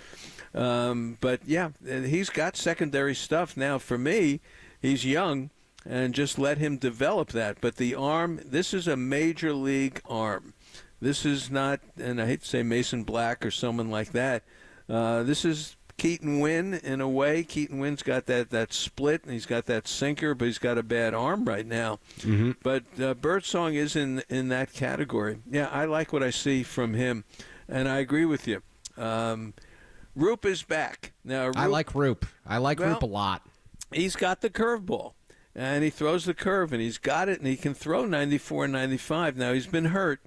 But, yeah, he's got secondary stuff. Now, for me, he's young, and just let him develop that. But the arm, this is a major league arm. This is not, and I hate to say Mason Black or someone like that. This is Keaton Wynn in a way. Keaton Wynn's got that split, and he's got that sinker, but he's got a bad arm right now. Mm-hmm. But Birdsong is in that category. Yeah, I like what I see from him, and I agree with you. Roop is back. Now, I like Roop. I like Roop a lot. He's got the curveball, and he throws the curve, and he's got it, and he can throw 94, 95. Now, he's been hurt,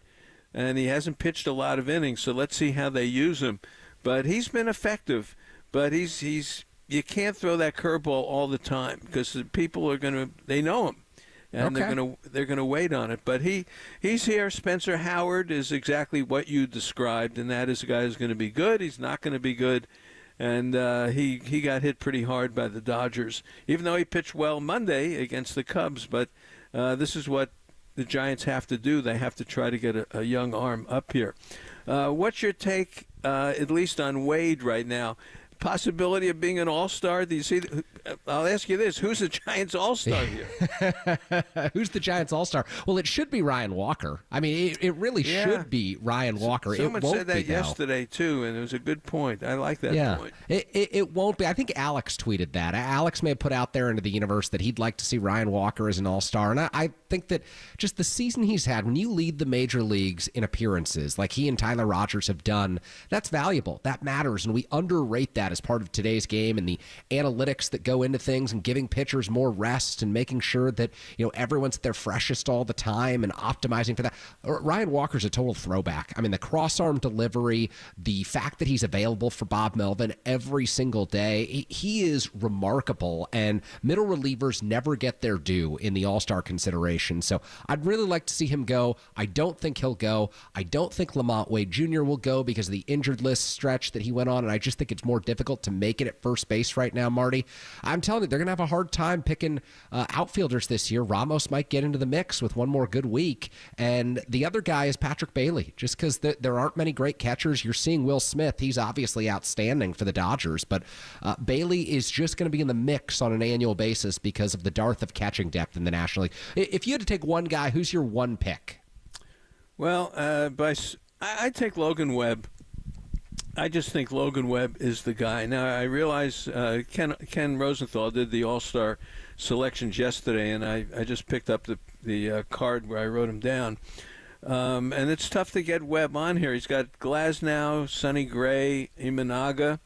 and he hasn't pitched a lot of innings, so let's see how they use him. But he's been effective, but he's you can't throw that curveball all the time because people are they know him, and they're gonna wait on it. But he's here. Spencer Howard is exactly what you described, and that is a guy who's going to be good. He's not going to be good. And he got hit pretty hard by the Dodgers, even though he pitched well Monday against the Cubs. But this is what the Giants have to do. They have to try to get a young arm up here. What's your take, at least on Wade right now? Possibility of being an all-star? Do you see? I'll ask you this: who's the Giants' all-star here? Who's the Giants' all-star? Well, it should be Ryan Walker. I mean, it really should be Ryan Walker. Someone it won't said that be, yesterday too, and it was a good point. I like that point. It won't be. I think Alex tweeted that. Alex may have put out there into the universe that he'd like to see Ryan Walker as an all-star, and I think that just the season he's had, when you lead the major leagues in appearances like he and Tyler Rogers have done, that's valuable. That matters, and we underrate that as part of today's game and the analytics that go into things and giving pitchers more rest and making sure that everyone's at their freshest all the time and optimizing for that. Ryan Walker's a total throwback. I mean, the cross-arm delivery, the fact that he's available for Bob Melvin every single day, he is remarkable, and middle relievers never get their due in the all-star consideration. So I'd really like to see him go. I don't think he'll go. I don't think Lamont Wade Jr. will go because of the injured list stretch that he went on, and I just think it's more difficult to make it at first base right now, Marty. I'm telling you, they're going to have a hard time picking outfielders this year. Ramos might get into the mix with one more good week, and the other guy is Patrick Bailey, just because there aren't many great catchers. You're seeing Will Smith. He's obviously outstanding for the Dodgers, but Bailey is just going to be in the mix on an annual basis because of the dearth of catching depth in the National League. If you had to take one guy, who's your one pick? Well, I take Logan Webb. I just think Logan Webb is the guy. Now, I realize Ken Rosenthal did the All-Star selections yesterday, and I just picked up the card where I wrote him down. And it's tough to get Webb on here. He's got Glasnow, Sonny Gray, Imanaga.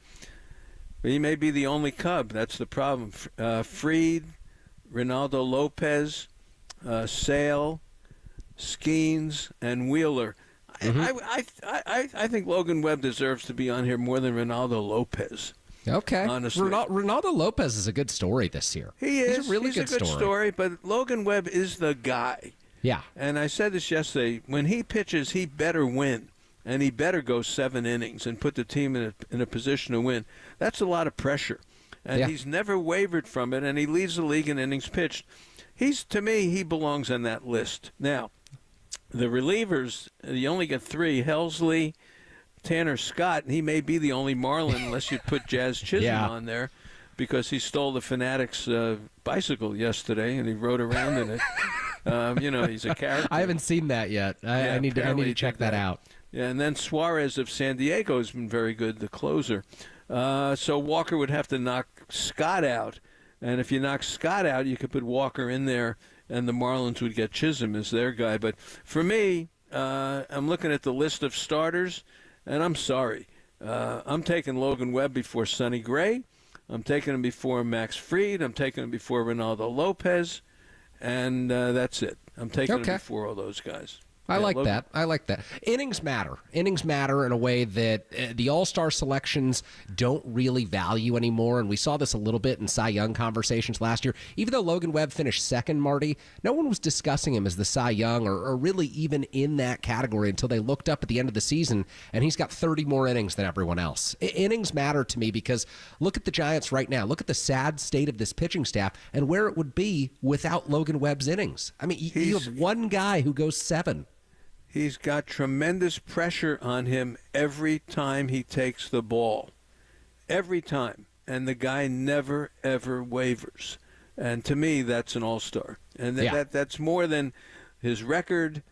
But he may be the only Cub. That's the problem. Fried, Ronaldo Lopez, Sale, Skeens, and Wheeler. I think Logan Webb deserves to be on here more than Ronaldo Lopez. Okay. Honestly. Ronaldo Lopez is a good story this year. He is. He's a really good story, but Logan Webb is the guy. Yeah. And I said this yesterday. When he pitches, he better win. And he better go 7 innings and put the team in a position to win. That's a lot of pressure. And he's never wavered from it, and he leads the league in innings pitched. To me, he belongs on that list. Now, the relievers, you only get 3, Helsley, Tanner Scott, and he may be the only Marlin unless you put Jazz Chisholm on there because he stole the Fanatics bicycle yesterday, and he rode around in it. He's a character. I haven't seen that yet. I need to check that out. Yeah, and then Suarez of San Diego has been very good, the closer. So Walker would have to knock Scott out. And if you knock Scott out, you could put Walker in there, and the Marlins would get Chisholm as their guy. But for me, I'm looking at the list of starters, and I'm sorry. I'm taking Logan Webb before Sonny Gray. I'm taking him before Max Fried. I'm taking him before Ronaldo Lopez. And that's it. I'm taking him before all those guys. I like that. Innings matter. Innings matter in a way that the All-Star selections don't really value anymore, and we saw this a little bit in Cy Young conversations last year. Even though Logan Webb finished second, Marty, no one was discussing him as the Cy Young or really even in that category until they looked up at the end of the season, and he's got 30 more innings than everyone else. Innings matter to me because look at the Giants right now. Look at the sad state of this pitching staff and where it would be without Logan Webb's innings. I mean, you have one guy who goes 7. He's got tremendous pressure on him every time he takes the ball. Every time. And the guy never, ever wavers. And to me, that's an all-star. And that's more than his record.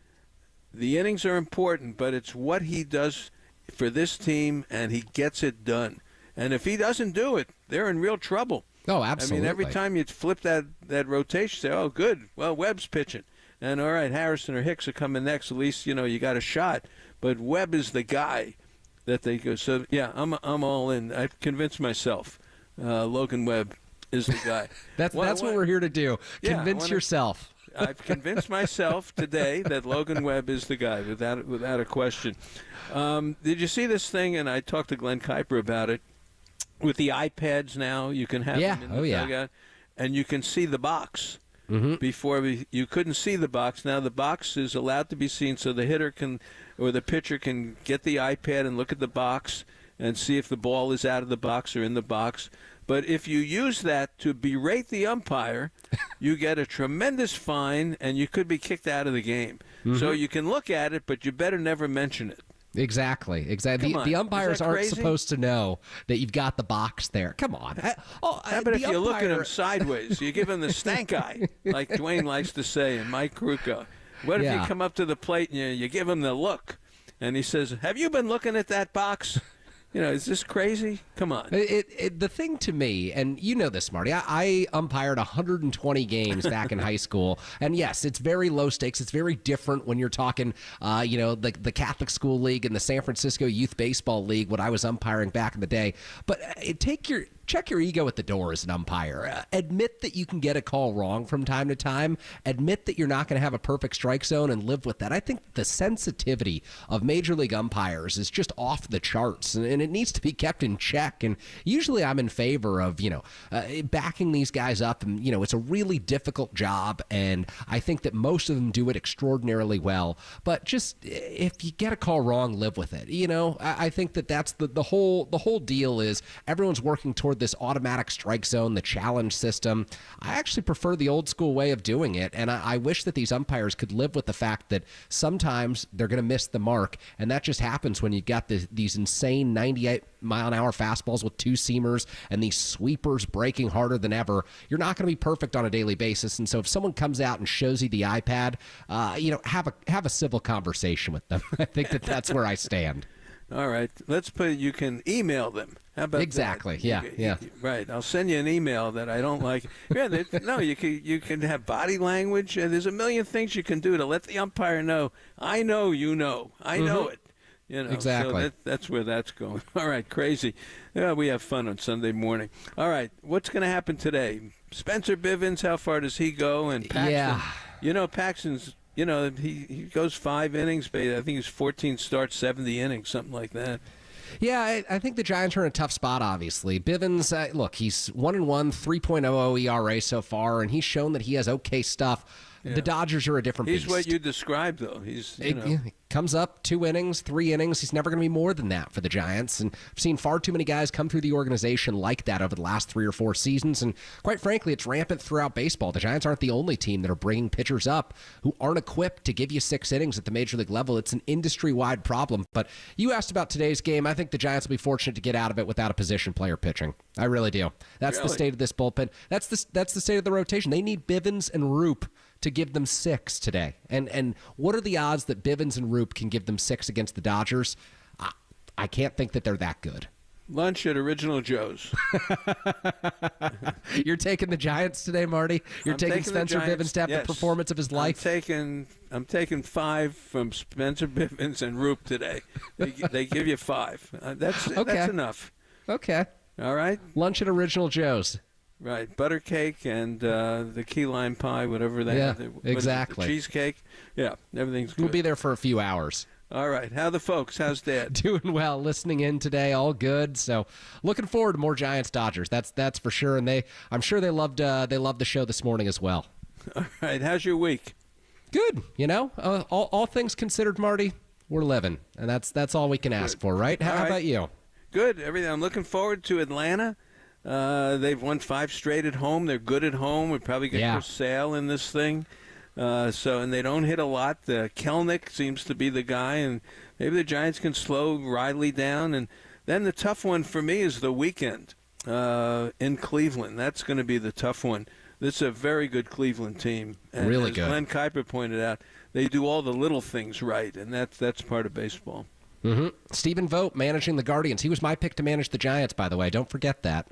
The innings are important, but it's what he does for this team, and he gets it done. And if he doesn't do it, they're in real trouble. Oh, absolutely. I mean, every time you flip that rotation, say, oh, good, well, Webb's pitching. And all right, Harrison or Hicks are coming next. At least you got a shot. But Webb is the guy that they go. So yeah, I'm all in. I've convinced myself. Logan Webb is the guy. That's what we're here to do. Convince yourself. I've convinced myself today that Logan Webb is the guy without a question. Did you see this thing? And I talked to Glen Kuiper about it. With the iPads now, you can have them in the dugout, and you can see the box. Before you couldn't see the box. Now the box is allowed to be seen, so the hitter or the pitcher can get the iPad and look at the box and see if the ball is out of the box or in the box. But if you use that to berate the umpire, you get a tremendous fine and you could be kicked out of the game. So you can look at it, but you better never mention it. Exactly. The umpires aren't supposed to know that you've got the box there. Come on. How about if you look at him sideways? You give him the stank eye, like Dwayne likes to say, and Mike Krukow. What if you come up to the plate and you give him the look, and he says, have you been looking at that box? Is this crazy? Come on. The thing to me, and you know this, Marty, I umpired 120 games back in high school. And yes, it's very low stakes. It's very different when you're talking, the Catholic School League and the San Francisco Youth Baseball League, what I was umpiring back in the day. But check your ego at the door as an umpire. Admit that you can get a call wrong from time to time. Admit that you're not going to have a perfect strike zone and live with that. I think the sensitivity of Major League umpires is just off the charts, and it needs to be kept in check. And usually I'm in favor of, backing these guys up. And, it's a really difficult job, and I think that most of them do it extraordinarily well. But just if you get a call wrong, live with it. I think that's the whole deal is everyone's working toward this automatic strike zone, the challenge system. I actually prefer the old school way of doing it, and I wish that these umpires could live with the fact that sometimes they're going to miss the mark, and that just happens when you've got these insane 98-mile-an-hour fastballs with two seamers and these sweepers breaking harder than ever, you're not going to be perfect on a daily basis. And so if someone comes out and shows you the iPad, have a civil conversation with them. I think that's where I stand. All right. Let's put you can email them. How about exactly? That? Yeah. Right. I'll send you an email that I don't like. Yeah. No, you can have body language, and there's a million things you can do to let the umpire know. I know you know. I know it. Exactly. So that's where that's going. All right. Crazy. Yeah, we have fun on Sunday morning. All right. What's going to happen today? Spencer Bivens. How far does he go? And Paxton. Yeah. Paxton's. He goes 5 innings, but I think he's 14 starts, 70 innings, something like that. Yeah, I think the Giants are in a tough spot, obviously. Bivens, look, he's 1-1, 3.00 ERA so far, and he's shown that he has okay stuff. Yeah. The Dodgers are a different beast. He's what you described, though. He comes up 2 innings, 3 innings. He's never going to be more than that for the Giants. And I've seen far too many guys come through the organization like that over the last 3 or 4 seasons. And quite frankly, it's rampant throughout baseball. The Giants aren't the only team that are bringing pitchers up who aren't equipped to give you 6 innings at the major league level. It's an industry-wide problem. But you asked about today's game. I think the Giants will be fortunate to get out of it without a position player pitching. I really do. That's the state of this bullpen. That's the state of the rotation. They need Bivens and Roop to give them 6 today. And what are the odds that Bivens and Roop can give them 6 against the Dodgers? I can't think that they're that good. Lunch at Original Joe's. You're taking the Giants today, Marty? You're taking Spencer Bivens to have the performance of his life? I'm taking 5 from Spencer Bivens and Roop today. They give you 5. That's enough. Okay. All right. Lunch at Original Joe's. Right, butter cake and the key lime pie, whatever they have. Exactly. The cheesecake. Yeah, everything's good. We'll be there for a few hours. All right. How the folks? How's Dad? Doing well. Listening in today. All good. So looking forward to more Giants Dodgers. That's for sure. And I'm sure they loved the show this morning as well. All right. How's your week? Good. All things considered, Marty, we're living, and that's all we can ask for, right? How about you? Good. Everything. I'm looking forward to Atlanta. They've won 5 straight at home. They're good at home. We probably get Chris Sale in this thing. And they don't hit a lot. Kelnick seems to be the guy, and maybe the Giants can slow Riley down. And then the tough one for me is the weekend in Cleveland. That's going to be the tough one. This is a very good Cleveland team. And really as good. Glen Kuiper pointed out, they do all the little things right, and that's part of baseball. Mm-hmm. Stephen Vogt managing the Guardians. He was my pick to manage the Giants, by the way. Don't forget that.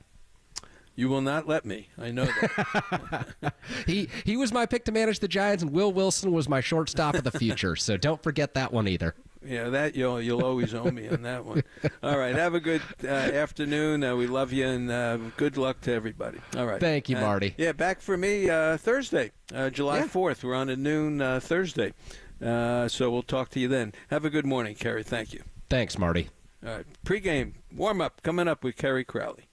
You will not let me. I know that. He was my pick to manage the Giants, and Will Wilson was my shortstop of the future. So don't forget that one either. Yeah, that you'll always owe me on that one. All right, have a good afternoon. We love you, and good luck to everybody. All right. Thank you, Marty. Back for me Thursday, July 4th. We're on a noon Thursday. So we'll talk to you then. Have a good morning, Kerry. Thank you. Thanks, Marty. All right, pregame warm-up coming up with Kerry Crowley.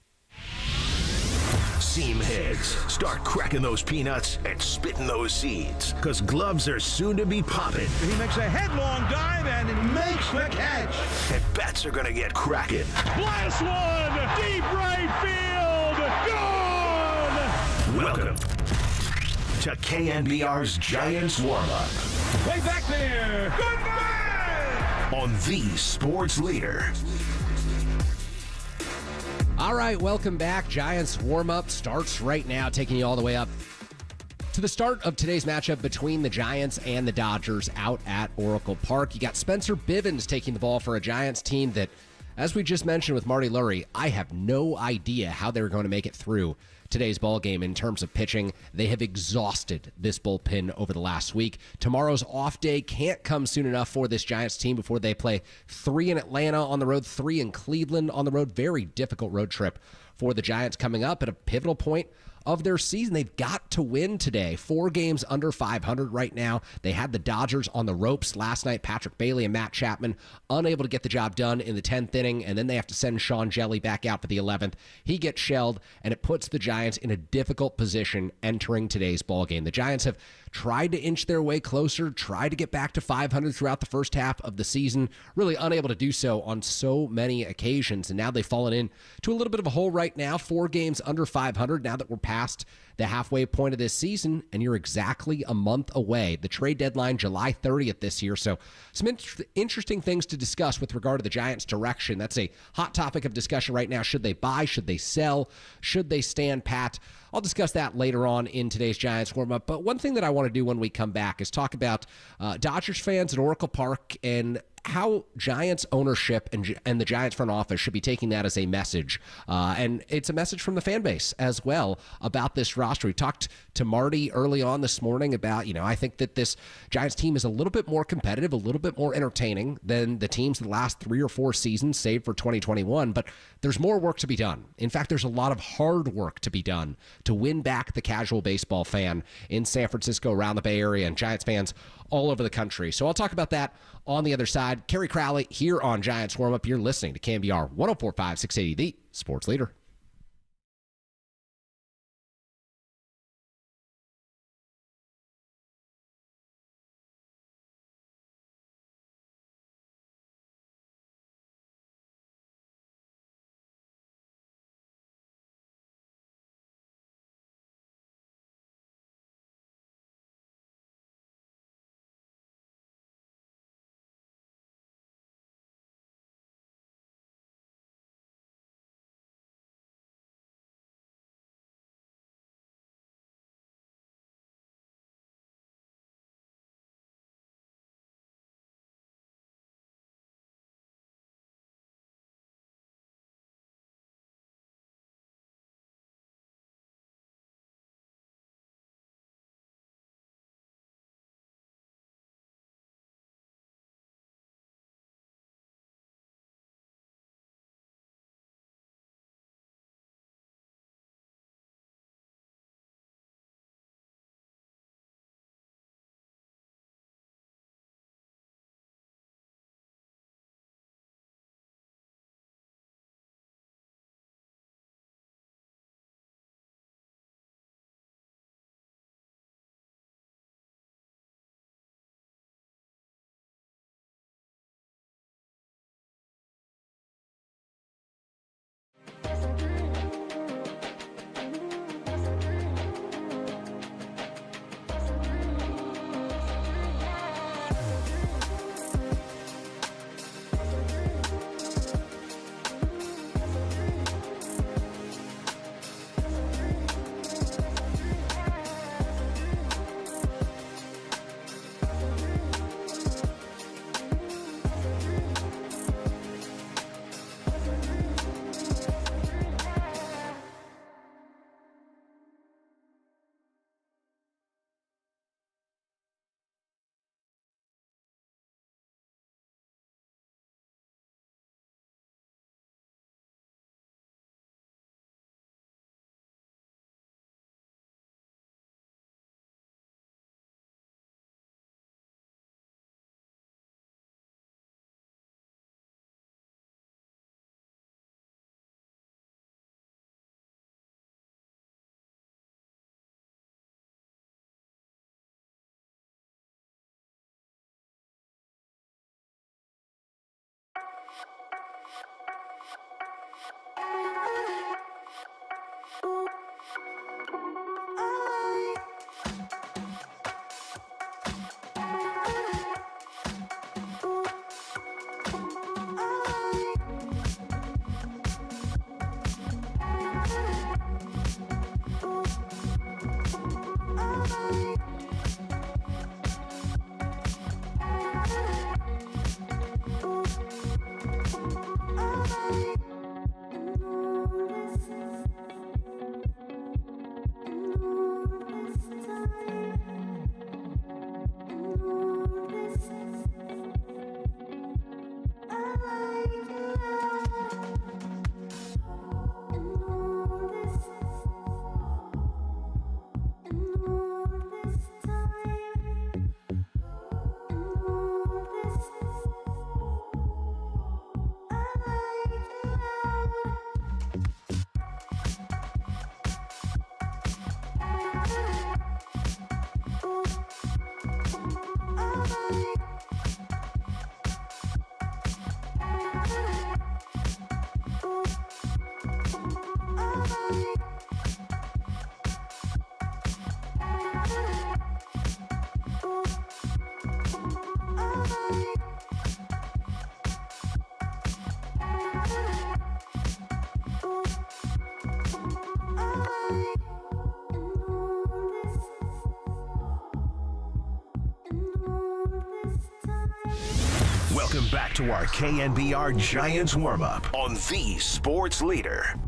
Seam heads, start cracking those peanuts and spitting those seeds, because gloves are soon to be popping. He makes a headlong dive and makes the catch. And bats are going to get cracking. Blast one! Deep right field! Gone! Welcome to KNBR's Giants Warm-Up. Way back there! Goodbye! On the sports leader. All right, welcome back. Giants warm-up starts right now, taking you all the way up to the start of today's matchup between the Giants and the Dodgers out at Oracle Park. You got Spencer Bivens taking the ball for a Giants team that, as we just mentioned with Marty Lurie, I have no idea how they're going to make it through today's ball game in terms of pitching. They have exhausted this bullpen over the last week. Tomorrow's off day can't come soon enough for this Giants team before they play 3 in Atlanta on the road, 3 in Cleveland on the road. Very difficult road trip for the Giants coming up at a pivotal point of their season. They've got to win today. 4 games under 500 right now. They had the Dodgers on the ropes last night. Patrick Bailey and Matt Chapman unable to get the job done in the 10th inning, and then they have to send Sean Jelly back out for the 11th. He gets shelled, and it puts the Giants in a difficult position entering today's ballgame. The Giants have tried to inch their way closer, tried to get back to 500 throughout the first half of the season, really unable to do so on so many occasions, and now they've fallen in to a little bit of a hole right now. 4 games under 500 now that we're past the halfway point of this season, and you're exactly a month away. The trade deadline, July 30th this year. So some interesting things to discuss with regard to the Giants' direction. That's a hot topic of discussion right now. Should they buy? Should they sell? Should they stand pat? I'll discuss that later on in today's Giants warm-up. But one thing that I want to do when we come back is talk about Dodgers fans at Oracle Park and how Giants ownership and the Giants front office should be taking that as a message. And it's a message from the fan base as well about this roster. We talked to Marty early on this morning about, I think that this Giants team is a little bit more competitive, a little bit more entertaining than the teams the last 3 or 4 seasons, save for 2021. But there's more work to be done. In fact, there's a lot of hard work to be done to win back the casual baseball fan in San Francisco, around the Bay Area, and Giants fans all over the country. So I'll talk about that on the other side. Kerry Crowley here on Giants Warm Up. You're listening to KNBR 104.5 680, the sports leader. Welcome back to our KNBR Giants warm-up on the Sports Leader.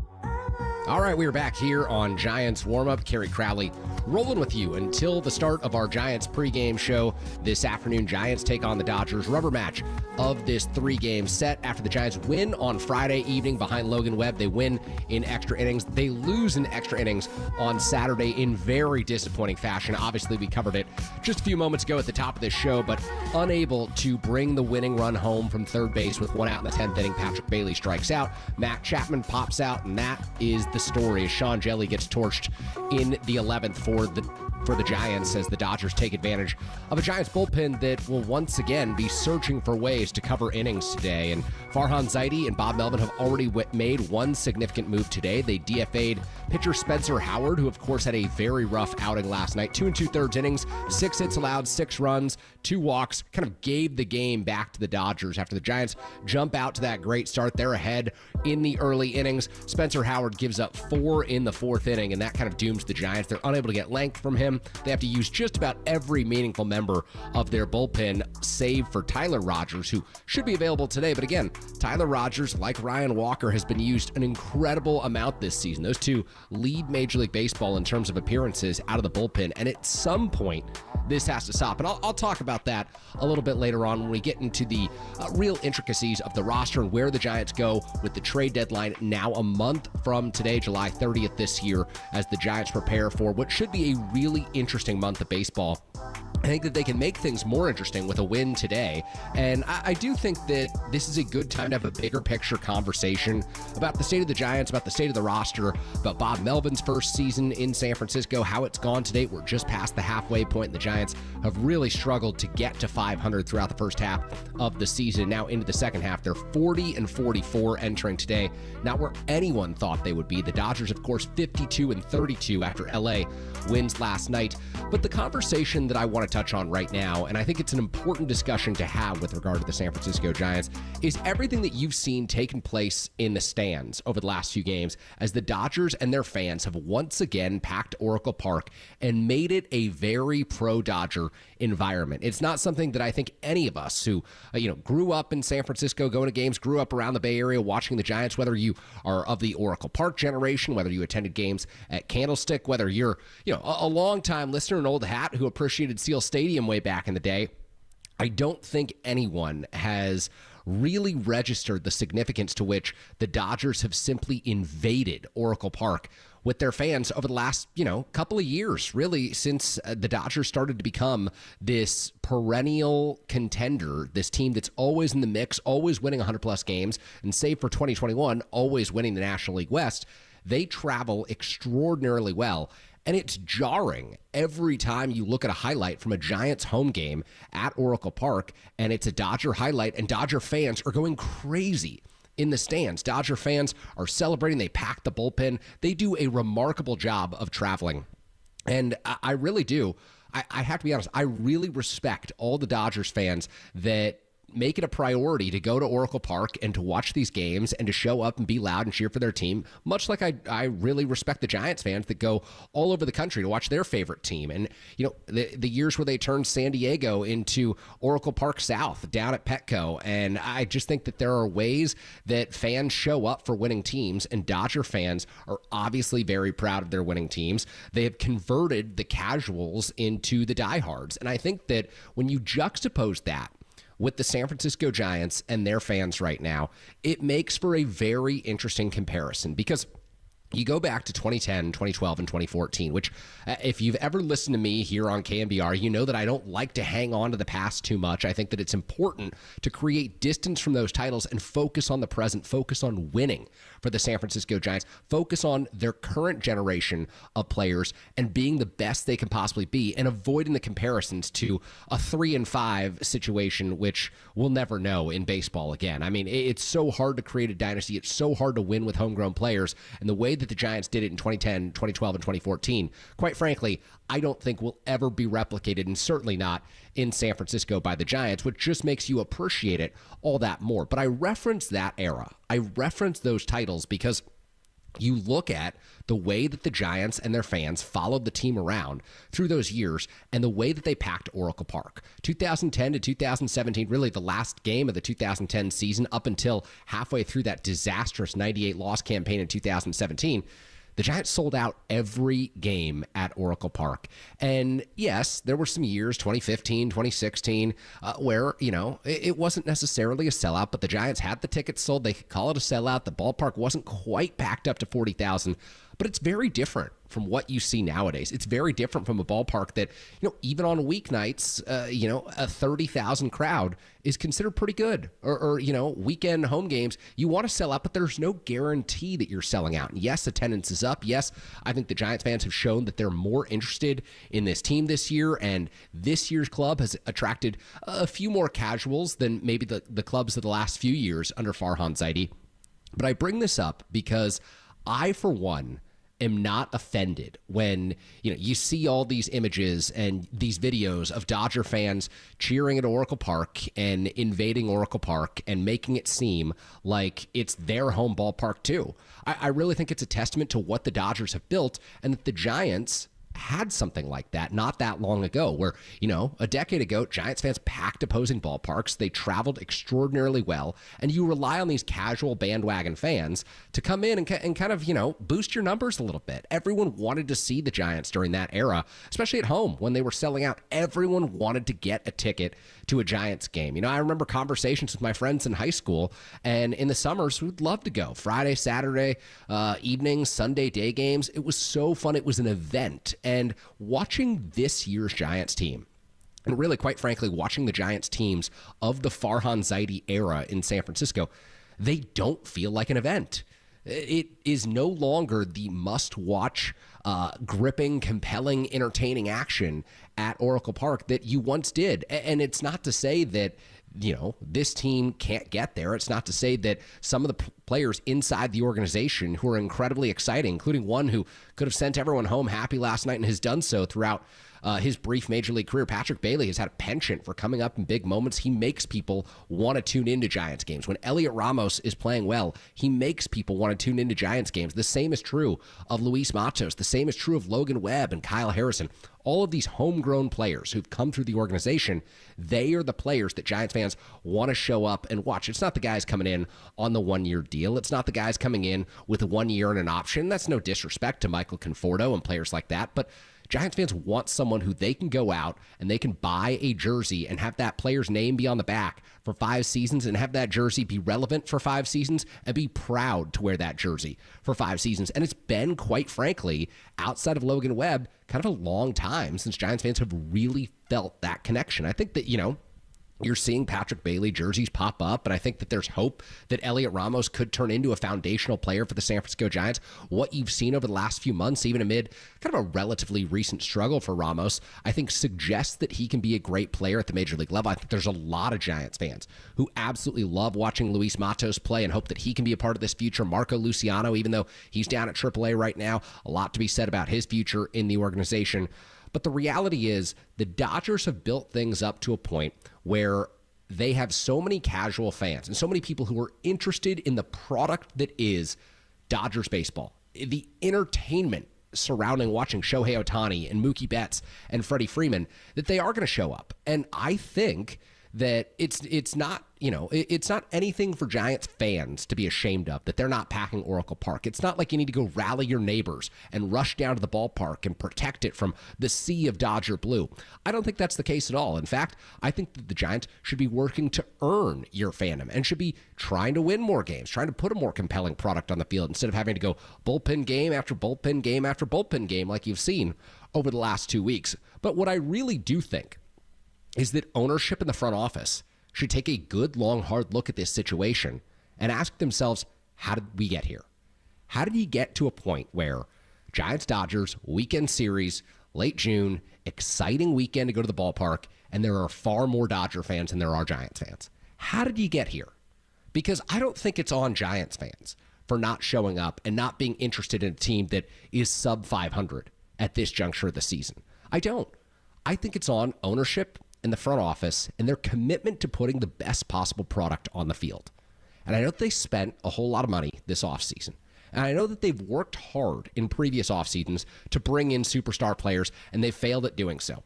All right, we are back here on Giants Warm-Up. Kerry Crowley rolling with you until the start of our Giants pregame show this afternoon. Giants take on the Dodgers. Rubber match of this 3-game set after the Giants win on Friday evening behind Logan Webb. They win in extra innings. They lose in extra innings on Saturday in very disappointing fashion. Obviously, we covered it just a few moments ago at the top of this show, but unable to bring the winning run home from third base with 1 out in the 10th inning. Patrick Bailey strikes out. Matt Chapman pops out, and that is the story as Sean Jelly gets torched in the 11th for the Giants as the Dodgers take advantage of a Giants bullpen that will once again be searching for ways to cover innings today. And Farhan Zaidi and Bob Melvin have already made one significant move today. They DFA'd pitcher Spencer Howard, who of course had a very rough outing last night. 2 2/3 innings, 6 hits allowed, 6 runs, 2 walks, kind of gave the game back to the Dodgers after the Giants jump out to that great start. They're ahead in the early innings. Spencer Howard gives up 4 in the 4th inning, and that kind of dooms the Giants. They're unable to get length from him. They have to use just about every meaningful member of their bullpen, save for Tyler Rogers, who should be available today. But again, Tyler Rogers, like Ryan Walker, has been used an incredible amount this season. Those two lead Major League Baseball in terms of appearances out of the bullpen, and at some point, this has to stop. And I'll talk about that a little bit later on when we get into the real intricacies of the roster and where the Giants go with the trade deadline now a month from today, July 30th this year, as the Giants prepare for what should be a really interesting month of baseball. I think that they can make things more interesting with a win today. And I do think that this is a good time to have a bigger picture conversation about the state of the Giants, about the state of the roster, about Bob Melvin's first season in San Francisco, how it's gone to date. We're just past the halfway point, and the Giants have really struggled to get to 500 throughout the first half of the season. Now into the second half, they're 40-44 entering today. Not where anyone thought they would be. The Dodgers, of course, 52-32 after LA wins last night. But the conversation that I want to touch on right now, and I think it's an important discussion to have with regard to the San Francisco Giants, is everything that you've seen taking place in the stands over the last few games as the Dodgers and their fans have once again packed Oracle Park and made it a very pro-Dodger environment. It's not something that I think any of us who grew up in San Francisco going to games, grew up around the Bay Area watching the Giants, whether you are of the Oracle Park generation, whether you attended games at Candlestick, whether you're a long-time listener, an old hat who appreciated Seal Stadium way back in the day, I don't think anyone has really registered the significance to which the Dodgers have simply invaded Oracle Park with their fans over the last, couple of years, really, since the Dodgers started to become this perennial contender, this team that's always in the mix, always winning 100-plus games, and save for 2021, always winning the National League West. They travel extraordinarily well. And it's jarring every time you look at a highlight from a Giants home game at Oracle Park, and it's a Dodger highlight, and Dodger fans are going crazy in the stands. Dodger fans are celebrating. They pack the bullpen. They do a remarkable job of traveling. And I really do. I have to be honest. I really respect all the Dodgers fans that make it a priority to go to Oracle Park and to watch these games and to show up and be loud and cheer for their team, much like I really respect the Giants fans that go all over the country to watch their favorite team. And, the years where they turned San Diego into Oracle Park South down at Petco. And I just think that there are ways that fans show up for winning teams, and Dodger fans are obviously very proud of their winning teams. They have converted the casuals into the diehards. And I think that when you juxtapose that with the San Francisco Giants and their fans right now, it makes for a very interesting comparison, because you go back to 2010, 2012, and 2014, which if you've ever listened to me here on KNBR, you know that I don't like to hang on to the past too much. I think that it's important to create distance from those titles and focus on the present, focus on winning for the San Francisco Giants, focus on their current generation of players and being the best they can possibly be, and avoiding the comparisons to a 3-5 situation, which we'll never know in baseball again. I mean, it's so hard to create a dynasty. It's so hard to win with homegrown players. And the way that the Giants did it in 2010, 2012, and 2014, quite frankly, I don't think will ever be replicated, and certainly not in San Francisco by the Giants, which just makes you appreciate it all that more. But I reference that era. I reference those titles because You look at the way that the Giants and their fans followed the team around through those years and the way that they packed Oracle Park. 2010 to 2017, really the last game of the 2010 season up until halfway through that disastrous 98 loss campaign in 2017. The Giants sold out every game at Oracle Park. And yes, there were some years, 2015, 2016, where, it wasn't necessarily a sellout, but the Giants had the tickets sold. They could call it a sellout. The ballpark wasn't quite packed up to 40,000, but it's very different from what you see nowadays. It's very different from a ballpark that, even on weeknights, a 30,000 crowd is considered pretty good. Or weekend home games, you want to sell out, but there's no guarantee that you're selling out. And yes, attendance is up. Yes, I think the Giants fans have shown that they're more interested in this team this year, and this year's club has attracted a few more casuals than maybe the clubs of the last few years under Farhan Zaidi. But I bring this up because I, for one, am not offended when you see all these images and these videos of Dodger fans cheering at Oracle Park and invading Oracle Park and making it seem like it's their home ballpark too. I really think it's a testament to what the Dodgers have built, and that the Giants had something like that not that long ago where, a decade ago, Giants fans packed opposing ballparks. They traveled extraordinarily well, and you rely on these casual bandwagon fans to come in and kind of, boost your numbers a little bit. Everyone wanted to see the Giants during that era, especially at home when they were selling out. Everyone wanted to get a ticket to a Giants game. I remember conversations with my friends in high school, and in the summers, we'd love to go. Friday, Saturday, evenings, Sunday day games. It was so fun. It was an event. And watching this year's Giants team, and really, quite frankly, watching the Giants teams of the Farhan Zaidi era in San Francisco, they don't feel like an event. It is no longer the must-watch, gripping, compelling, entertaining action at Oracle Park that you once did. And it's not to say that this team can't get there. It's not to say that some of the players inside the organization who are incredibly exciting, including one who could have sent everyone home happy last night and has done so throughout his brief Major League career. Patrick Bailey has had a penchant for coming up in big moments. He makes people want to tune into Giants games. When Elliot Ramos is playing well, he makes people want to tune into Giants games. The same is true of Luis Matos. The same is true of Logan Webb and Kyle Harrison. All of these homegrown players who've come through the organization, they are the players that Giants fans want to show up and watch. It's not the guys coming in on the one-year deal. It's not the guys coming in with a 1 year and an option. That's no disrespect to Michael Conforto and players like that, but Giants fans want someone who they can go out and they can buy a jersey and have that player's name be on the back for 5 seasons and have that jersey be relevant for 5 seasons and be proud to wear that jersey for 5 seasons. And it's been, quite frankly, outside of Logan Webb, kind of a long time since Giants fans have really felt that connection. I think that, you're seeing Patrick Bailey jerseys pop up, and I think that there's hope that Elliot Ramos could turn into a foundational player for the San Francisco Giants. What you've seen over the last few months, even amid kind of a relatively recent struggle for Ramos, I think suggests that he can be a great player at the Major League level. I think there's a lot of Giants fans who absolutely love watching Luis Matos play and hope that he can be a part of this future. Marco Luciano, even though he's down at AAA right now, a lot to be said about his future in the organization. But the reality is the Dodgers have built things up to a point where they have so many casual fans and so many people who are interested in the product that is Dodgers baseball. The entertainment surrounding watching Shohei Ohtani and Mookie Betts and Freddie Freeman, that they are going to show up. And I think that it's not anything for Giants fans to be ashamed of, that they're not packing Oracle Park. It's not like you need to go rally your neighbors and rush down to the ballpark and protect it from the sea of Dodger blue. I don't think that's the case at all. In fact, I think that the Giants should be working to earn your fandom and should be trying to win more games, trying to put a more compelling product on the field instead of having to go bullpen game after bullpen game after bullpen game like you've seen over the last 2 weeks. But what I really do think is that ownership in the front office should take a good, long, hard look at this situation and ask themselves, how did we get here? How did you get to a point where Giants-Dodgers, weekend series, late June, exciting weekend to go to the ballpark, and there are far more Dodger fans than there are Giants fans? How did you get here? Because I don't think it's on Giants fans for not showing up and not being interested in a team that is sub 500 at this juncture of the season. I don't. I think it's on ownership in the front office and their commitment to putting the best possible product on the field. And I know they spent a whole lot of money this offseason. And I know that they've worked hard in previous off seasons to bring in superstar players, and they've failed at doing so.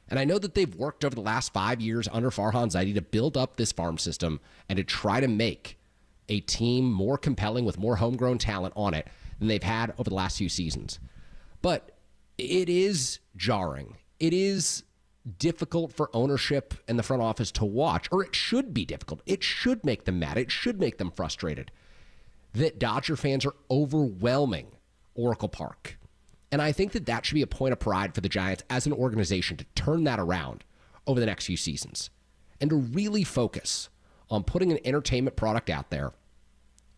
And I know that they've worked over the last 5 years under Farhan Zaidi to build up this farm system and to try to make a team more compelling with more homegrown talent on it than they've had over the last few seasons. But it is jarring. It is difficult for ownership and the front office to watch, or it should be difficult. It should make them mad. It should make them frustrated that Dodger fans are overwhelming Oracle Park. And I think that that should be a point of pride for the Giants as an organization to turn that around over the next few seasons and to really focus on putting an entertainment product out there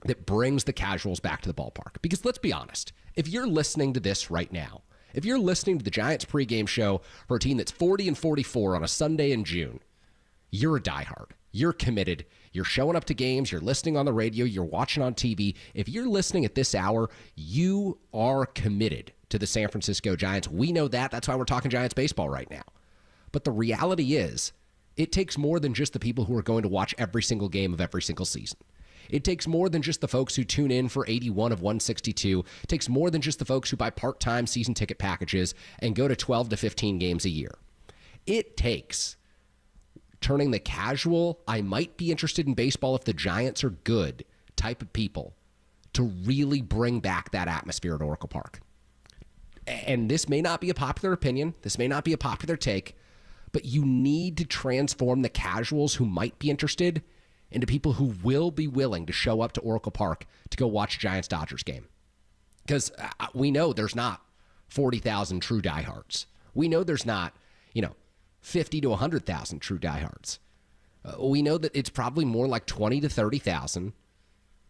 that brings the casuals back to the ballpark. Because let's be honest, if you're listening to this right now, if you're listening to the Giants pregame show for a team that's 40-44 on a Sunday in June, you're a diehard. You're committed. You're showing up to games. You're listening on the radio. You're watching on TV. If you're listening at this hour, you are committed to the San Francisco Giants. We know that. That's why we're talking Giants baseball right now. But the reality is, it takes more than just the people who are going to watch every single game of every single season. It takes more than just the folks who tune in for 81 of 162. It takes more than just the folks who buy part-time season ticket packages and go to 12 to 15 games a year. It takes turning the casual, I might be interested in baseball if the Giants are good type of people to really bring back that atmosphere at Oracle Park. And this may not be a popular opinion. This may not be a popular take, but you need to transform the casuals who might be interested into people who will be willing to show up to Oracle Park to go watch a Giants-Dodgers game. Because we know there's not 40,000 true diehards. We know there's not, 50 to 100,000 true diehards. We know that it's probably more like 20 to 30,000.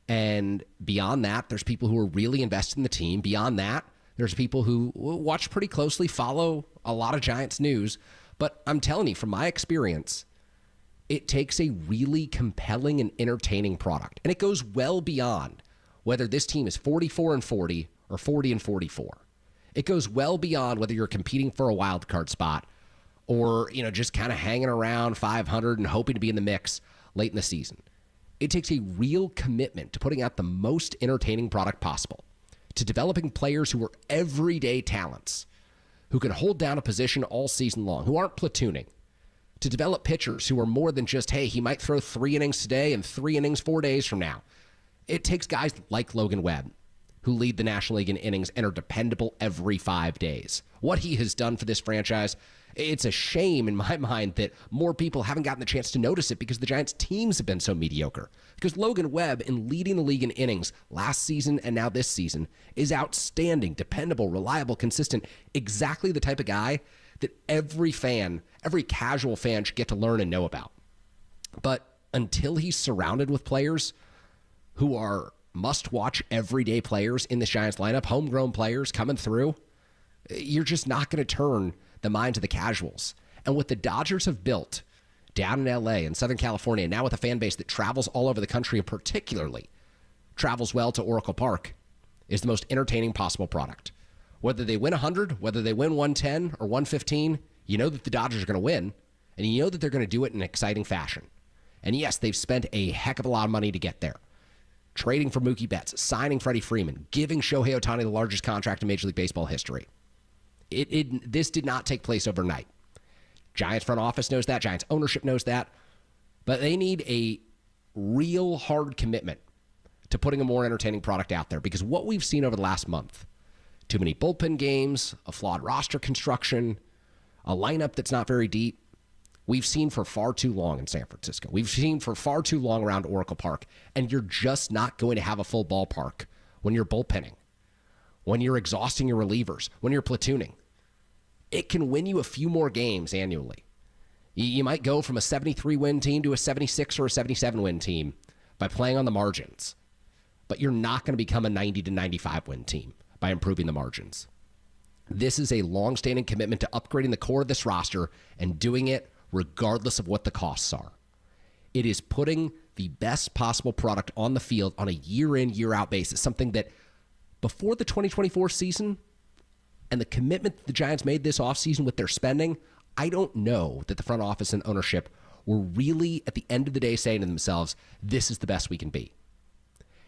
And beyond that, there's people who are really invested in the team. Beyond that, there's people who watch pretty closely, follow a lot of Giants news. But I'm telling you, from my experience, it takes a really compelling and entertaining product. And it goes well beyond whether this team is 44-40 or 40-44. It goes well beyond whether you're competing for a wild card spot or, just kind of hanging around 500 and hoping to be in the mix late in the season. It takes a real commitment to putting out the most entertaining product possible, to developing players who are everyday talents, who can hold down a position all season long, who aren't platooning, to develop pitchers who are more than just, hey, he might throw 3 innings today and 3 innings 4 days from now. It takes guys like Logan Webb, who lead the National League in innings and are dependable every 5 days. What he has done for this franchise, it's a shame in my mind that more people haven't gotten the chance to notice it because the Giants teams have been so mediocre. Because Logan Webb, in leading the league in innings last season and now this season, is outstanding, dependable, reliable, consistent, exactly the type of guy that every fan, every casual fan should get to learn and know about. But until he's surrounded with players who are must-watch everyday players in this Giants lineup, homegrown players coming through, you're just not going to turn the minds of the casuals. And what the Dodgers have built down in L.A. and Southern California, now with a fan base that travels all over the country and particularly travels well to Oracle Park, is the most entertaining possible product. Whether they win 100, whether they win 110 or 115, you know that the Dodgers are going to win, and you know that they're going to do it in an exciting fashion. And yes, they've spent a heck of a lot of money to get there. Trading for Mookie Betts, signing Freddie Freeman, giving Shohei Ohtani the largest contract in Major League Baseball history. This did not take place overnight. Giants front office knows that. Giants ownership knows that. But they need a real hard commitment to putting a more entertaining product out there. Because what we've seen over the last month, too many bullpen games, a flawed roster construction, a lineup that's not very deep, we've seen for far too long in San Francisco. We've seen for far too long around Oracle Park. And you're just not going to have a full ballpark when you're bullpenning, when you're exhausting your relievers, when you're platooning. It can win you a few more games annually. You might go from a 73-win team to a 76 or a 77-win team by playing on the margins. But you're not going to become a 90 to 95-win team by improving the margins. This is a long-standing commitment to upgrading the core of this roster and doing it regardless of what the costs are. It is putting the best possible product on the field on a year-in, year-out basis, something that before the 2024 season and the commitment that the Giants made this offseason with their spending, I don't know that the front office and ownership were really, at the end of the day, saying to themselves, this is the best we can be.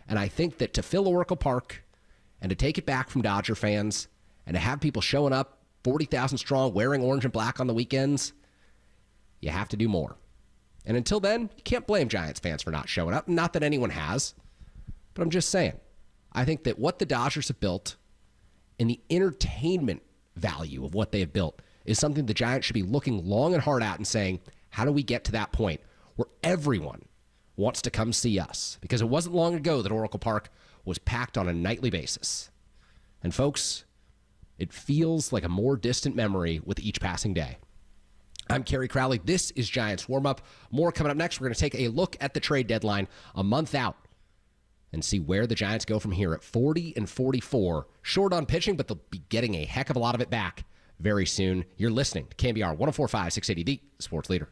And I think that to fill Oracle Park, And to take it back from Dodger fans and to have people showing up 40,000 strong wearing orange and black on the weekends, you have to do more. And until then, you can't blame Giants fans for not showing up. Not that anyone has, but I'm just saying. I think that what the Dodgers have built and the entertainment value of what they have built is something the Giants should be looking long and hard at and saying, how do we get to that point where everyone wants to come see us? Because it wasn't long ago that Oracle Park was packed on a nightly basis. And folks, it feels like a more distant memory with each passing day. I'm Kerry Crowley. This is Giants Warm-Up. More coming up next. We're going to take a look at the trade deadline a month out and see where the Giants go from here at 40-44. Short on pitching, but they'll be getting a heck of a lot of it back very soon. You're listening to KNBR 104.5 680, the sports leader.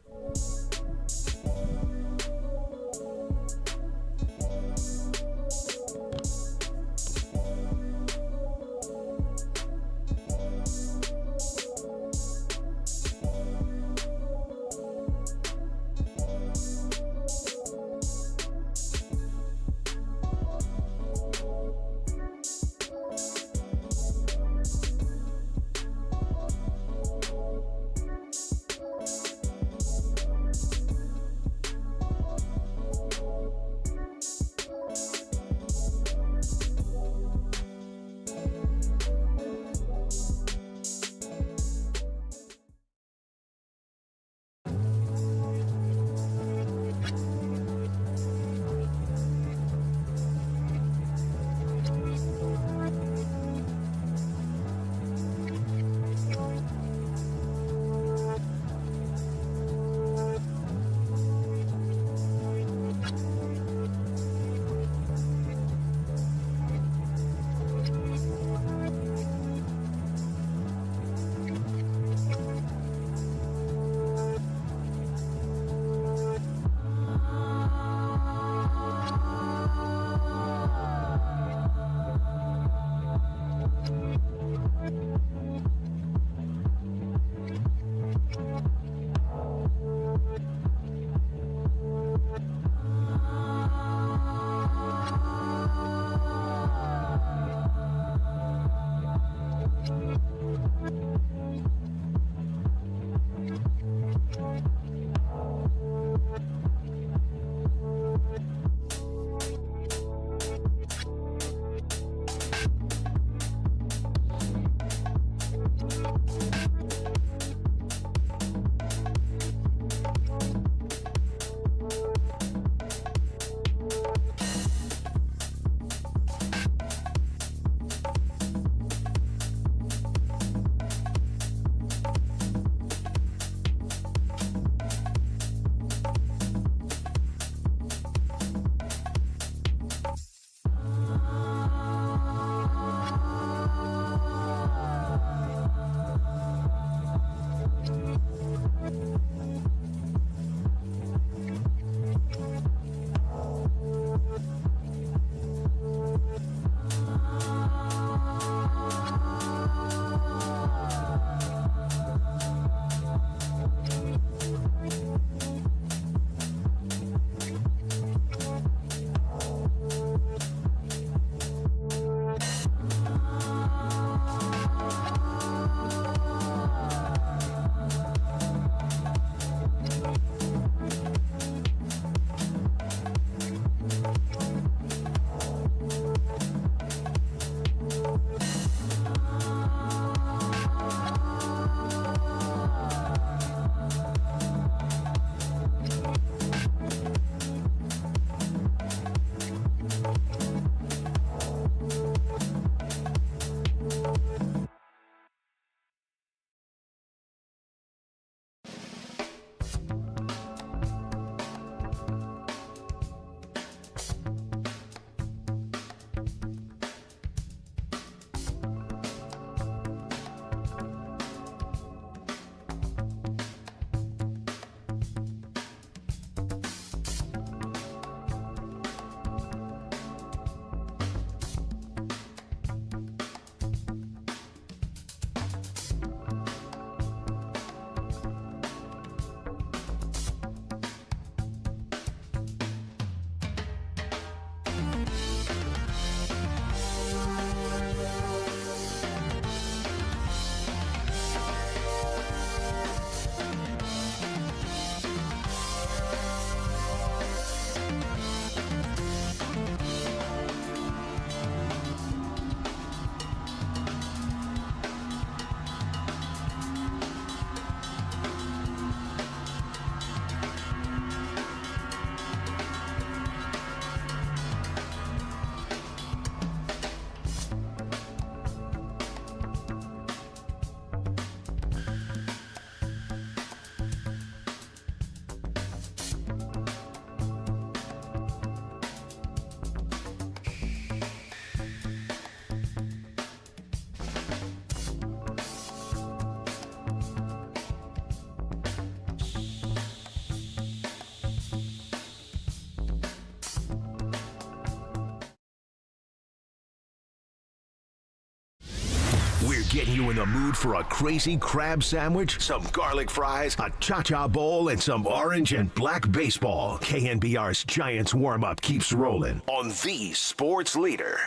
Getting you in the mood for a crazy crab sandwich, some garlic fries, a cha-cha bowl, and some orange and black baseball. KNBR's Giants warm-up keeps rolling on the sports leader.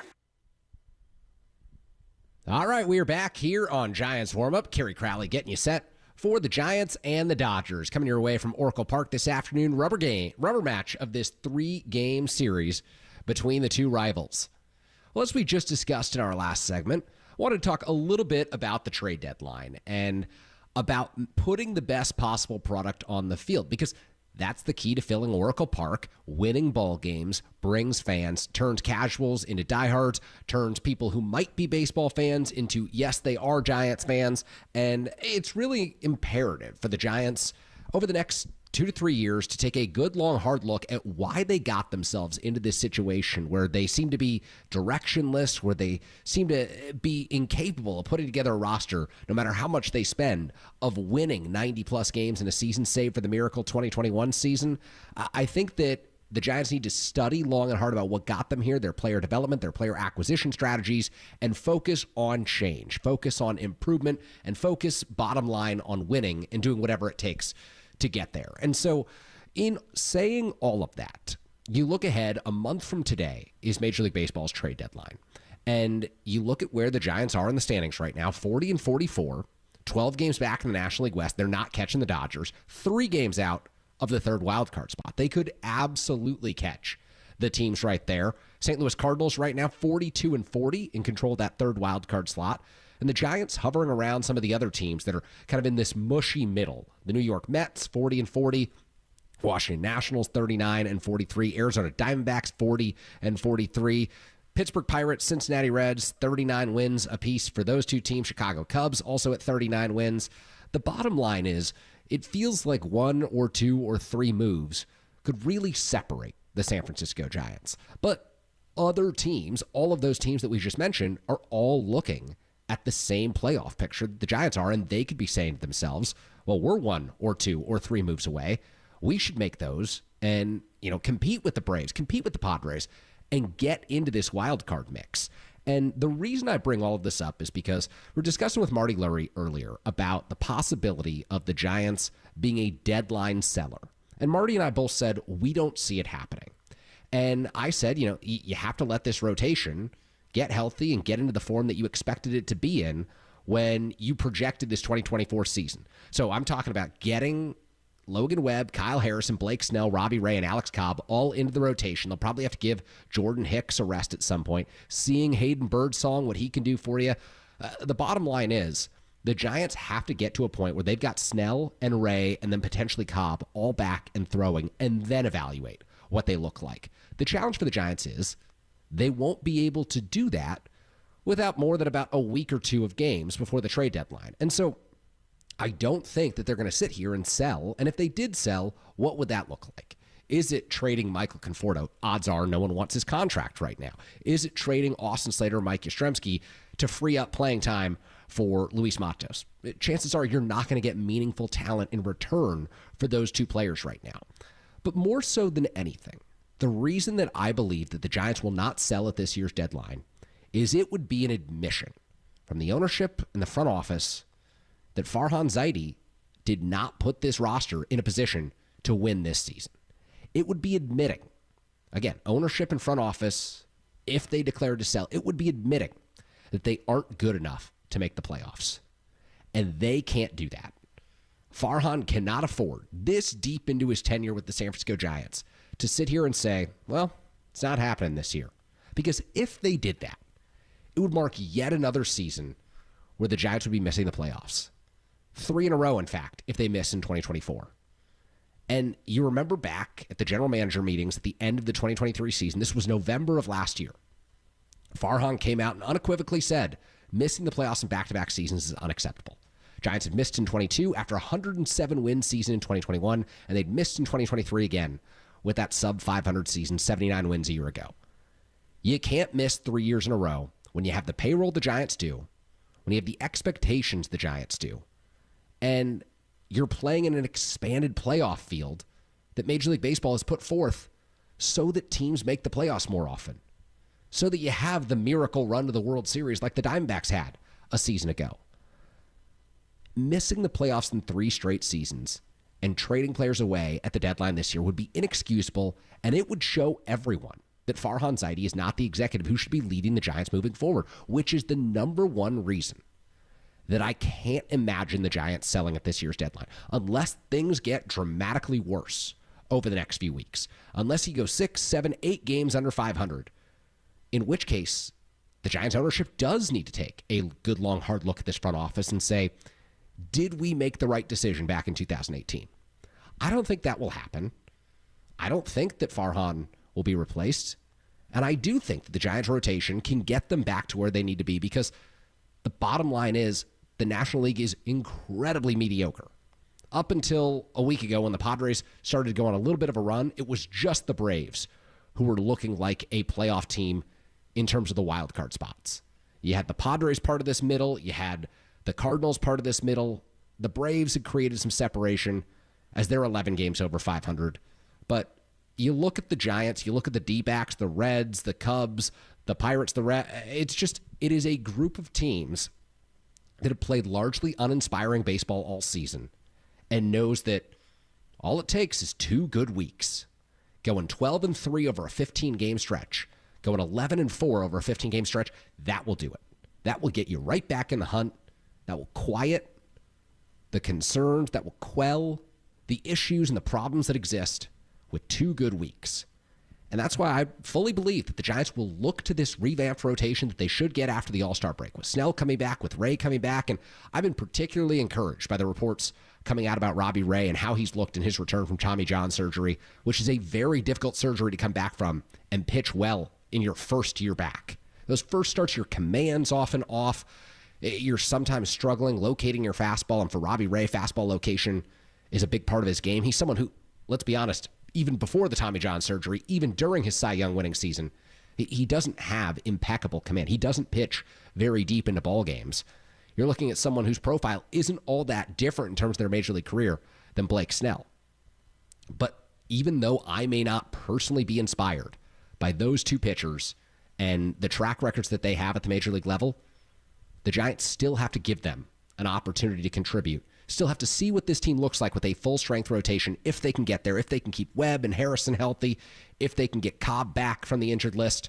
All right, we are back here on Giants warm-up. Kerry Crowley getting you set for the Giants and the Dodgers. Coming your way from Oracle Park this afternoon, rubber match of this 3-game series between the two rivals. Well, as we just discussed in our last segment, I wanted to talk a little bit about the trade deadline and about putting the best possible product on the field, because that's the key to filling Oracle Park. Winning ball games brings fans, turns casuals into diehards, turns people who might be baseball fans into, yes, they are Giants fans. And it's really imperative for the Giants over the next 2 to 3 years to take a good, long, hard look at why they got themselves into this situation where they seem to be directionless, where they seem to be incapable of putting together a roster, no matter how much they spend, of winning 90-plus games in a season, save for the miracle 2021 season. I think that the Giants need to study long and hard about what got them here, their player development, their player acquisition strategies, and focus on change, focus on improvement, and focus, bottom line, on winning and doing whatever it takes to get there. And so in saying all of that, you look ahead, a month from today is Major League Baseball's trade deadline. And you look at where the Giants are in the standings right now, 40-44, 12 games back in the National League West. They're not catching the Dodgers, 3 games out of the third wildcard spot. They could absolutely catch the teams right there. St. Louis Cardinals right now, 42-40 in control of that third wildcard slot. And the Giants hovering around some of the other teams that are kind of in this mushy middle. The New York Mets, 40-40. Washington Nationals, 39-43. Arizona Diamondbacks, 40-43. Pittsburgh Pirates, Cincinnati Reds, 39 wins apiece for those two teams. Chicago Cubs also at 39 wins. The bottom line is, it feels like 1 or 2 or 3 moves could really separate the San Francisco Giants. But other teams, all of those teams that we just mentioned, are all looking at the same playoff picture that the Giants are, and they could be saying to themselves, well, we're 1 or 2 or 3 moves away. We should make those and, compete with the Braves, compete with the Padres, and get into this wild card mix. And the reason I bring all of this up is because we're discussing with Marty Lurie earlier about the possibility of the Giants being a deadline seller. And Marty and I both said, we don't see it happening. And I said, you have to let this rotation get healthy and get into the form that you expected it to be in when you projected this 2024 season. So I'm talking about getting Logan Webb, Kyle Harrison, Blake Snell, Robbie Ray, and Alex Cobb all into the rotation. They'll probably have to give Jordan Hicks a rest at some point. Seeing Hayden Birdsong, what he can do for you. The bottom line is the Giants have to get to a point where they've got Snell and Ray and then potentially Cobb all back and throwing, and then evaluate what they look like. The challenge for the Giants is they won't be able to do that without more than about a week or 2 of games before the trade deadline. And so I don't think that they're going to sit here and sell. And if they did sell, what would that look like? Is it trading Michael Conforto? Odds are no one wants his contract right now. Is it trading Austin Slater or Mike Yastrzemski to free up playing time for Luis Matos? Chances are you're not going to get meaningful talent in return for those 2 players right now. But more so than anything, the reason that I believe that the Giants will not sell at this year's deadline is it would be an admission from the ownership and the front office that Farhan Zaidi did not put this roster in a position to win this season. It would be admitting, again, ownership and front office, if they declared to sell, it would be admitting that they aren't good enough to make the playoffs. And they can't do that. Farhan cannot afford, this deep into his tenure with the San Francisco Giants, to sit here and say, well, it's not happening this year. Because if they did that, it would mark yet another season where the Giants would be missing the playoffs. 3 in a row, in fact, if they miss in 2024. And you remember back at the general manager meetings at the end of the 2023 season, this was November of last year, Farhan came out and unequivocally said, missing the playoffs in back-to-back seasons is unacceptable. Giants had missed in 22 after a 107-win season in 2021, and they'd missed in 2023 again with that sub-500 season, 79 wins a year ago. You can't miss 3 years in a row when you have the payroll the Giants do, when you have the expectations the Giants do, and you're playing in an expanded playoff field that Major League Baseball has put forth so that teams make the playoffs more often, so that you have the miracle run to the World Series like the Diamondbacks had a season ago. Missing the playoffs in 3 straight seasons and trading players away at the deadline this year would be inexcusable, and it would show everyone that Farhan Zaidi is not the executive who should be leading the Giants moving forward, which is the number one reason that I can't imagine the Giants selling at this year's deadline unless things get dramatically worse over the next few weeks, unless you go 6, 7, 8 games under 500, in which case the Giants ownership does need to take a good, long, hard look at this front office and say, did we make the right decision back in 2018? I don't think that will happen. I don't think that Farhan will be replaced. And I do think that the Giants rotation can get them back to where they need to be, because the bottom line is the National League is incredibly mediocre. Up until a week ago when the Padres started to go on a little bit of a run, it was just the Braves who were looking like a playoff team in terms of the wild card spots. You had the Padres part of this middle. You had the Cardinals part of this middle. The Braves had created some separation as they're 11 games over 500. But you look at the Giants, you look at the D-backs, the Reds, the Cubs, the Pirates, it is a group of teams that have played largely uninspiring baseball all season and knows that all it takes is 2 good weeks. Going 12-3 over a 15-game stretch, going 11-4 over a 15-game stretch, that will do it. That will get you right back in the hunt. That will quiet the concerns, that will quell the issues and the problems that exist with 2 good weeks. And that's why I fully believe that the Giants will look to this revamped rotation that they should get after the All-Star break, with Snell coming back, with Ray coming back. And I've been particularly encouraged by the reports coming out about Robbie Ray and how he's looked in his return from Tommy John surgery, which is a very difficult surgery to come back from and pitch well in your first year back. Those first starts, your command's often off. You're sometimes struggling locating your fastball. And for Robbie Ray, fastball location is a big part of his game. He's someone who, let's be honest, even before the Tommy John surgery, even during his Cy Young winning season, he doesn't have impeccable command. He doesn't pitch very deep into ball games. You're looking at someone whose profile isn't all that different in terms of their major league career than Blake Snell. But even though I may not personally be inspired by those 2 pitchers and the track records that they have at the major league level, the Giants still have to give them an opportunity to contribute. Still have to see what this team looks like with a full-strength rotation, if they can get there, if they can keep Webb and Harrison healthy, if they can get Cobb back from the injured list,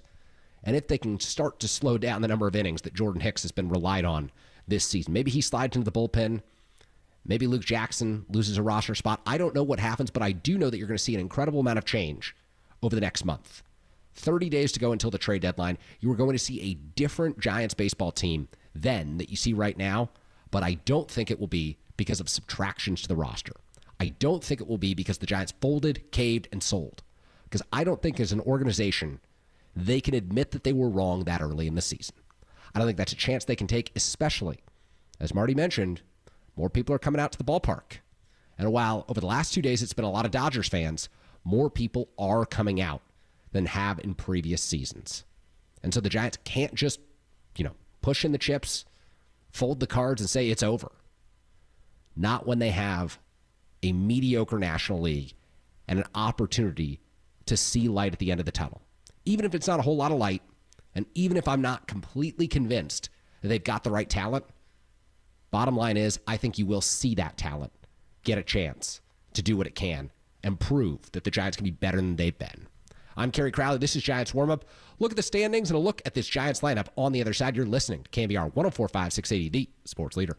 and if they can start to slow down the number of innings that Jordan Hicks has been relied on this season. Maybe he slides into the bullpen. Maybe Luke Jackson loses a roster spot. I don't know what happens, but I do know that you're going to see an incredible amount of change over the next month. 30 days to go until the trade deadline. You are going to see a different Giants baseball team then that you see right now, but I don't think it will be because of subtractions to the roster. I don't think it will be because the Giants folded, caved, and sold. Because I don't think as an organization they can admit that they were wrong that early in the season. I don't think that's a chance they can take, especially, as Marty mentioned, more people are coming out to the ballpark. And while over the last 2 days it's been a lot of Dodgers fans, more people are coming out than have in previous seasons. And so the Giants can't just, push in the chips, fold the cards, and say it's over. Not when they have a mediocre National League and an opportunity to see light at the end of the tunnel. Even if it's not a whole lot of light, and even if I'm not completely convinced that they've got the right talent, bottom line is I think you will see that talent get a chance to do what it can and prove that the Giants can be better than they've been. I'm Kerry Crowley. This is Giants Warm-Up. Look at the standings and a look at this Giants lineup on the other side. You're listening to KNBR 104.5 680, the sports leader.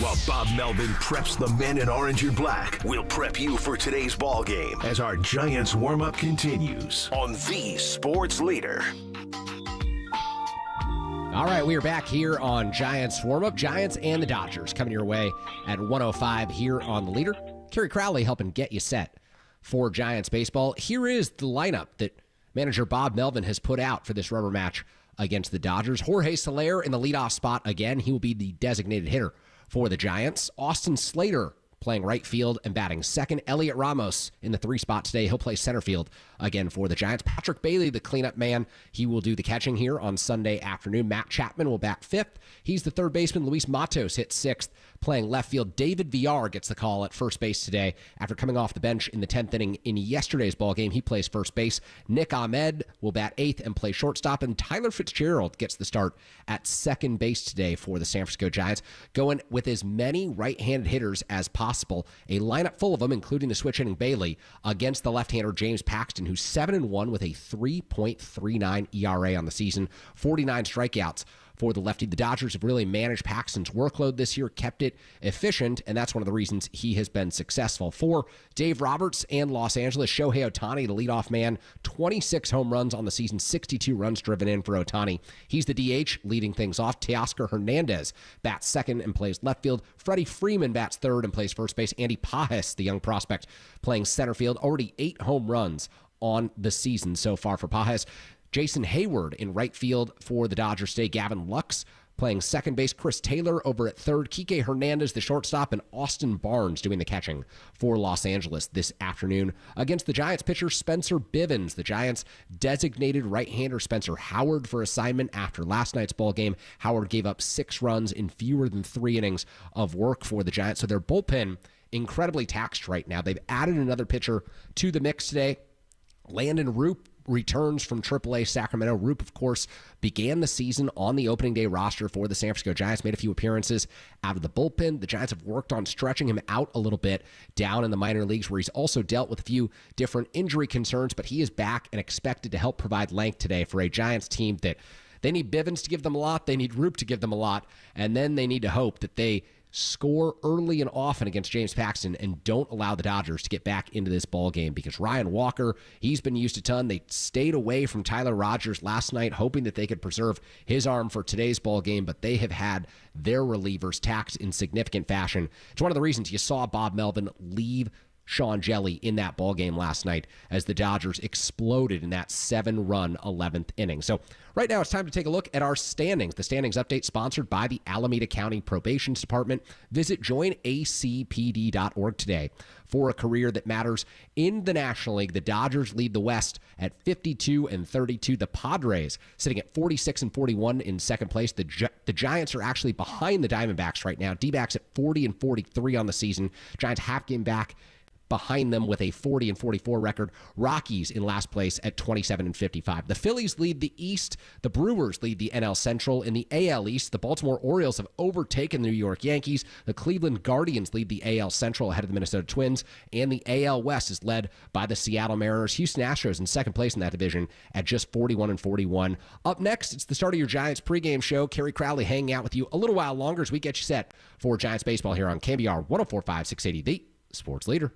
While Bob Melvin preps the men in orange and black, we'll prep you for today's ball game as our Giants warm-up continues on the Sports Leader. All right, we are back here on Giants warm-up. Giants and the Dodgers coming your way at 1:05 here on the Leader. Kerry Crowley helping get you set for Giants baseball. Here is the lineup that manager Bob Melvin has put out for this rubber match against the Dodgers. Jorge Soler in the leadoff spot again. He will be the designated hitter for the Giants. Austin Slater playing right field and batting second. Elliot Ramos in the 3 spot today. He'll play center field again for the Giants. Patrick Bailey, the cleanup man, he will do the catching here on Sunday afternoon. Matt Chapman will bat 5th. He's the 3rd baseman. Luis Matos hits 6th, playing left field. David Villar gets the call at first base today after coming off the bench in the 10th inning in yesterday's ball game. He plays first base. Nick Ahmed will bat 8th and play shortstop, and Tyler Fitzgerald gets the start at second base today for the San Francisco Giants, going with as many right-handed hitters as possible. A lineup full of them, including the switch-hitting Bailey, against the left-hander James Paxton, who's 7-1 with a 3.39 ERA on the season, 49 strikeouts for the lefty. The Dodgers have really managed Paxton's workload this year, kept it efficient, and that's one of the reasons he has been successful. For Dave Roberts and Los Angeles, Shohei Ohtani, the leadoff man, 26 home runs on the season, 62 runs driven in for Ohtani. He's the DH, leading things off. Teoscar Hernandez bats second and plays left field. Freddie Freeman bats third and plays first base. Andy Pajes, the young prospect, playing center field. Already 8 home runs on the season so far for Pajes. Jason Hayward in right field for the Dodgers today. Gavin Lux playing second base. Chris Taylor over at third. Kike Hernandez, the shortstop, and Austin Barnes doing the catching for Los Angeles this afternoon. Against the Giants pitcher Spencer Bivens, the Giants designated right-hander Spencer Howard for assignment after last night's ball game. Howard gave up 6 runs in fewer than 3 innings of work for the Giants. So their bullpen incredibly taxed right now. They've added another pitcher to the mix today. Landon Roop returns from AAA Sacramento. Roop, of course, began the season on the opening day roster for the San Francisco Giants, made a few appearances out of the bullpen. The Giants have worked on stretching him out a little bit down in the minor leagues, where he's also dealt with a few different injury concerns, but he is back and expected to help provide length today for a Giants team that they need Bivens to give them a lot, they need Roop to give them a lot, and then they need to hope that they score early and often against James Paxton and don't allow the Dodgers to get back into this ball game, because Ryan Walker, he's been used a ton. They stayed away from Tyler Rogers last night, hoping that they could preserve his arm for today's ball game, but they have had their relievers taxed in significant fashion. It's one of the reasons you saw Bob Melvin leave Sean Jelly in that ball game last night as the Dodgers exploded in that 7-run 11th inning. So right now it's time to take a look at our standings. The standings update sponsored by the Alameda County Probations Department. Visit joinacpd.org today for a career that matters in the National League. The Dodgers lead the West at 52-32. The Padres sitting at 46-41 in second place. The Giants are actually behind the Diamondbacks right now. D-backs at 40-43 on the season. Giants half game back behind them with a 40-44 record. Rockies in last place at 27-55. The Phillies lead the East. The Brewers lead the NL Central. In the AL East, the Baltimore Orioles have overtaken the New York Yankees. The Cleveland Guardians lead the AL Central ahead of the Minnesota Twins. And the AL West is led by the Seattle Mariners. Houston Astros in second place in that division at just 41-41. Up next, it's the start of your Giants pregame show. Kerry Crowley hanging out with you a little while longer as we get you set for Giants baseball here on KNBR 104.5 680, the sports leader.